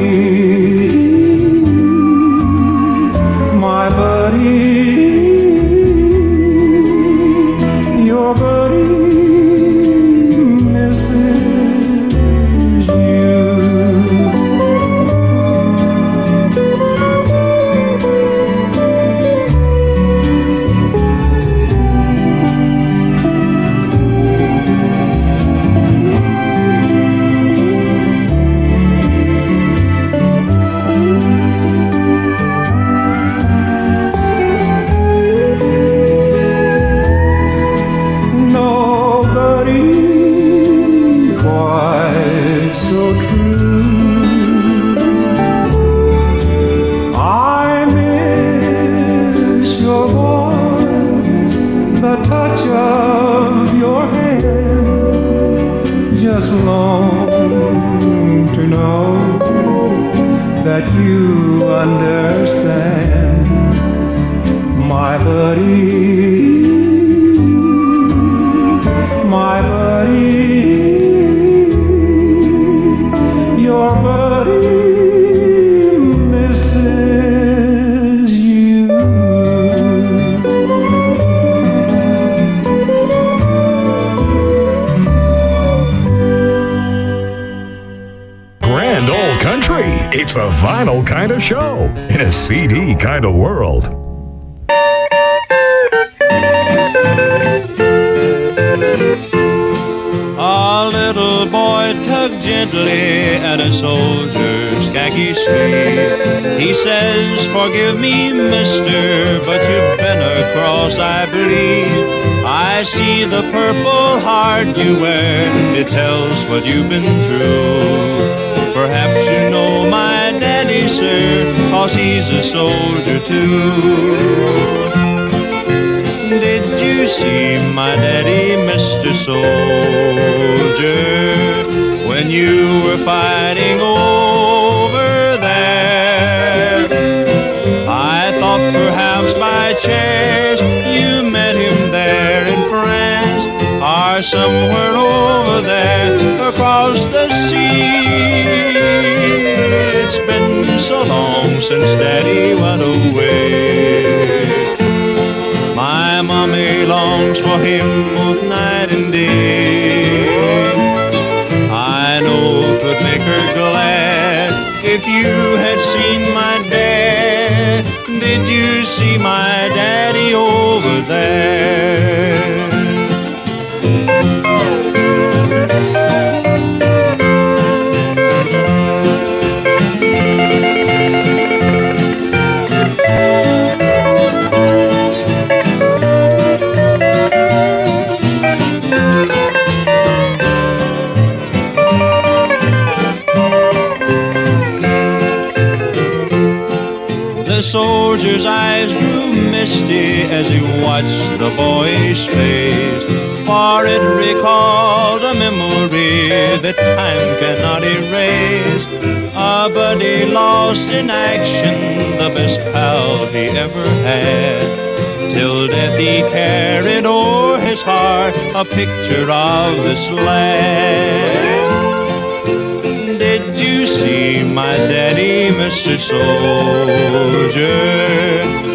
my buddy. Your buddy misses you. Long to know that you understand, my buddy, my buddy, your buddy misses you. Grand Old Country. It's a vinyl kind of show in a CD kind of world. A little boy tugged gently at a soldier's khaki sleeve. He says, "Forgive me, mister, but you've been across, I believe. I see the purple heart you wear. It tells what you've been through. Perhaps you know my daddy, sir, 'cause he's a soldier too." Did you see my daddy, Mr. Soldier, when you were fighting over there? I thought perhaps by chance you met him there in France, or somewhere over there across the sea. It's been so long since Daddy went away. My mommy longs for him both night and day. I know 'twould make her glad if you had seen my dad. Did you see my daddy over there? The soldier's eyes grew misty as he watched the boy's face, for it recalled a memory that time cannot erase. A buddy lost in action, the best pal he ever had. Till death he carried o'er his heart a picture of this lad. Did you see my daddy, Mr. Soldier,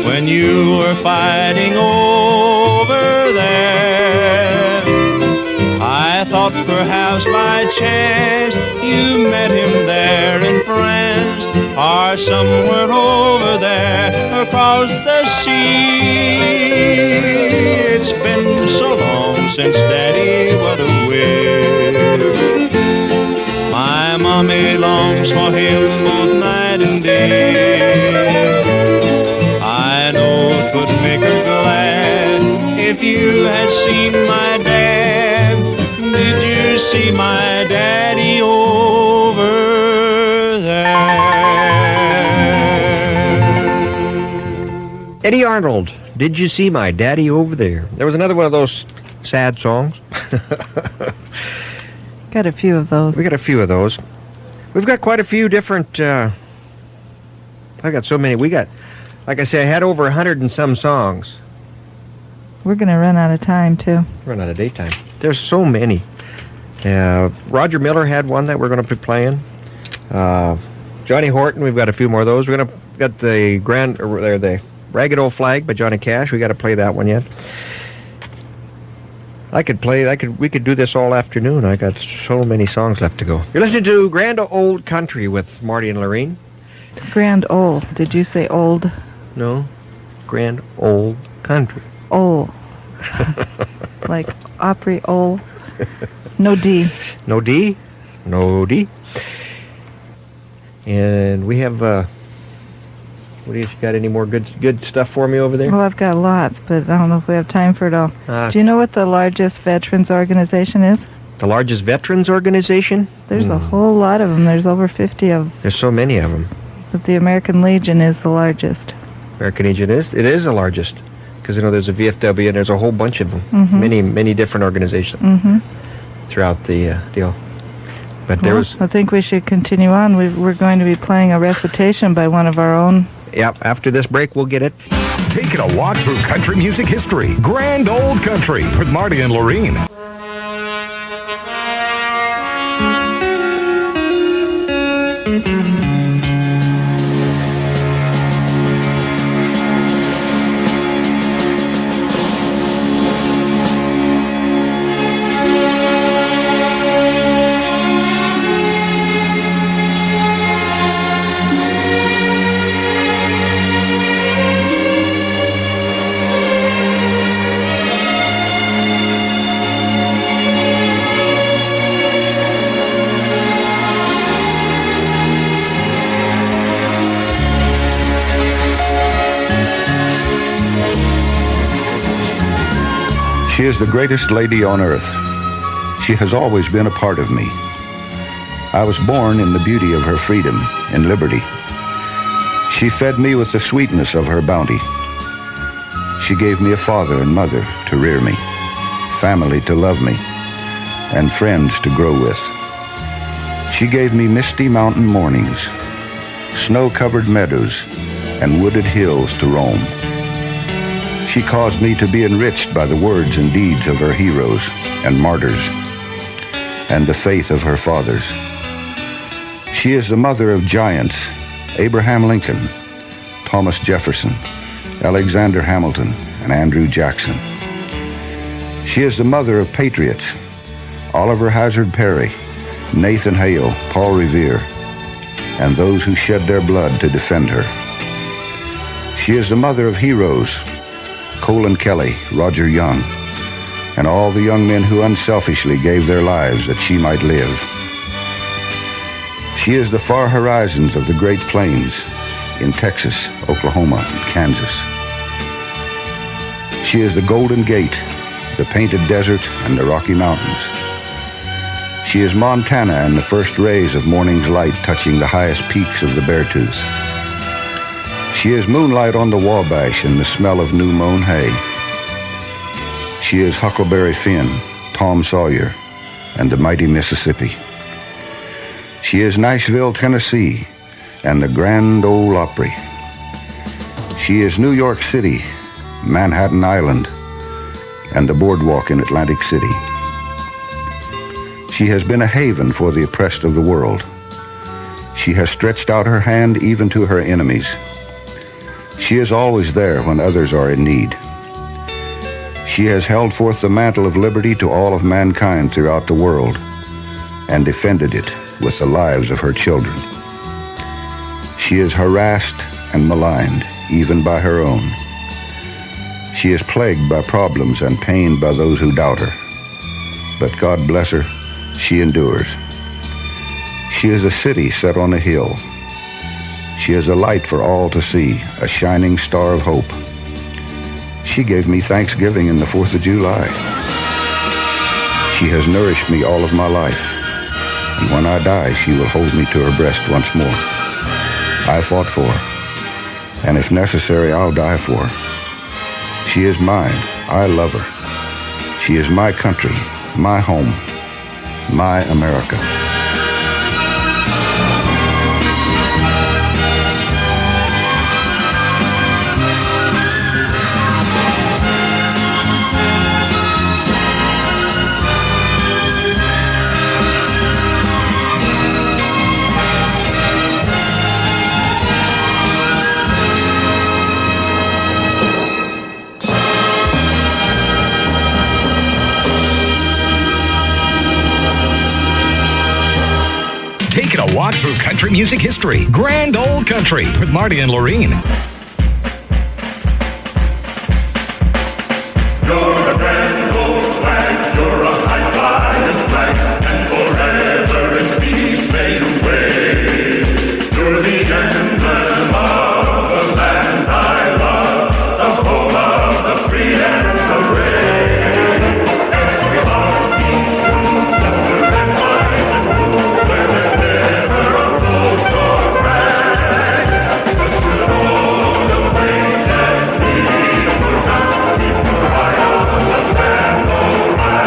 when you were fighting over there? I thought perhaps by chance you met him there in France, or somewhere over there across the sea. It's been so long since Daddy went away. My mommy longs for him both night and day. I know 'twould make her glad if you had seen my dad. Did you see my daddy over there? Eddie Arnold, did you see my daddy over there? There was another one of those sad songs. Got a few of those. We got a few of those. We've got quite a few different, I've got so many. We got, like I say, I had over 100 and some songs. We're going to run out of time, too. Run out of daytime. There's so many. Roger Miller had one that we're going to be playing. Johnny Horton, we've got a few more of those. We're going to got the the Ragged Old Flag by Johnny Cash. We got to play that one yet. We could do this all afternoon. I got so many songs left to go. You're listening to Grand Old Country with Marty and Lorene. Grand Old. Did you say old? No. Grand Old Country. Old. Like Opry old. No D. No D? No D. And we have, what do you got? Any more good stuff for me over there? Well, I've got lots, but I don't know if we have time for it all. Do you know what the largest veterans organization is? The largest veterans organization? There's a whole lot of them. There's over 50 of them. There's so many of them. But the American Legion is the largest. American Legion is? It is the largest. Because, there's a VFW and there's a whole bunch of them. Mm-hmm. Many different organizations throughout the deal. But there was... I think we should continue on. We're going to be playing a recitation by one of our own. Yep, after this break, we'll get it. Taking a walk through country music history. Grand Old Country with Marty and Lorene. She is the greatest lady on earth. She has always been a part of me. I was born in the beauty of her freedom and liberty. She fed me with the sweetness of her bounty. She gave me a father and mother to rear me, family to love me, and friends to grow with. She gave me misty mountain mornings, snow-covered meadows, and wooded hills to roam. She caused me to be enriched by the words and deeds of her heroes and martyrs, and the faith of her fathers. She is the mother of giants, Abraham Lincoln, Thomas Jefferson, Alexander Hamilton, and Andrew Jackson. She is the mother of patriots, Oliver Hazard Perry, Nathan Hale, Paul Revere, and those who shed their blood to defend her. She is the mother of heroes, Colin Kelly, Roger Young, and all the young men who unselfishly gave their lives that she might live. She is the far horizons of the Great Plains in Texas, Oklahoma, and Kansas. She is the Golden Gate, the Painted Desert, and the Rocky Mountains. She is Montana and the first rays of morning's light touching the highest peaks of the Beartooth. She is moonlight on the Wabash and the smell of new mown hay. She is Huckleberry Finn, Tom Sawyer, and the mighty Mississippi. She is Nashville, Tennessee, and the Grand Ole Opry. She is New York City, Manhattan Island, and the boardwalk in Atlantic City. She has been a haven for the oppressed of the world. She has stretched out her hand even to her enemies. She is always there when others are in need. She has held forth the mantle of liberty to all of mankind throughout the world and defended it with the lives of her children. She is harassed and maligned, even by her own. She is plagued by problems and pained by those who doubt her. But God bless her, she endures. She is a city set on a hill. She is a light for all to see, a shining star of hope. She gave me Thanksgiving and the 4th of July. She has nourished me all of my life. And when I die, she will hold me to her breast once more. I fought for her, and if necessary, I'll die for her. She is mine. I love her. She is my country, my home, my America. Taking a walk through country music history. Grand Old Country with Marty and Lorene. You're a grand old flag, you're a high-flying flag, and forever in peace made away. You're the emblem of the land I love, the home of the free and the brave. Every heart beats true, under red, white, and blue, where there's never a boast or brag. But you know the way that's leading you down, keep your eye on the grand old flag.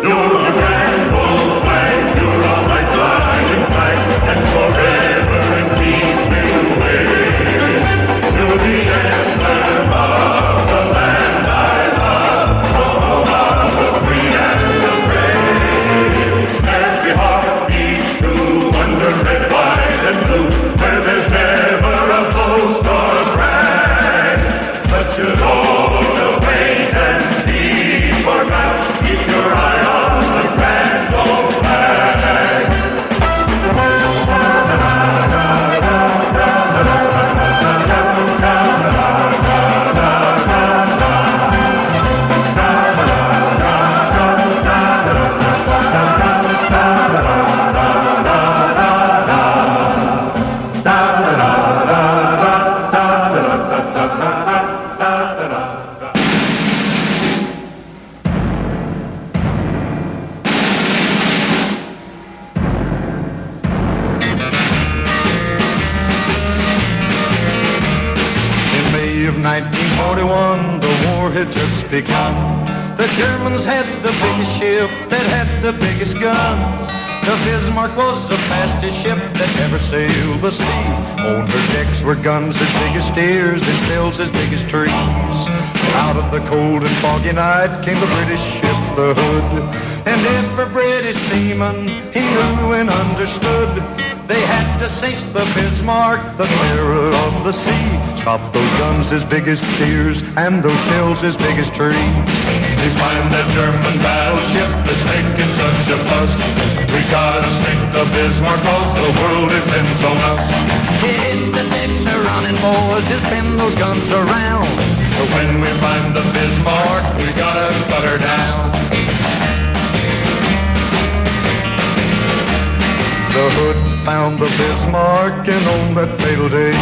You're a grand old flag, you're a high-flying flag, and forever in peace made away. You're the emblem of the land I love, the home of the free and the brave. Every heart beats true under red, white, and blue, where there's never a boast or brag. But you know the weight and speed for God, keep your eye on the grand old flag. In May of 1941, the war had just begun. The Germans had the biggest ship that had the biggest guns. The Bismarck was the fastest ship that ever sailed the sea. On her decks were guns as big as steers and shells as big as trees. Out of the cold and foggy night came the British ship, the Hood. And every British seaman, he knew and understood They had to sink the Bismarck, the terror of the sea. Stop those guns as big as steers and those shells as big as trees. They find that German battleship that's making such a fuss. We gotta sink the Bismarck, cause the world depends on us. Hit the decks are running, boys, and spin those guns around. But when we find the Bismarck, we gotta cut her down. The Hood found the Bismarck, and on that fatal day,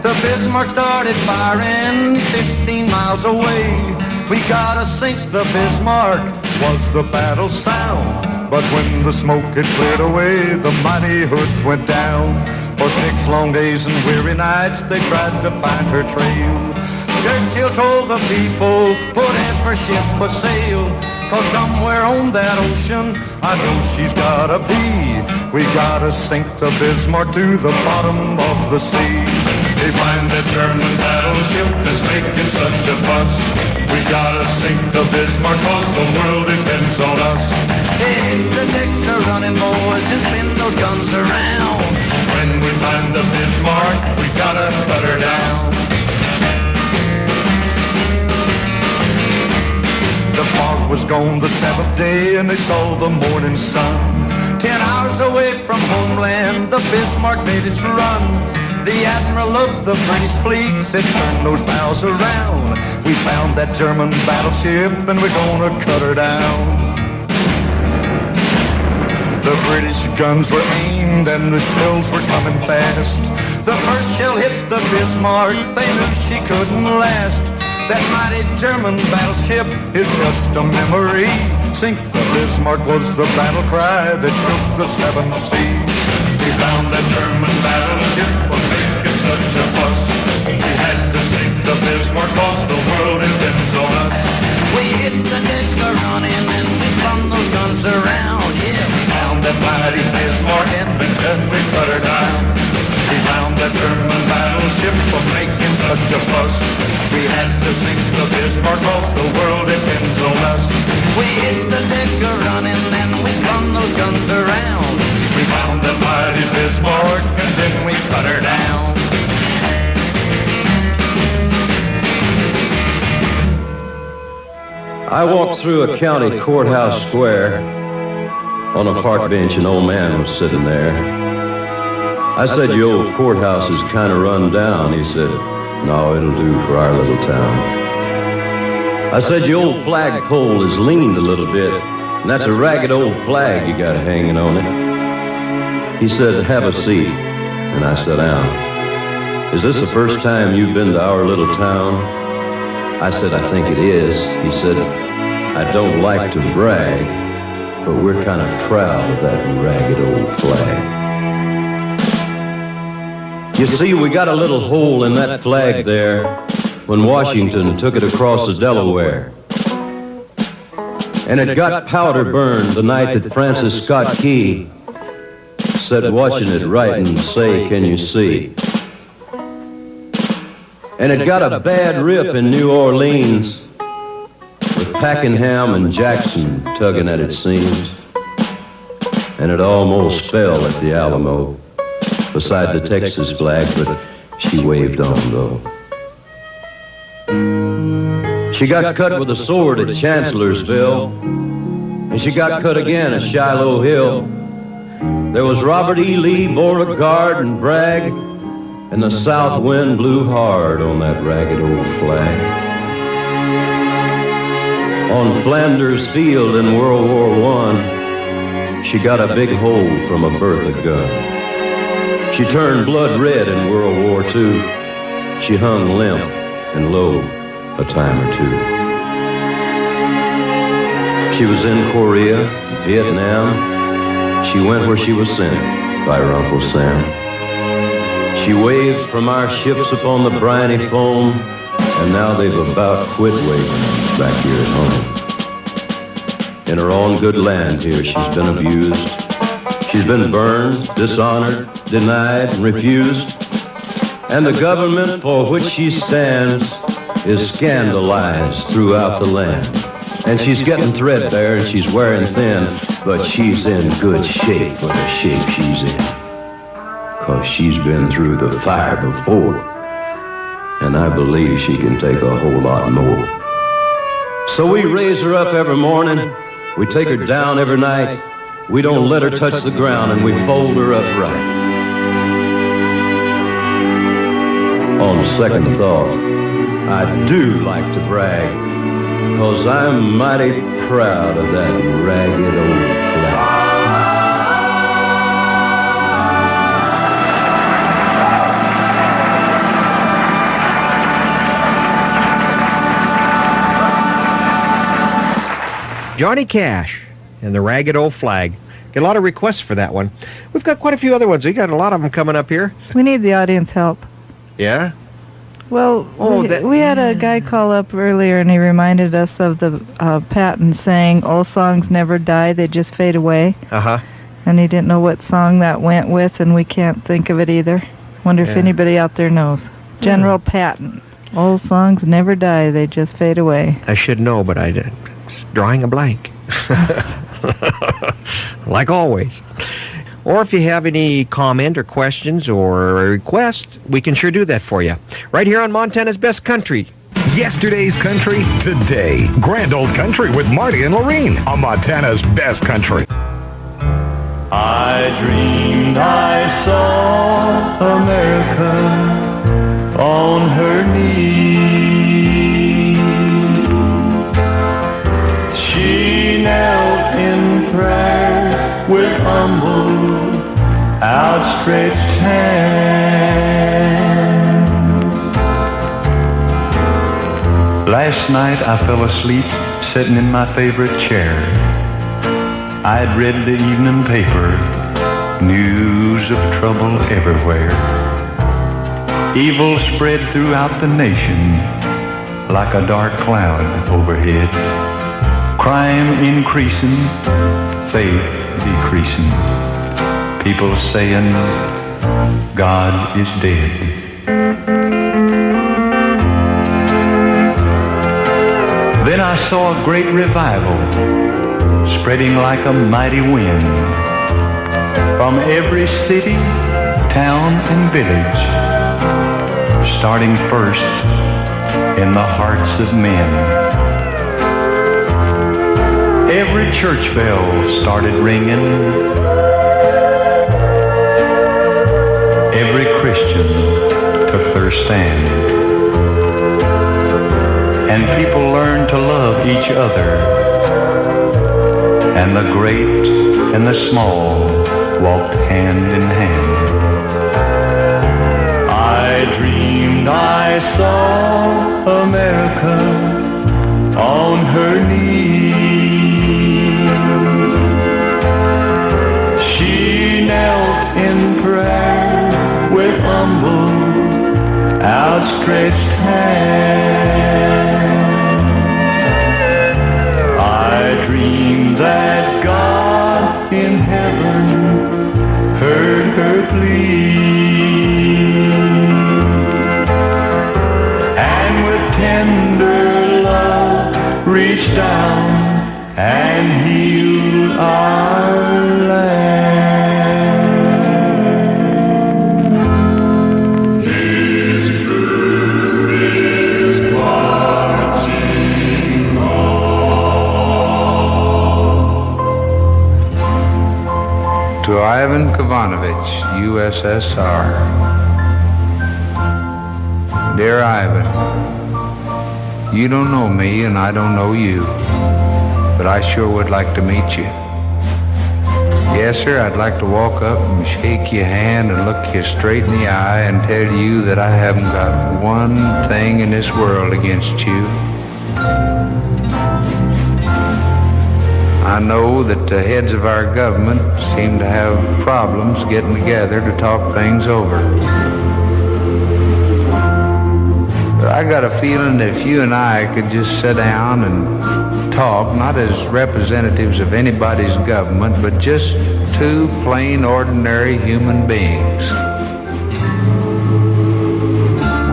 the Bismarck started firing 15 miles away. We gotta sink the Bismarck, was the battle sound. But when the smoke had cleared away, the mighty Hood went down. For 6 long days and weary nights, they tried to find her trail. Churchill told the people, put every ship a sail, cause somewhere on that ocean, I know she's gotta be. We gotta sink the Bismarck to the bottom of the sea. They find that German battleship that's making such a fuss. We gotta sink the Bismarck, cause the world depends on us. Hit the decks are running, boys, and spin those guns around. When we find the Bismarck, we gotta cut her down. The fog was gone the 7th day, and they saw the morning sun. 10 hours away from homeland, the Bismarck made its run. The admiral of the British fleet said, turn those bows around. We found that German battleship, and we're gonna cut her down. The British guns were aimed and the shells were coming fast. The first shell hit the Bismarck, they knew she couldn't last. That mighty German battleship is just a memory. Sink the Bismarck was the battle cry that shook the 7 seas. We found that German battleship was making such a fuss. We had to sink the Bismarck, cause the world depends on us. We hit the deck a-running and we spun those guns around, yeah. We found that mighty Bismarck and we cut her down. We found that German battleship was making such a fuss. We had to sink the Bismarck, cause the world depends on us. We hit the deck a-running and we spun those guns around. We found that mighty Bismarck and then we cut her down. I walked through a county courthouse square. On a park bench, an old man was sitting there. I said, your old courthouse is kind of run down. He said, no, it'll do for our little town. I said, your old flagpole is leaned a little bit, and that's a ragged old flag you got hanging on it. He said, have a seat. And I sat down. Is this the first time you've been to our little town? I said, I think it is. He said, I don't like to brag, but we're kind of proud of that ragged old flag. You see, we got a little hole in that flag there when Washington took it across the Delaware. And it got powder burned the night that Francis Scott Key said, watching it write and say, can you see? And it got a bad rip in New Orleans with Pakenham and Jackson tugging at its seams. And it almost fell at the Alamo beside the Texas flag, but she waved on though. She got cut with a sword at Chancellorsville, and she got cut again at Shiloh Hill. There was Robert E. Lee, Beauregard, and Bragg, and the south wind blew hard on that ragged old flag. On Flanders Field in World War I, she got a big hole from a Bertha gun. She turned blood red in World War II. She hung limp and low a time or two. She was in Korea, Vietnam. She went where she was sent by her Uncle Sam. She waved from our ships upon the briny foam, and now they've about quit waving back here at home. In her own good land here, she's been abused. She's been burned, dishonored, denied, and refused. And the government for which she stands is scandalized throughout the land. And she's getting threadbare and she's wearing thin, but she's in good shape for the shape she's in. 'cause she's been through the fire before, and I believe she can take a whole lot more. So we raise her up every morning, we take her down every night, we don't let her touch the ground, and we fold her up right. On second thought, I do like to brag, 'cause I'm mighty proud of that ragged old flag. Johnny Cash and the Ragged Old Flag. Get a lot of requests for that one. We've got quite a few other ones. We got a lot of them coming up here. We need the audience help. Yeah? Well, we had a guy call up earlier, and he reminded us of the Patton saying, "Old songs never die, they just fade away." Uh-huh. And he didn't know what song that went with, and we can't think of it either. Wonder if Yeah. anybody out there knows. General Patton. Old songs never die, they just fade away. I should know, but drawing a blank. Like always. Or if you have any comment or questions or a request, we can sure do that for you. Right here on Montana's Best Country. Yesterday's country, today. Grand Old Country with Marty and Lorene on Montana's Best Country. I dreamed I saw America on her knees. She knelt in prayer with humble, outstretched hand. Last night I fell asleep sitting in my favorite chair. I'd read the evening paper, news of trouble everywhere. Evil spread throughout the nation like a dark cloud overhead. Crime increasing, faith decreasing. People saying God is dead. Then I saw a great revival spreading like a mighty wind from every city, town, and village, starting first in the hearts of men. Every church bell started ringing. Every Christian took their stand. And people learned to love each other. And the great and the small walked hand in hand. I dreamed I saw America on her knees. She knelt in prayer with humble, outstretched hand. I dreamed that God in heaven heard her plea, and with tender love reached down and healed our land. His truth is marching on. To Ivan Kovanovich, USSR. Dear Ivan, you don't know me and I don't know you, but I sure would like to meet you. Yes, sir, I'd like to walk up and shake your hand and look you straight in the eye and tell you that I haven't got one thing in this world against you. I know that the heads of our government seem to have problems getting together to talk things over. But I got a feeling that if you and I could just sit down and talk, not as representatives of anybody's government, but just two plain, ordinary human beings,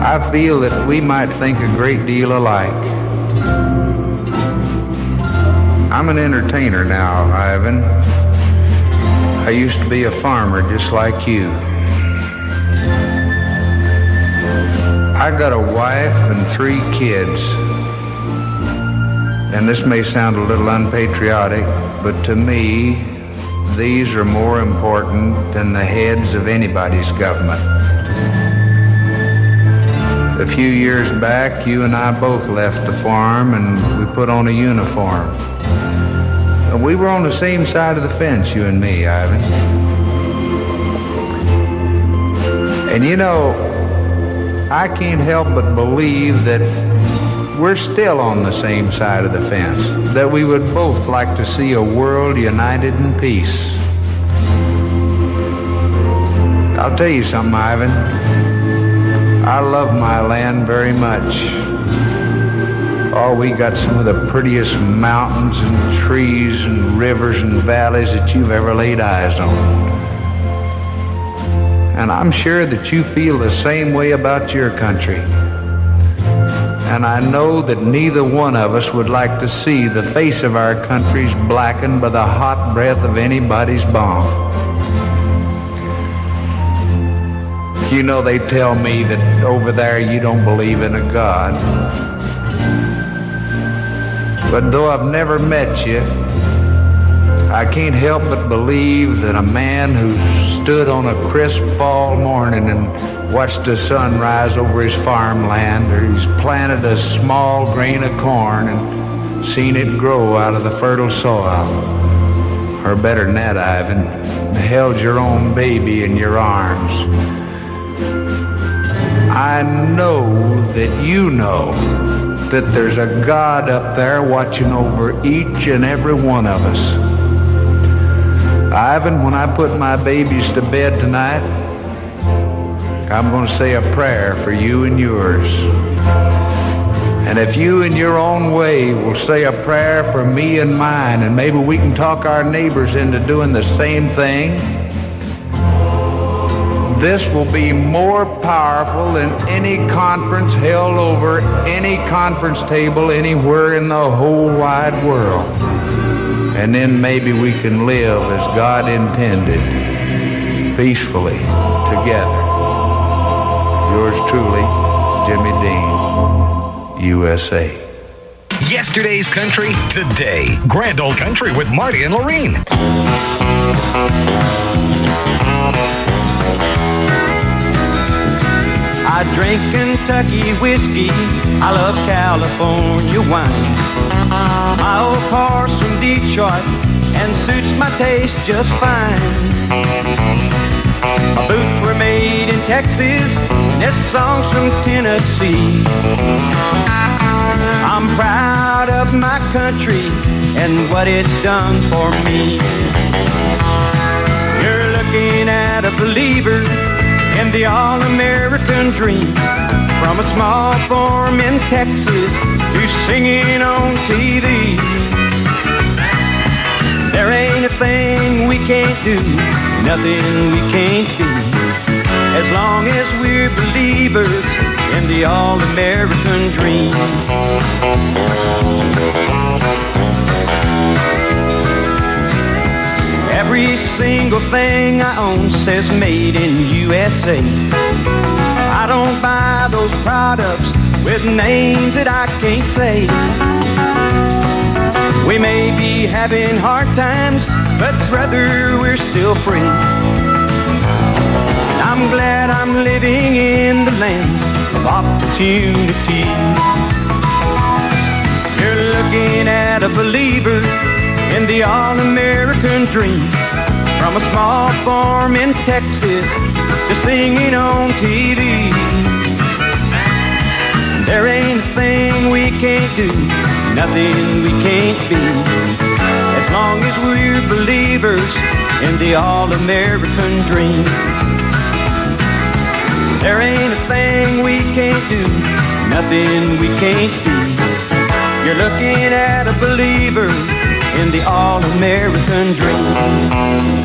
I feel that we might think a great deal alike. I'm an entertainer now, Ivan. I used to be a farmer just like you. I got a wife and 3 kids. And this may sound a little unpatriotic, but to me, these are more important than the heads of anybody's government. A few years back, you and I both left the farm and we put on a uniform. We were on the same side of the fence, you and me, Ivan. And you know, I can't help but believe that we're still on the same side of the fence, that we would both like to see a world united in peace. I'll tell you something, Ivan. I love my land very much. Oh, we got some of the prettiest mountains and trees and rivers and valleys that you've ever laid eyes on. And I'm sure that you feel the same way about your country. And I know that neither one of us would like to see the face of our countries blackened by the hot breath of anybody's bomb. You know, they tell me that over there you don't believe in a God. But though I've never met you, I can't help but believe that a man who stood on a crisp fall morning and watched the sun rise over his farmland, or he's planted a small grain of corn and seen it grow out of the fertile soil, or better than that, Ivan, held your own baby in your arms. I know that you know that there's a God up there watching over each and every one of us. Ivan, when I put my babies to bed tonight, I'm going to say a prayer for you and yours. And if you in your own way will say a prayer for me and mine, and maybe we can talk our neighbors into doing the same thing, this will be more powerful than any conference held over any conference table anywhere in the whole wide world. And then maybe we can live as God intended, peacefully, together. Yours truly, Jimmy Dean, USA. Yesterday's country, today. Grand Old Country with Marty and Lorene. I drink Kentucky whiskey, I love California wine. My old car's from Detroit and suits my taste just fine. My boots were made in Texas, and this song's from Tennessee. I'm proud of my country and what it's done for me. You're looking at a believer in the all-American dream, from a small farm in Texas who's singing on TV. There ain't a thing we can't do, nothing we can't do, as long as we're believers in the all-American dream. Every single thing I own says made in USA. I don't buy those products with names that I can't say. We may be having hard times, but brother, we're still free. I'm glad I'm living in the land of opportunity. You're looking at a believer in the all-American dream, from a small farm in Texas to singing on TV. There ain't a thing we can't do, nothing we can't be, as long as we're believers in the all-American dream. There ain't a thing we can't do, nothing we can't be. You're looking at a believer in the all-American dream.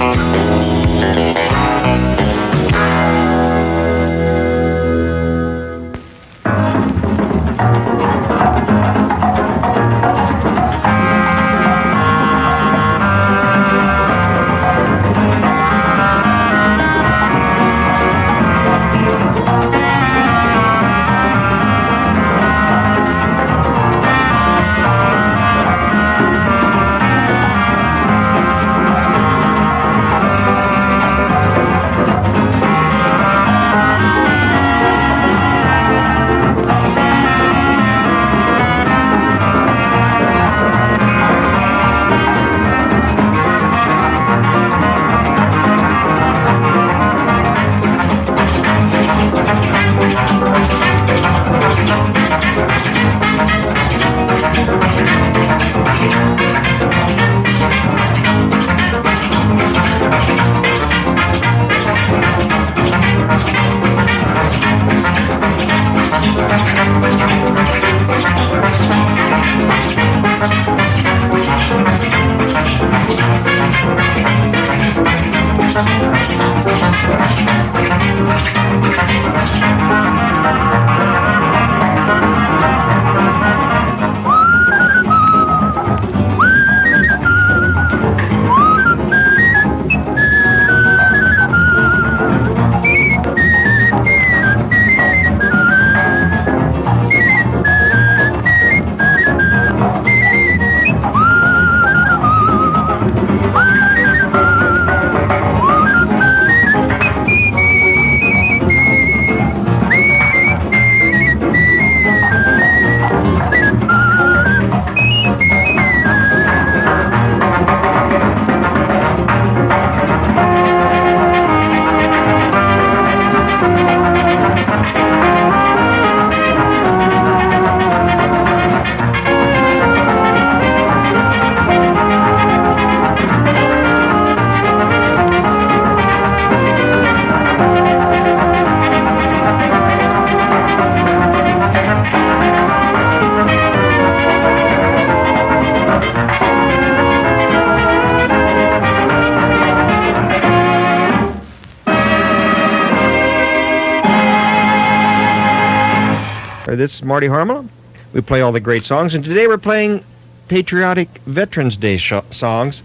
This is Marty Harmon. We play all the great songs, and today we're playing patriotic Veterans Day songs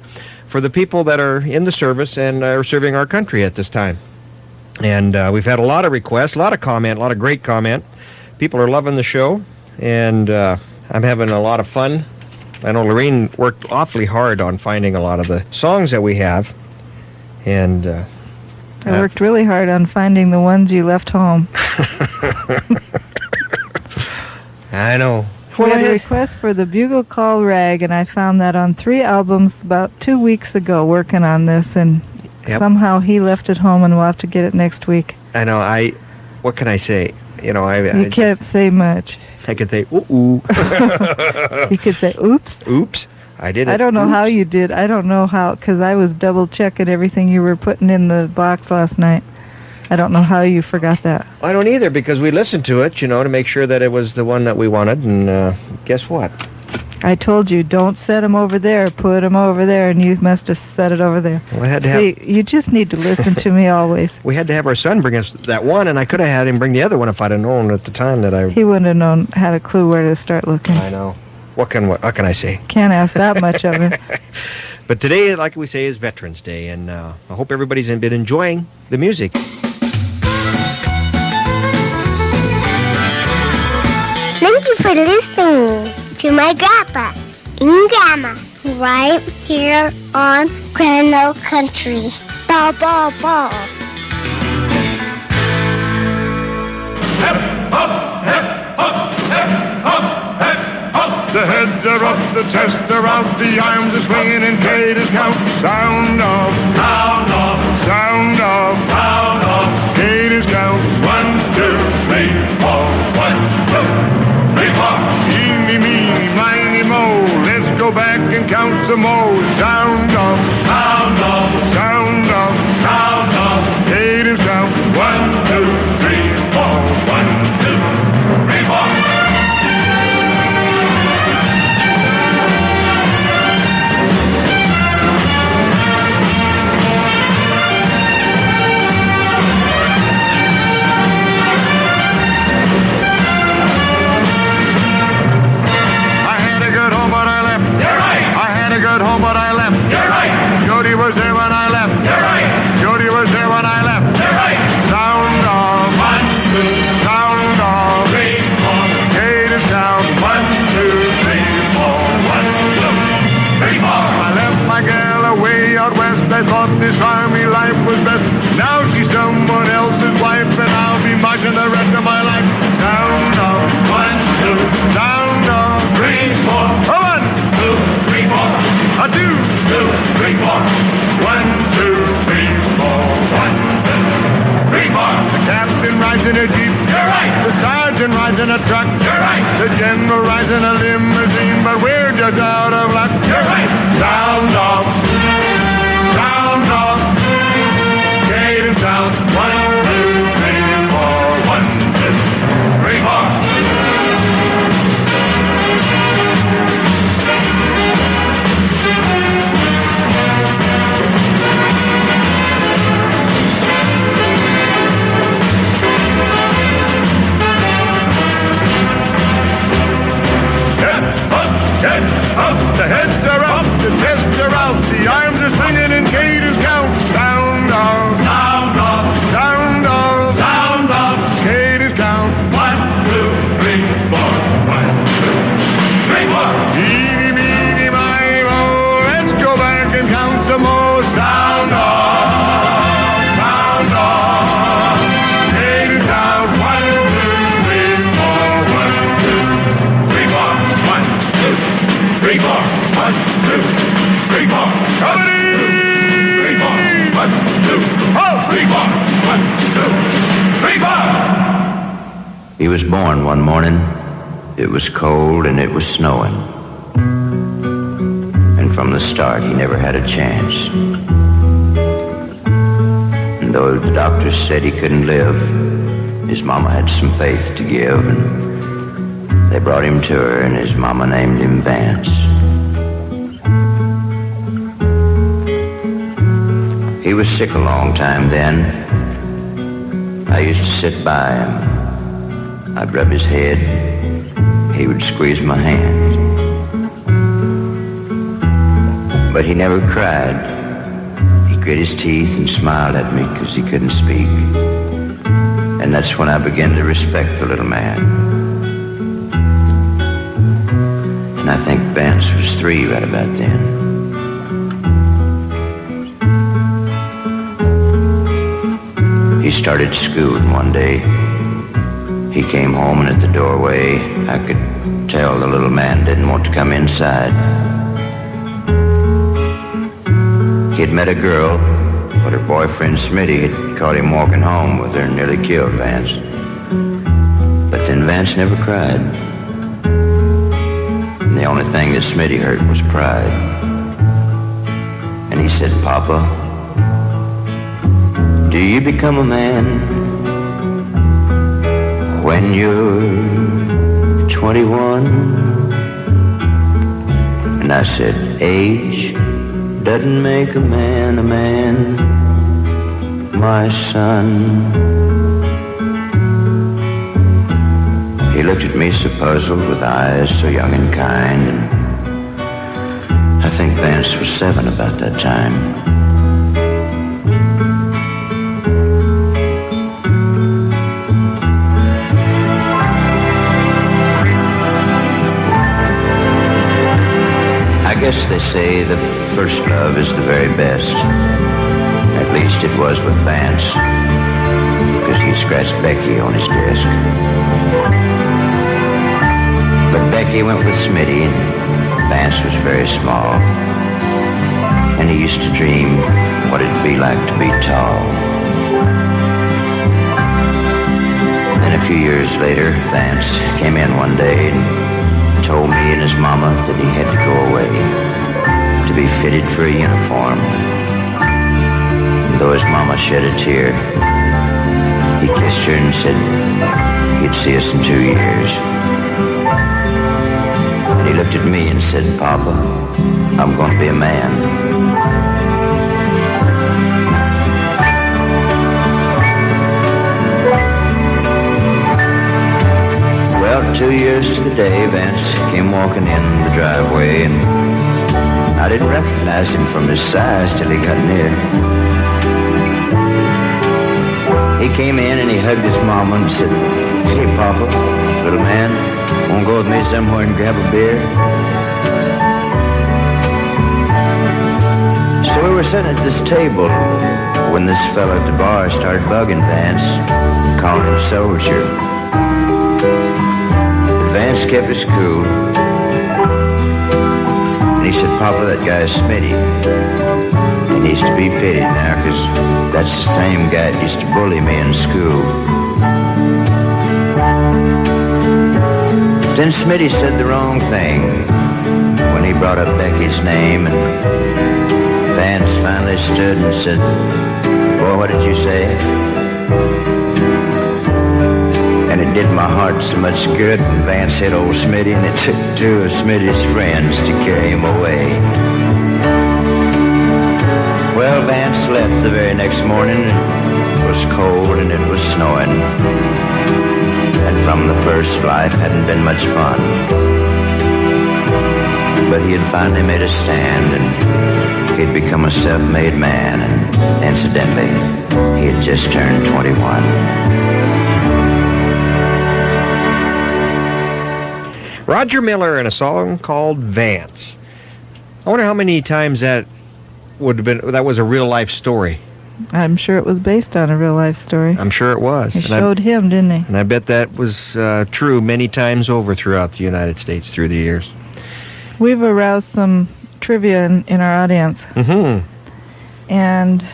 for the people that are in the service and are serving our country at this time. And we've had a lot of requests, a lot of comment, a lot of great comment. People are loving the show, and I'm having a lot of fun. I know Lorene worked awfully hard on finding a lot of the songs that we have, and I worked really hard on finding the ones you left home. I know. We had a request for the Bugle Call Rag, and I found that on 3 albums about 2 weeks ago working on this, and somehow he left it home, and we'll have to get it next week. I know. What can I say? You know, You can't say much. I could say, ooh. You could say, oops. Oops. I did it. I don't know how you did. I don't know how, because I was double-checking everything you were putting in the box last night. I don't know how you forgot that. I don't either, because we listened to it, you know, to make sure that it was the one that we wanted, and guess what? I told you, don't set them over there, put them over there, and you must have set it over there. Well, I had to you just need to listen to me always. We had to have our son bring us that one, and I could have had him bring the other one if I'd have known at the time that I... He wouldn't have had a clue where to start looking. I know. What can I say? Can't ask that much of him. But today, like we say, is Veterans Day, and I hope everybody's been enjoying the music. Thank you for listening to my grandpa and grandma right here on Grand Old Country. Bow, bow, bow. The heads are up, the chests are out, the arms are swinging, and Katie's count. Sound off, sound off, sound off, sound off. Katie's count. 1, 2, 3, 4. 1, 2. 3, 4. Eeny, meeny, miny, mo. Let's go back and count some more. Sound off, sound off, sound off, sound off. Katie's count. 1, 2, 3, 4. 1, 2, 3, 4. Good home, but I left. You're right. Jody was there when I left. You're right. Jody was there when I left. You're right. Sound off. 1, 2. Sound off. 3, 4. Katie's down. 1, 2, 3, 4. 1, 2, 3, 4. I left my gal away out west. I thought this army life was best. Now she's someone else's wife, and I'll be marching the rest of my life. Sound off. 1, 2. Sound off. 3, 4. 1, 2, 3, 4. A 2, 2, 3, 4. 1, 2, 3, 4. 1, 2. The captain rides in a jeep. You're right. The sergeant rides in a truck. You're right. The general rides in a limousine, but we're just out of luck. You're right. Sound off. Sound off. Cadence down. 1, 2, 3, 4. 1, 2, 3, 4. was born one morning. It was cold and it was snowing. And from the start, he never had a chance. And though the doctors said he couldn't live, his mama had some faith to give, and they brought him to her, and his mama named him Vance. He was sick a long time then. I used to sit by him. I'd rub his head. He would squeeze my hand. But he never cried. He grit his teeth and smiled at me because he couldn't speak. And that's when I began to respect the little man. And I think Vance was 3 right about then. He started school one day. He came home, and at the doorway, I could tell the little man didn't want to come inside. He'd met a girl, but her boyfriend Smitty had caught him walking home with her and nearly killed Vance. But then Vance never cried. And the only thing that Smitty hurt was pride. And he said, "Papa, do you become a man when you're 21? And I said, "Age doesn't make a man, my son." He looked at me so puzzled with eyes so young and kind, and I think Vance was 7 about that time. I guess they say the first love is the very best. At least it was with Vance, because he scratched Becky on his desk. But Becky went with Smitty, and Vance was very small. And he used to dream what it'd be like to be tall. Then a few years later, Vance came in one day and told me and his mama that he had to go away to be fitted for a uniform. And though his mama shed a tear, he kissed her and said he'd see us in 2 years. And he looked at me and said, "Papa, I'm going to be a man." Well, 2 years to the day, Vance came walking in the driveway, and I didn't recognize him from his size till he got near. He came in and he hugged his mama and said, "Hey, Papa, little man, wanna go with me somewhere and grab a beer?" So we were sitting at this table when this fella at the bar started bugging Vance, calling him soldier. Vance kept his cool, and he said, "Papa, that guy's Smitty. He needs to be pitied now, 'cause that's the same guy that used to bully me in school." Then Smitty said the wrong thing when he brought up Becky's name, and Vance finally stood and said, "Boy, what did you say?" And it did my heart so much good when Vance hit old Smitty, and it took 2 of Smitty's friends to carry him away. Well, Vance left the very next morning. It was cold and it was snowing. And from the first, life hadn't been much fun. But he had finally made a stand, and he'd become a self-made man, and incidentally, he had just turned 21. Roger Miller in a song called Vance. I wonder how many times that would have been, that was a real life story. I'm sure it was based on a real life story. I'm sure it was. He showed him, didn't he? And I bet that was true many times over throughout the United States through the years. We've aroused some trivia in our audience. Mm-hmm. And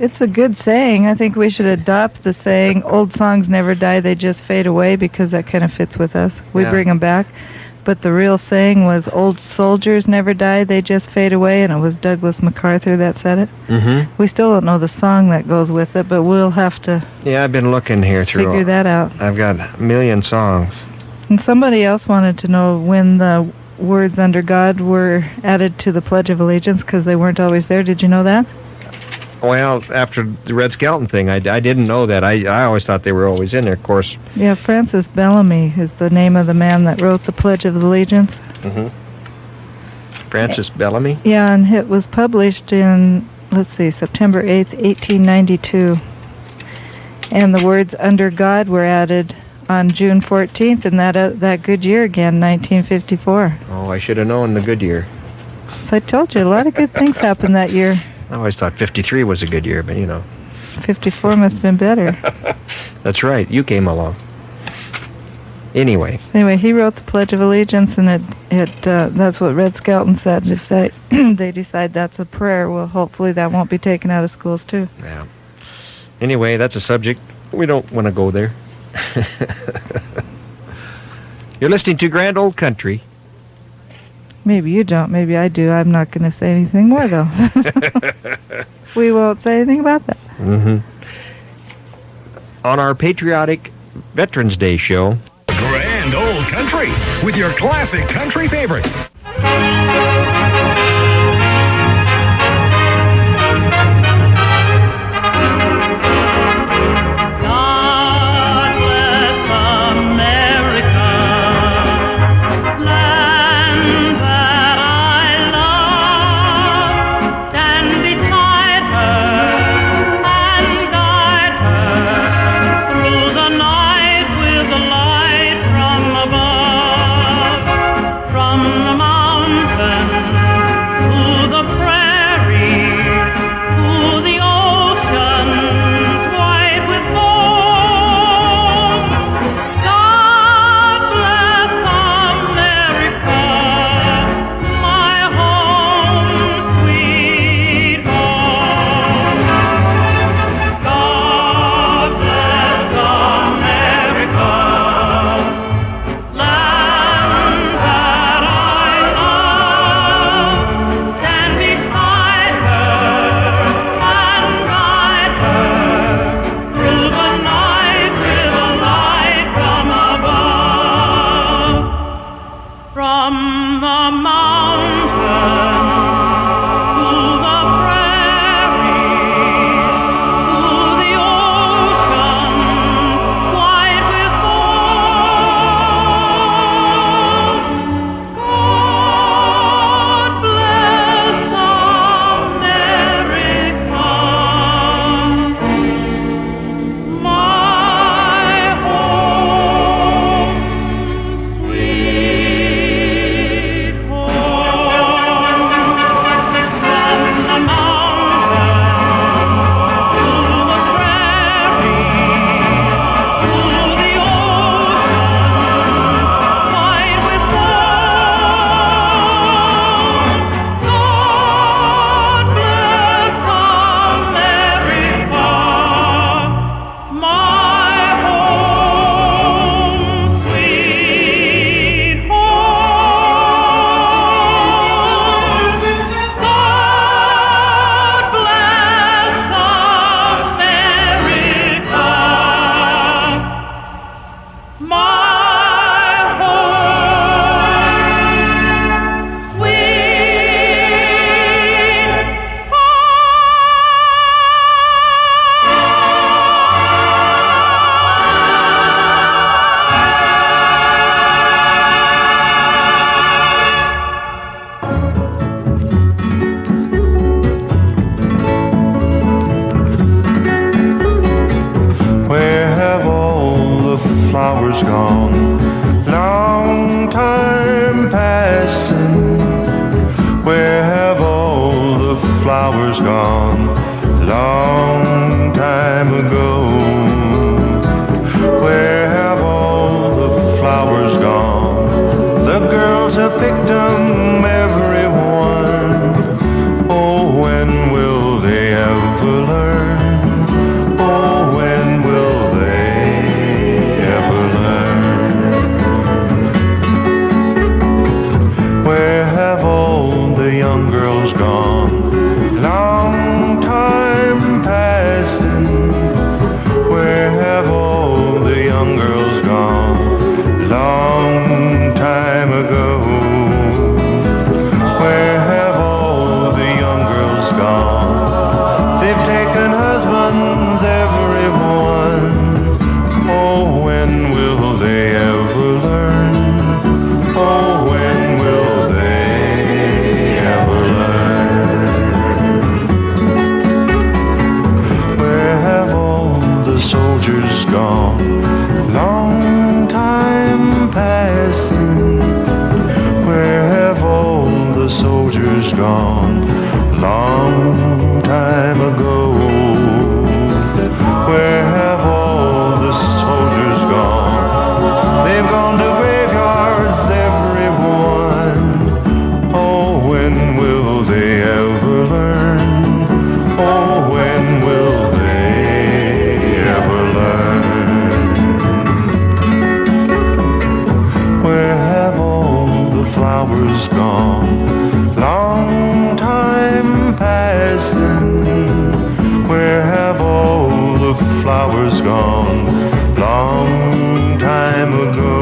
It's a good saying. I think we should adopt the saying, old songs never die, they just fade away, because that kind of fits with us. We Yeah. bring them back. But the real saying was, old soldiers never die, they just fade away, and it was Douglas MacArthur that said it. Mm-hmm. We still don't know the song that goes with it, but we'll have to Yeah, I've been looking here through. figure that out. I've got a million songs. And somebody else wanted to know when the words under God were added to the Pledge of Allegiance, because they weren't always there. Did you know that? Well, after the Red Skelton thing, I didn't know that. I always thought they were always in there, of course. Yeah, Francis Bellamy is the name of the man that wrote the Pledge of Allegiance. Mm-hmm. Francis Bellamy? Yeah, and it was published in, September 8th, 1892. And the words under God were added on June 14th, and that good year again, 1954. Oh, I should have known the good year. So I told you, a lot of good things happened that year. I always thought 53 was a good year, but 54 must have been better. That's right. You came along. Anyway, he wrote the Pledge of Allegiance, and that's what Red Skelton said. If they decide that's a prayer, well, hopefully that won't be taken out of schools too. yeah. Anyway, that's a subject. We don't want to go there. You're listening to Grand Old Country. Maybe you don't. Maybe I do. I'm not going to say anything more, though. We won't say anything about that. Mm-hmm. On our Patriotic Veterans Day show. Grand Old Country with your classic country favorites. From the gone, long time passing. Where have all the soldiers gone, long time ago? Where have all the soldiers gone? They've gone to graveyards, everyone. Oh, when will they ever learn? Oh, when will they ever learn? Where have all the flowers gone, long time passing? Where have all the flowers gone, long time ago?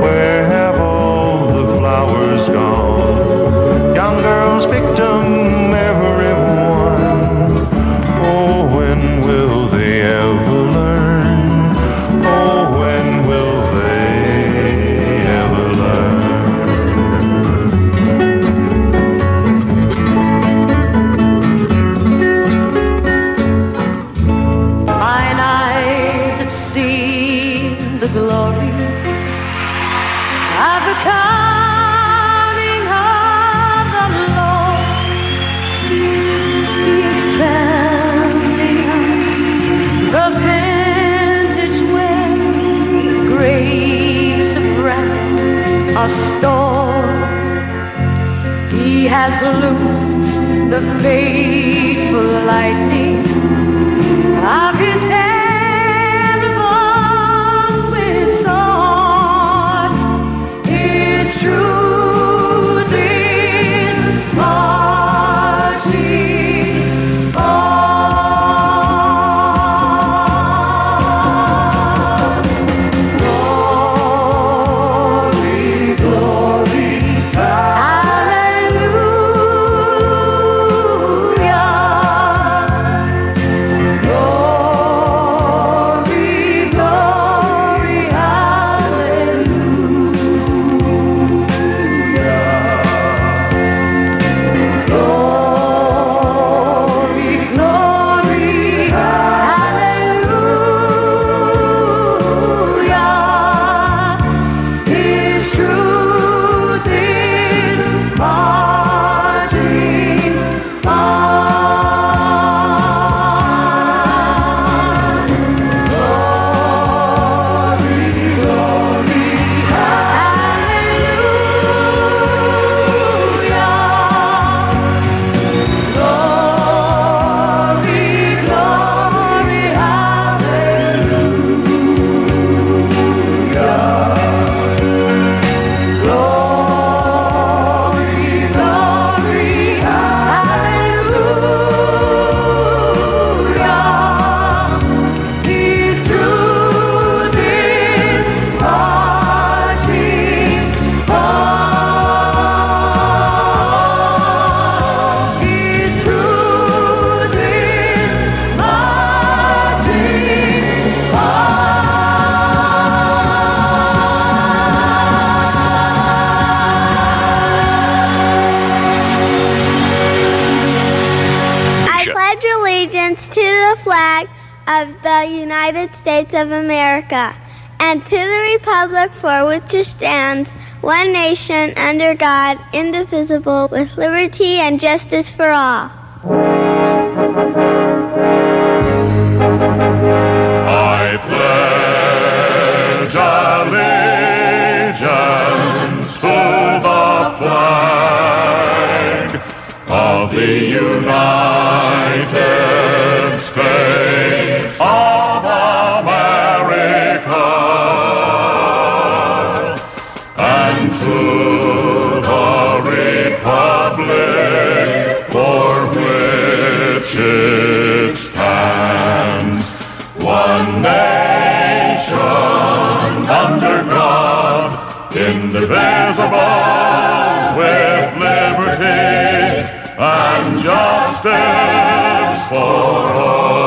Where have all the flowers gone? Young girls picked them, everyone. Oh, when will they ever learn? Oh, when will they ever learn? Mine eyes have seen the glory of the coming of the Lord. He is trampling out the vintage way, grapes of wrath are stored. He has loosed the fateful lightning of his terrible Swiss sword. His truth is marching on. Glory, glory, hallelujah. of the United States of America, and to the republic for which it stands, one nation, under God, indivisible, with liberty and justice for all. I pledge allegiance to the flag of the United States of America and to the republic for which it stands, one nation, under God, indivisible, with liberty and justice for all.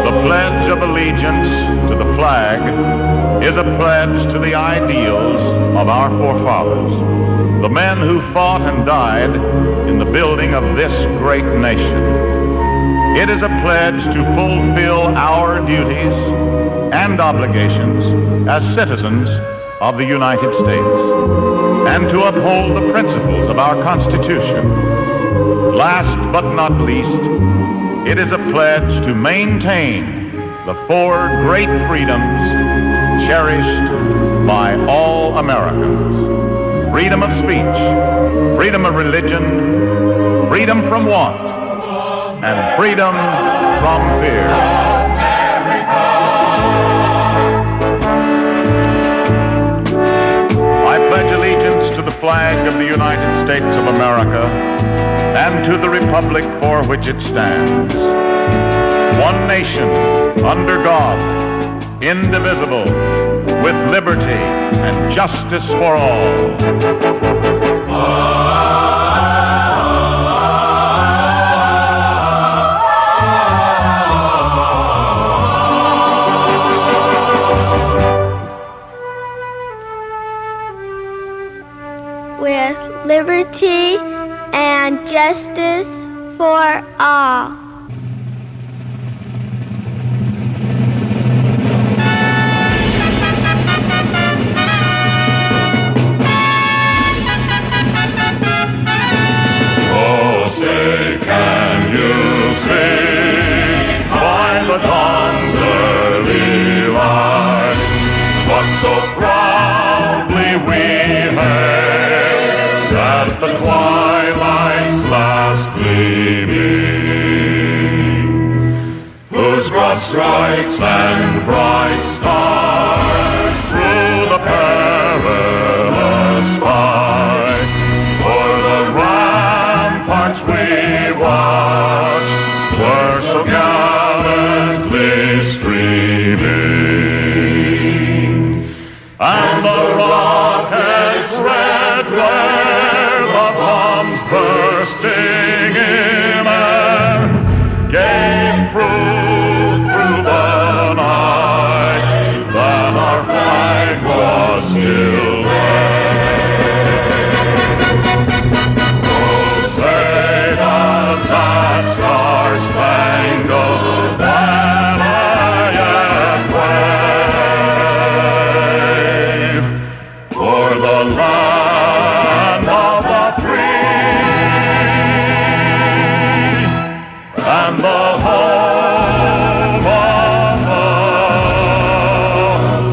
The Pledge of Allegiance to the flag is a pledge to the ideals of our forefathers, the men who fought and died in the building of this great nation. It is a pledge to fulfill our duties and obligations as citizens of the United States and to uphold the principles of our Constitution. Last but not least, it is a pledge to maintain the four great freedoms cherished by all Americans: freedom of speech, freedom of religion, freedom from want, and freedom from fear. I pledge allegiance to the flag of the United States of America and to the republic for which it stands, one nation, under God, indivisible, with liberty and justice for all. With liberty and justice for all. Oh, say, can you see by the dawn's early light what so proudly we hailed at the twilight's last gleaming, whose broad stripes and bright stars through the perilous fight o'er the ramparts we watched were so gallantly streaming, and the rockets' red glare, the bombs bursting in air, gave proof through the night that our flag was still there. Oh, say does that star-spangled banner yet wave for the land of the free and the home of the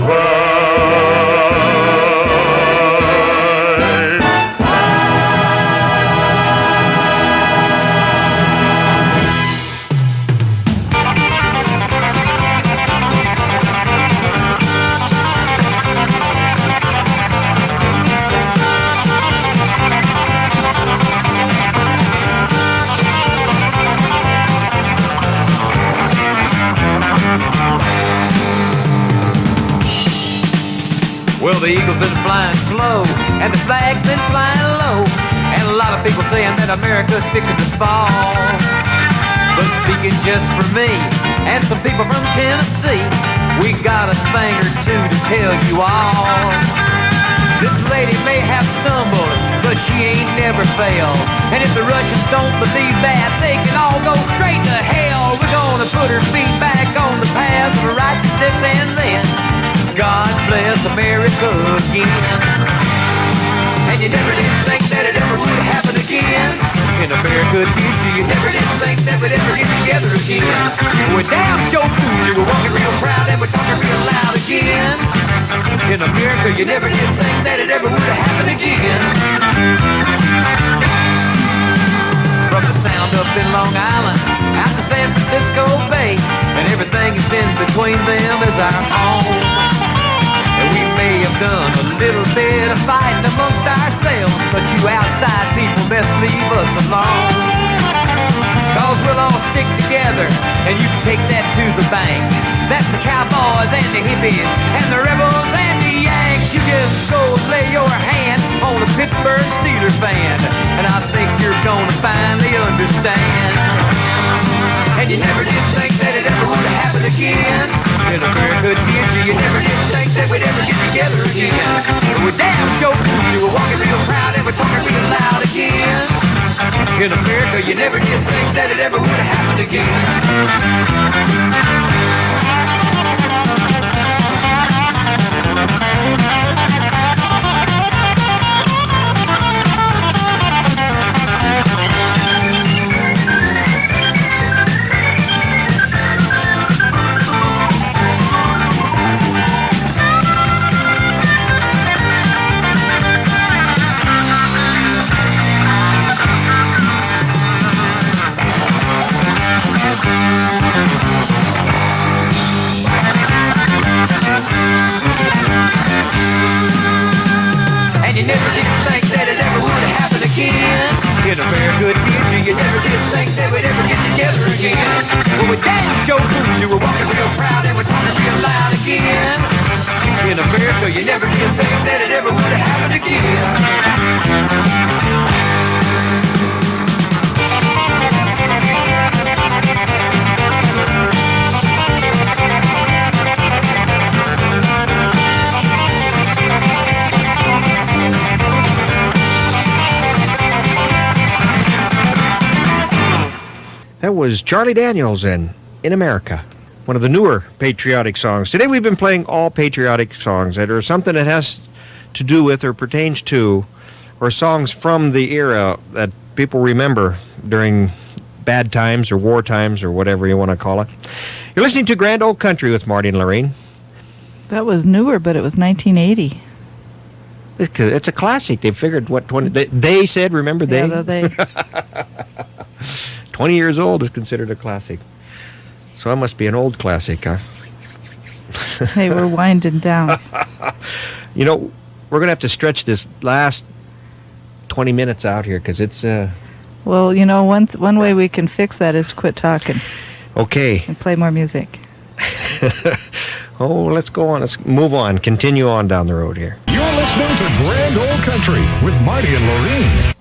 brave. Well, the eagle's been flying slow, and the flag's been flying low, and a lot of people saying that America's fixing to fall. But speaking just for me, and some people from Tennessee, we got a thing or two to tell you all. This lady may have stumbled, but she ain't never failed. And if the Russians don't believe that, they can all go straight to hell. We're gonna put her feet back on the paths of righteousness, and then God bless America again. And you never did think that it ever would happen again. In America, did you? You never did think that we'd ever get together again. We're damn sure fool. We're walking real proud and we're talking real loud again. In America, you never did think that it ever would happen again. From the sound up in Long Island out to San Francisco Bay, and everything that's in between them is our home. And we may have done a little bit of fighting amongst ourselves, but you outside people best leave us alone. Cause we'll all stick together, and you can take that to the bank. That's the cowboys and the hippies, and the rebels and the Yanks. You just go lay your hand on a Pittsburgh Steelers fan, and I think you're gonna finally understand. And you never did think that it ever would happen again. In America, did you? You never did think that we'd together again. But we damn sure do. We're walking real proud and we're talking real loud again. In America, you never did think that it ever would have happened And you never did think that it ever would have happened again. In America, did you? You never did think that we'd ever get together again. Well, we damn sure do. We're walking real proud and we're talking real loud again. In America, you never did think that it ever would have happened again. That was Charlie Daniels and In America, one of the newer patriotic songs. Today we've been playing all patriotic songs that are something that has to do with or pertains to, or songs from the era that people remember during bad times or war times or whatever you want to call it. You're listening to Grand Old Country with Marty and Lorraine. That was newer, but it was 1980. It's a classic. They figured what 20. They said. Remember they? Yeah, they. 20 years old is considered a classic. So it must be an old classic, huh? Hey, we're winding down. You know, we're going to have to stretch this last 20 minutes out here because it's... Well, you know, one way we can fix that is quit talking. Okay. And play more music. Oh, let's go on. Let's move on. Continue on down the road here. You're listening to Grand Old Country with Marty and Lorraine.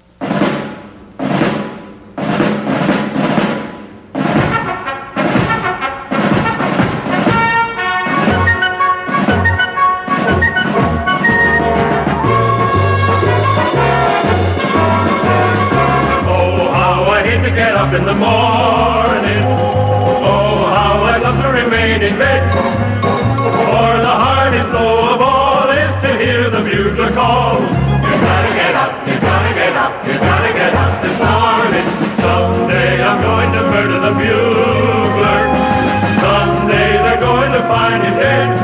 In the morning, oh, how I love to remain in bed. For the hardest blow of all is to hear the bugler call. You gotta get up, you gotta get up, you gotta get up this morning. Someday I'm going to murder the bugler. Someday they're going to find his head.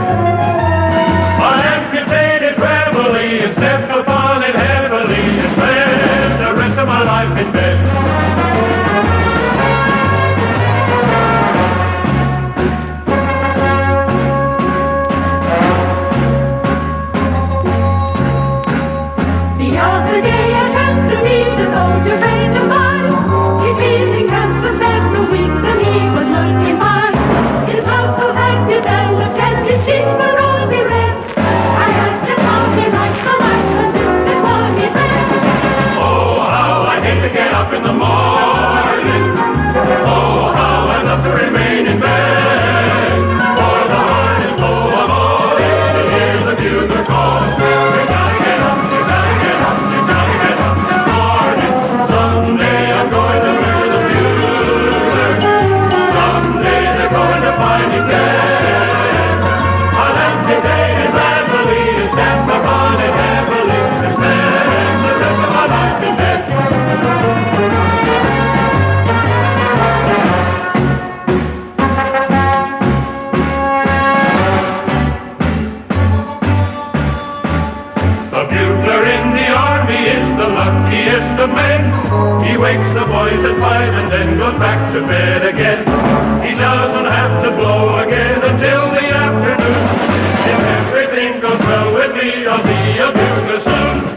I'll amputate his reveille and step upon it heavily and spend the rest of my life in bed. In the morning, oh, how I love to remain in bed. For the hardest blow of all is to hear the bugler call. You gotta get up, you gotta get up, you gotta get up this morning. Someday I'm going to murder the bugler. Someday they're going to find him dead. I'll amputate his family and step upon it heavily and spend the rest of my life in bed. Luckiest of men. He wakes the boys at 5 and then goes back to bed again. He doesn't have to blow again until the afternoon. If everything goes well with me, I'll be a bugler soon.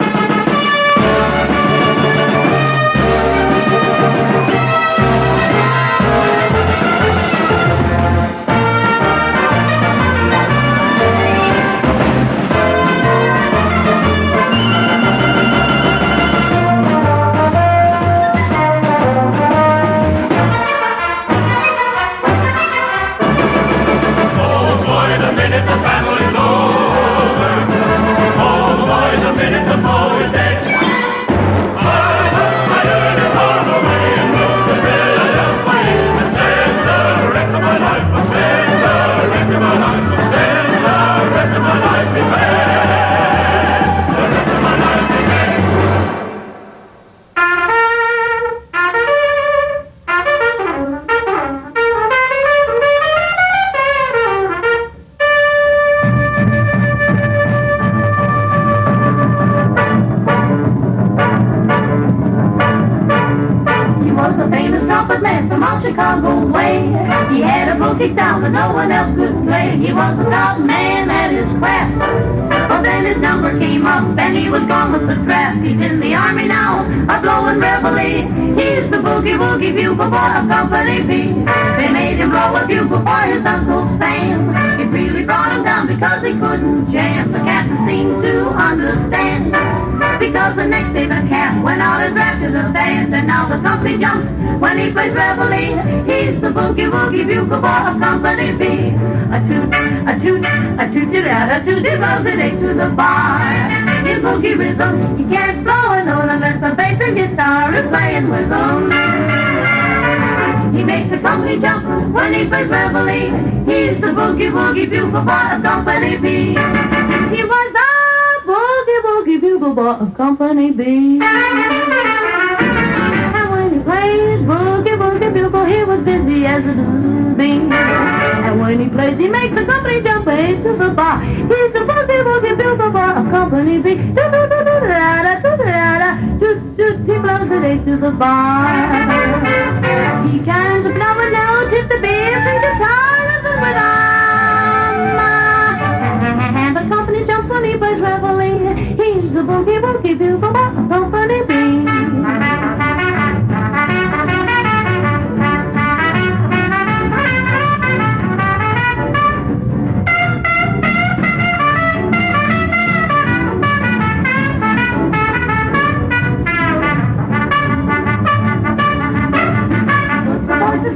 The battle's over. Chicago way. He had a boogie style that no one else could play. He was the top man at his craft. But then his number came up and he was gone with the draft. He's in the army now, a blowing reveille. He's the boogie woogie bugle boy of Company B. They made him blow a bugle for his Uncle Sam. It really brought him down because he couldn't jam. The captain seemed to understand, because the next day the cat went out and drafted a band. And now the company jumps when he plays reveille. He's the boogie woogie bugle boy of Company B. A toot, a toot, a toot, he blows it eight to the bar. In boogie rhythm, he can't blow a note unless the bass and guitar is playing with him. He makes a company jump when he plays reveille. He's the boogie woogie bugle boy of Company B. He was the boogie woogie bugle boy of Company B. And when he plays boogie woogie bugle, he was busy as a bee. And when he plays, he makes the company jump eight to the bar. He's the boogie woogie bugle boy of Company B. He blows it eight to the bar. He can't blow a note if the bass and guitar isn't with him. And the company jumps when he plays reveille. He's the boogie woogie bugle boy of Company B.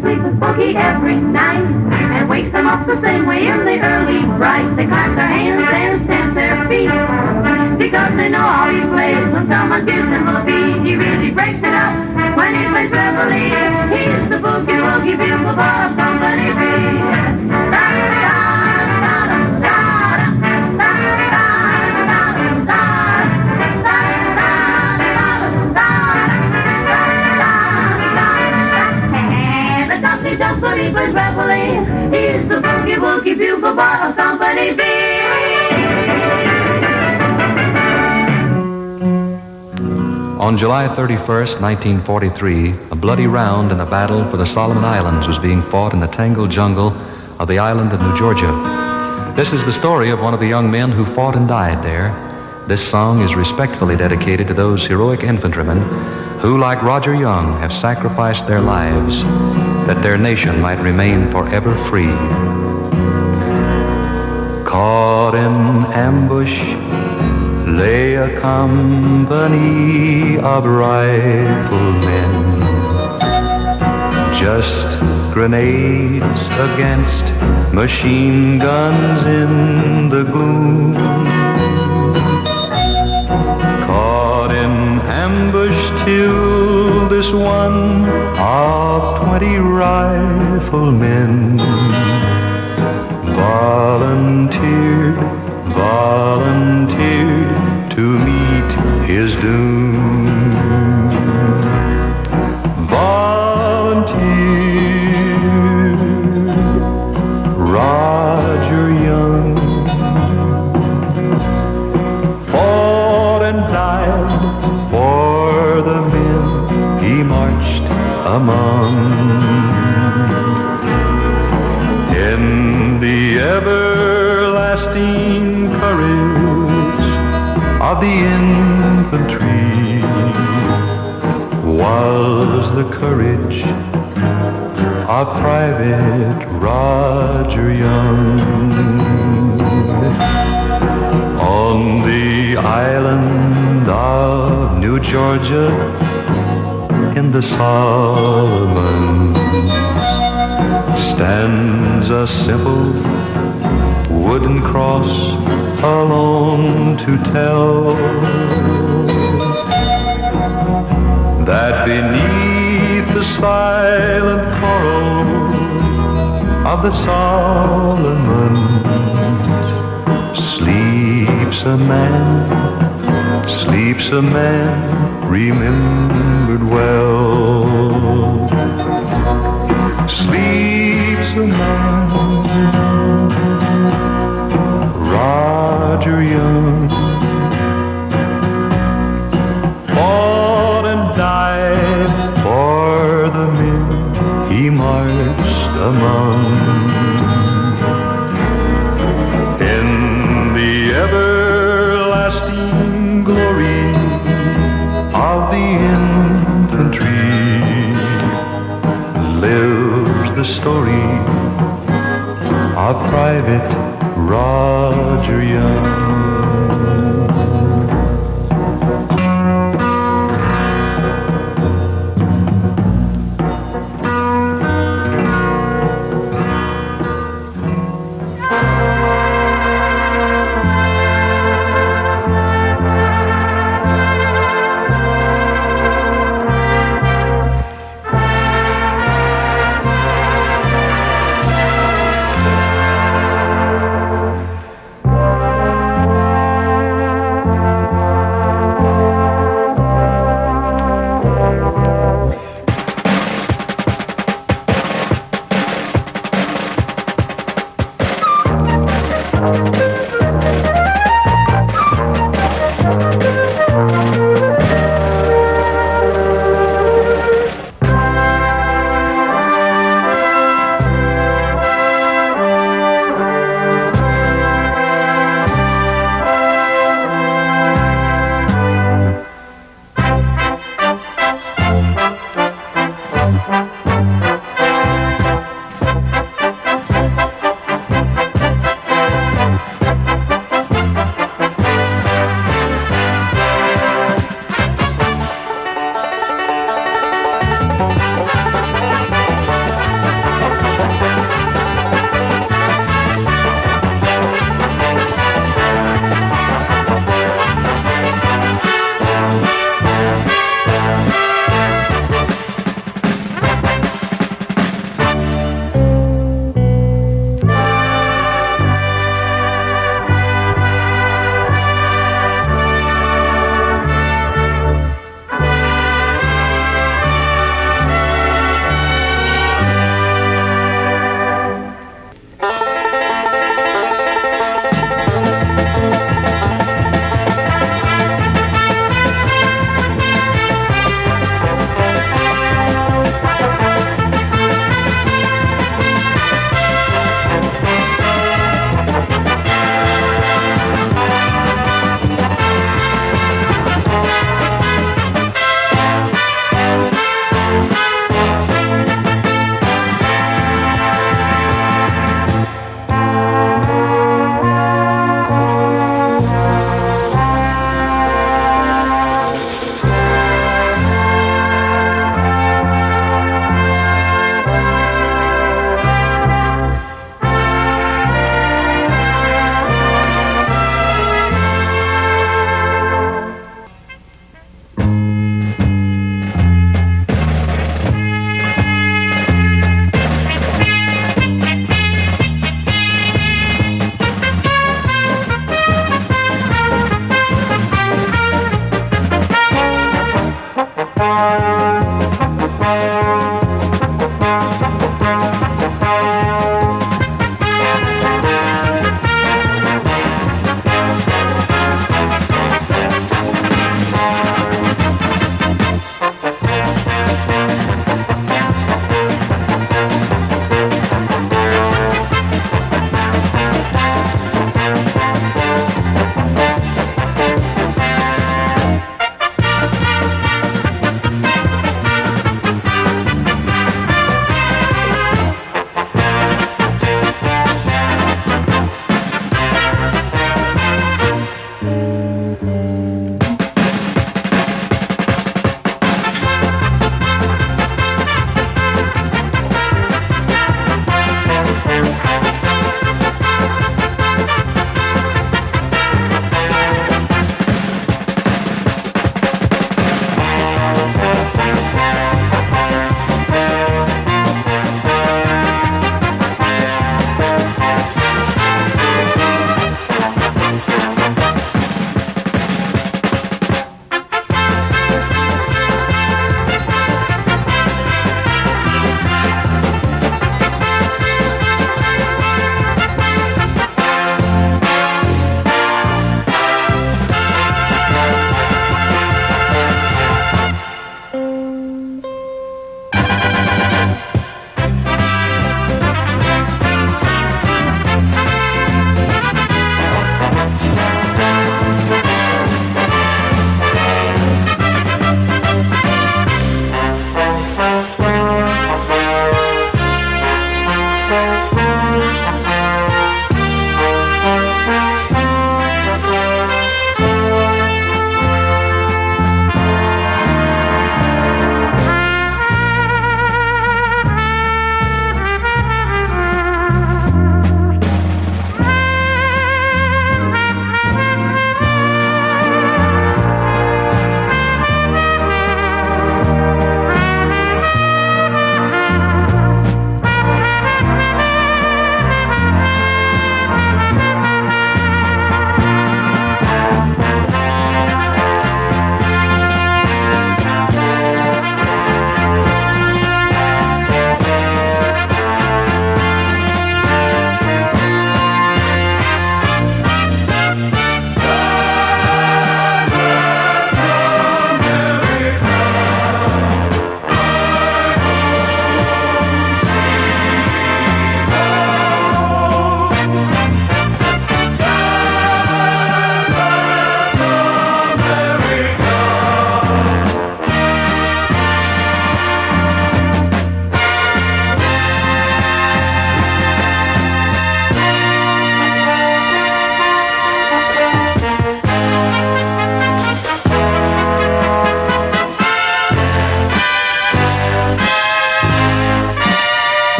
Sleep with boogie every night and wakes them up the same way in the early bright. They clap their hands and stamp their feet because they know how he plays. When someone gives him a beat, he really breaks it up when he plays reveille. He's the boogie woogie bugle boy of Company B. Jumps when he plays reveille. He's the boogie woogie bugle boy of Company B. On July 31st, 1943, a bloody round in a battle for the Solomon Islands was being fought in the tangled jungle of the island of New Georgia. This is the story of one of the young men who fought and died there. This song is respectfully dedicated to those heroic infantrymen who, like Roger Young, have sacrificed their lives that their nation might remain forever free. Caught in ambush lay a company of riflemen, just grenades against machine guns in the gloom. Caught in ambush till this one of 20 riflemen volunteered to meet his doom. Volunteered, Roger Young fought and died for the men he marched among. In the everlasting courage of the infantry was the courage of Private Roger Young. On the island of New Georgia, in the Solomons, stands a simple wooden cross alone to tell that beneath the silent coral of the Solomons sleeps a man remembered well. Sleeps a man, Roger Young, fought and died for the men he marched story of Private Roger Young.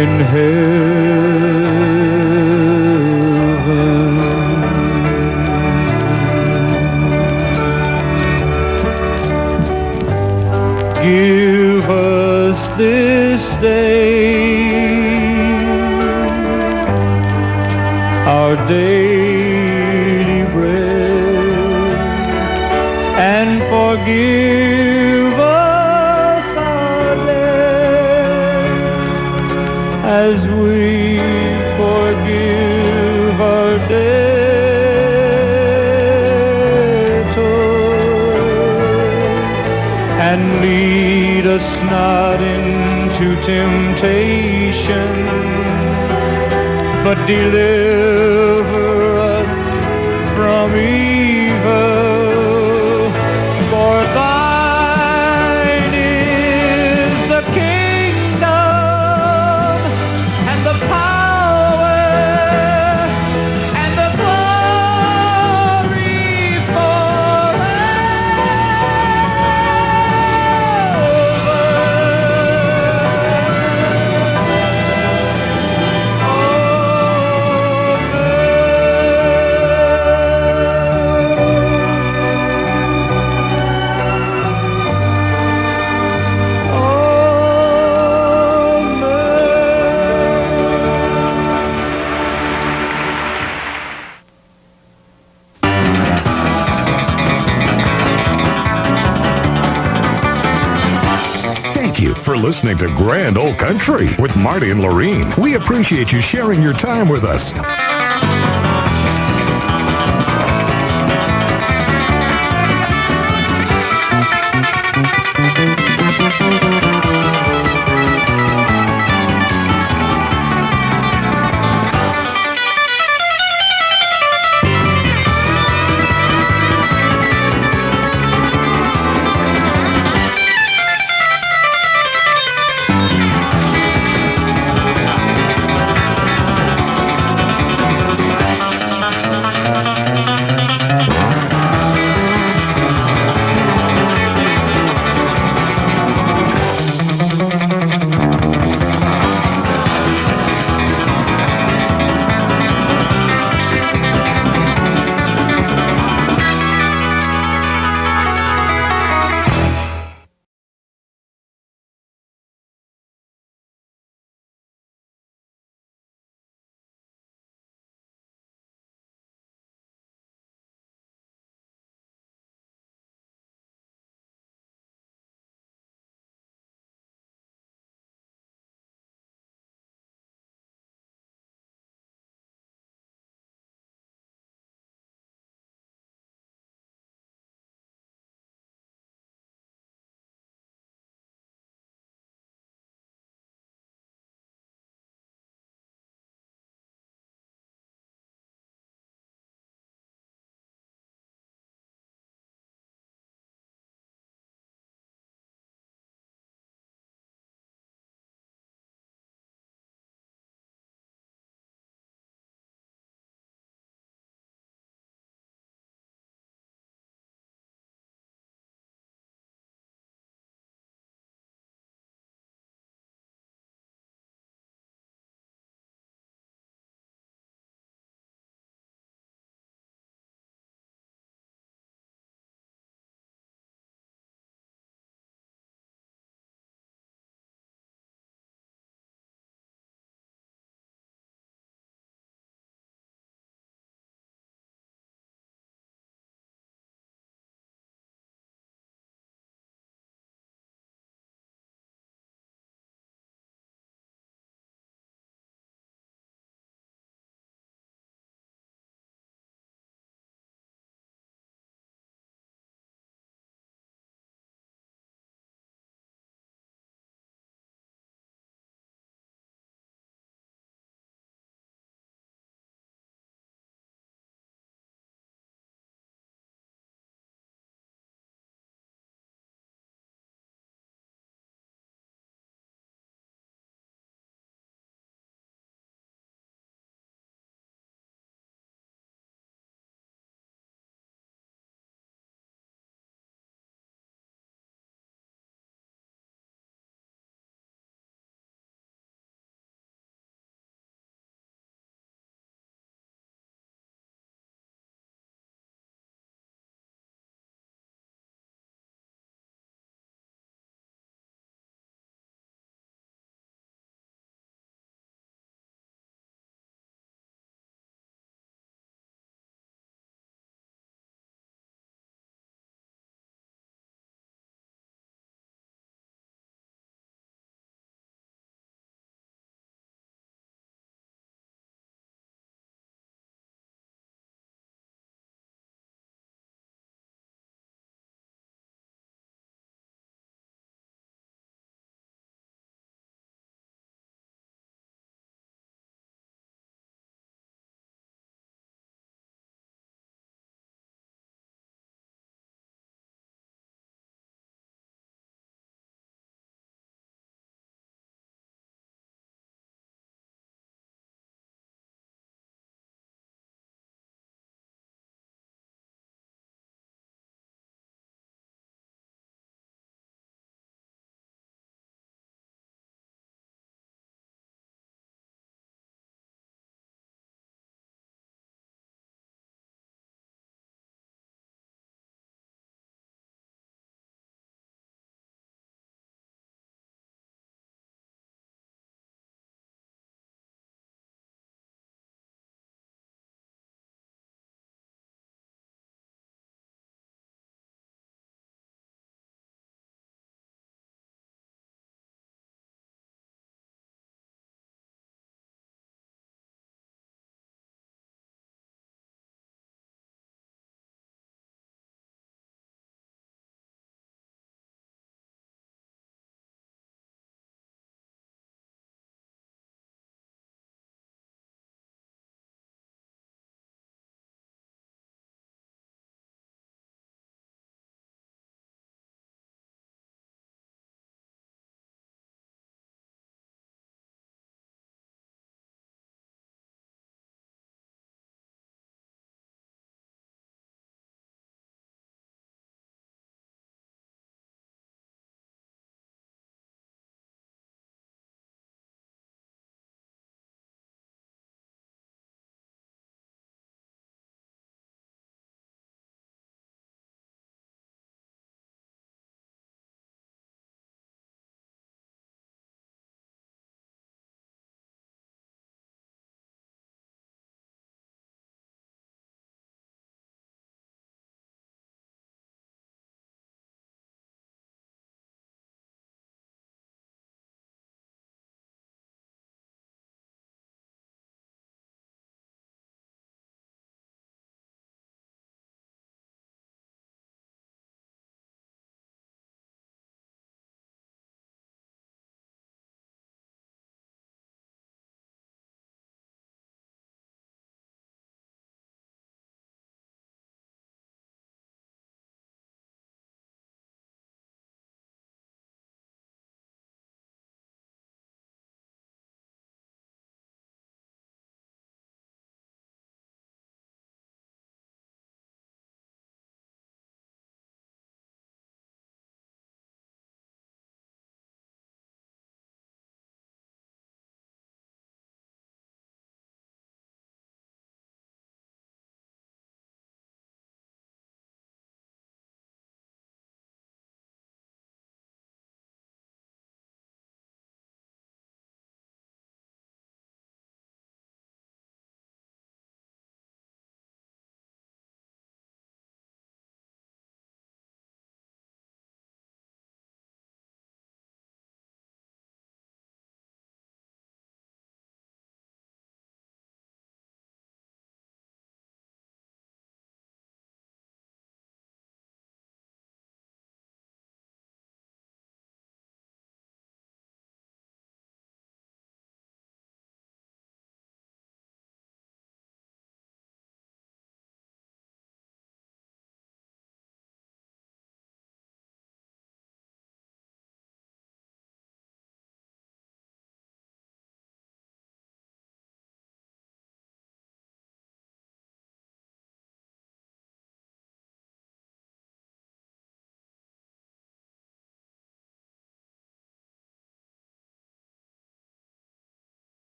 in heaven. Give us this day our daily bread, and forgive us our debts as we forgive our debtors, and lead us not into temptation, but deliver us from evil. For thine is the kingdom and the power and the glory Thank you for listening to Grand Ole Country with Marty and Lorene. We appreciate you sharing your time with us.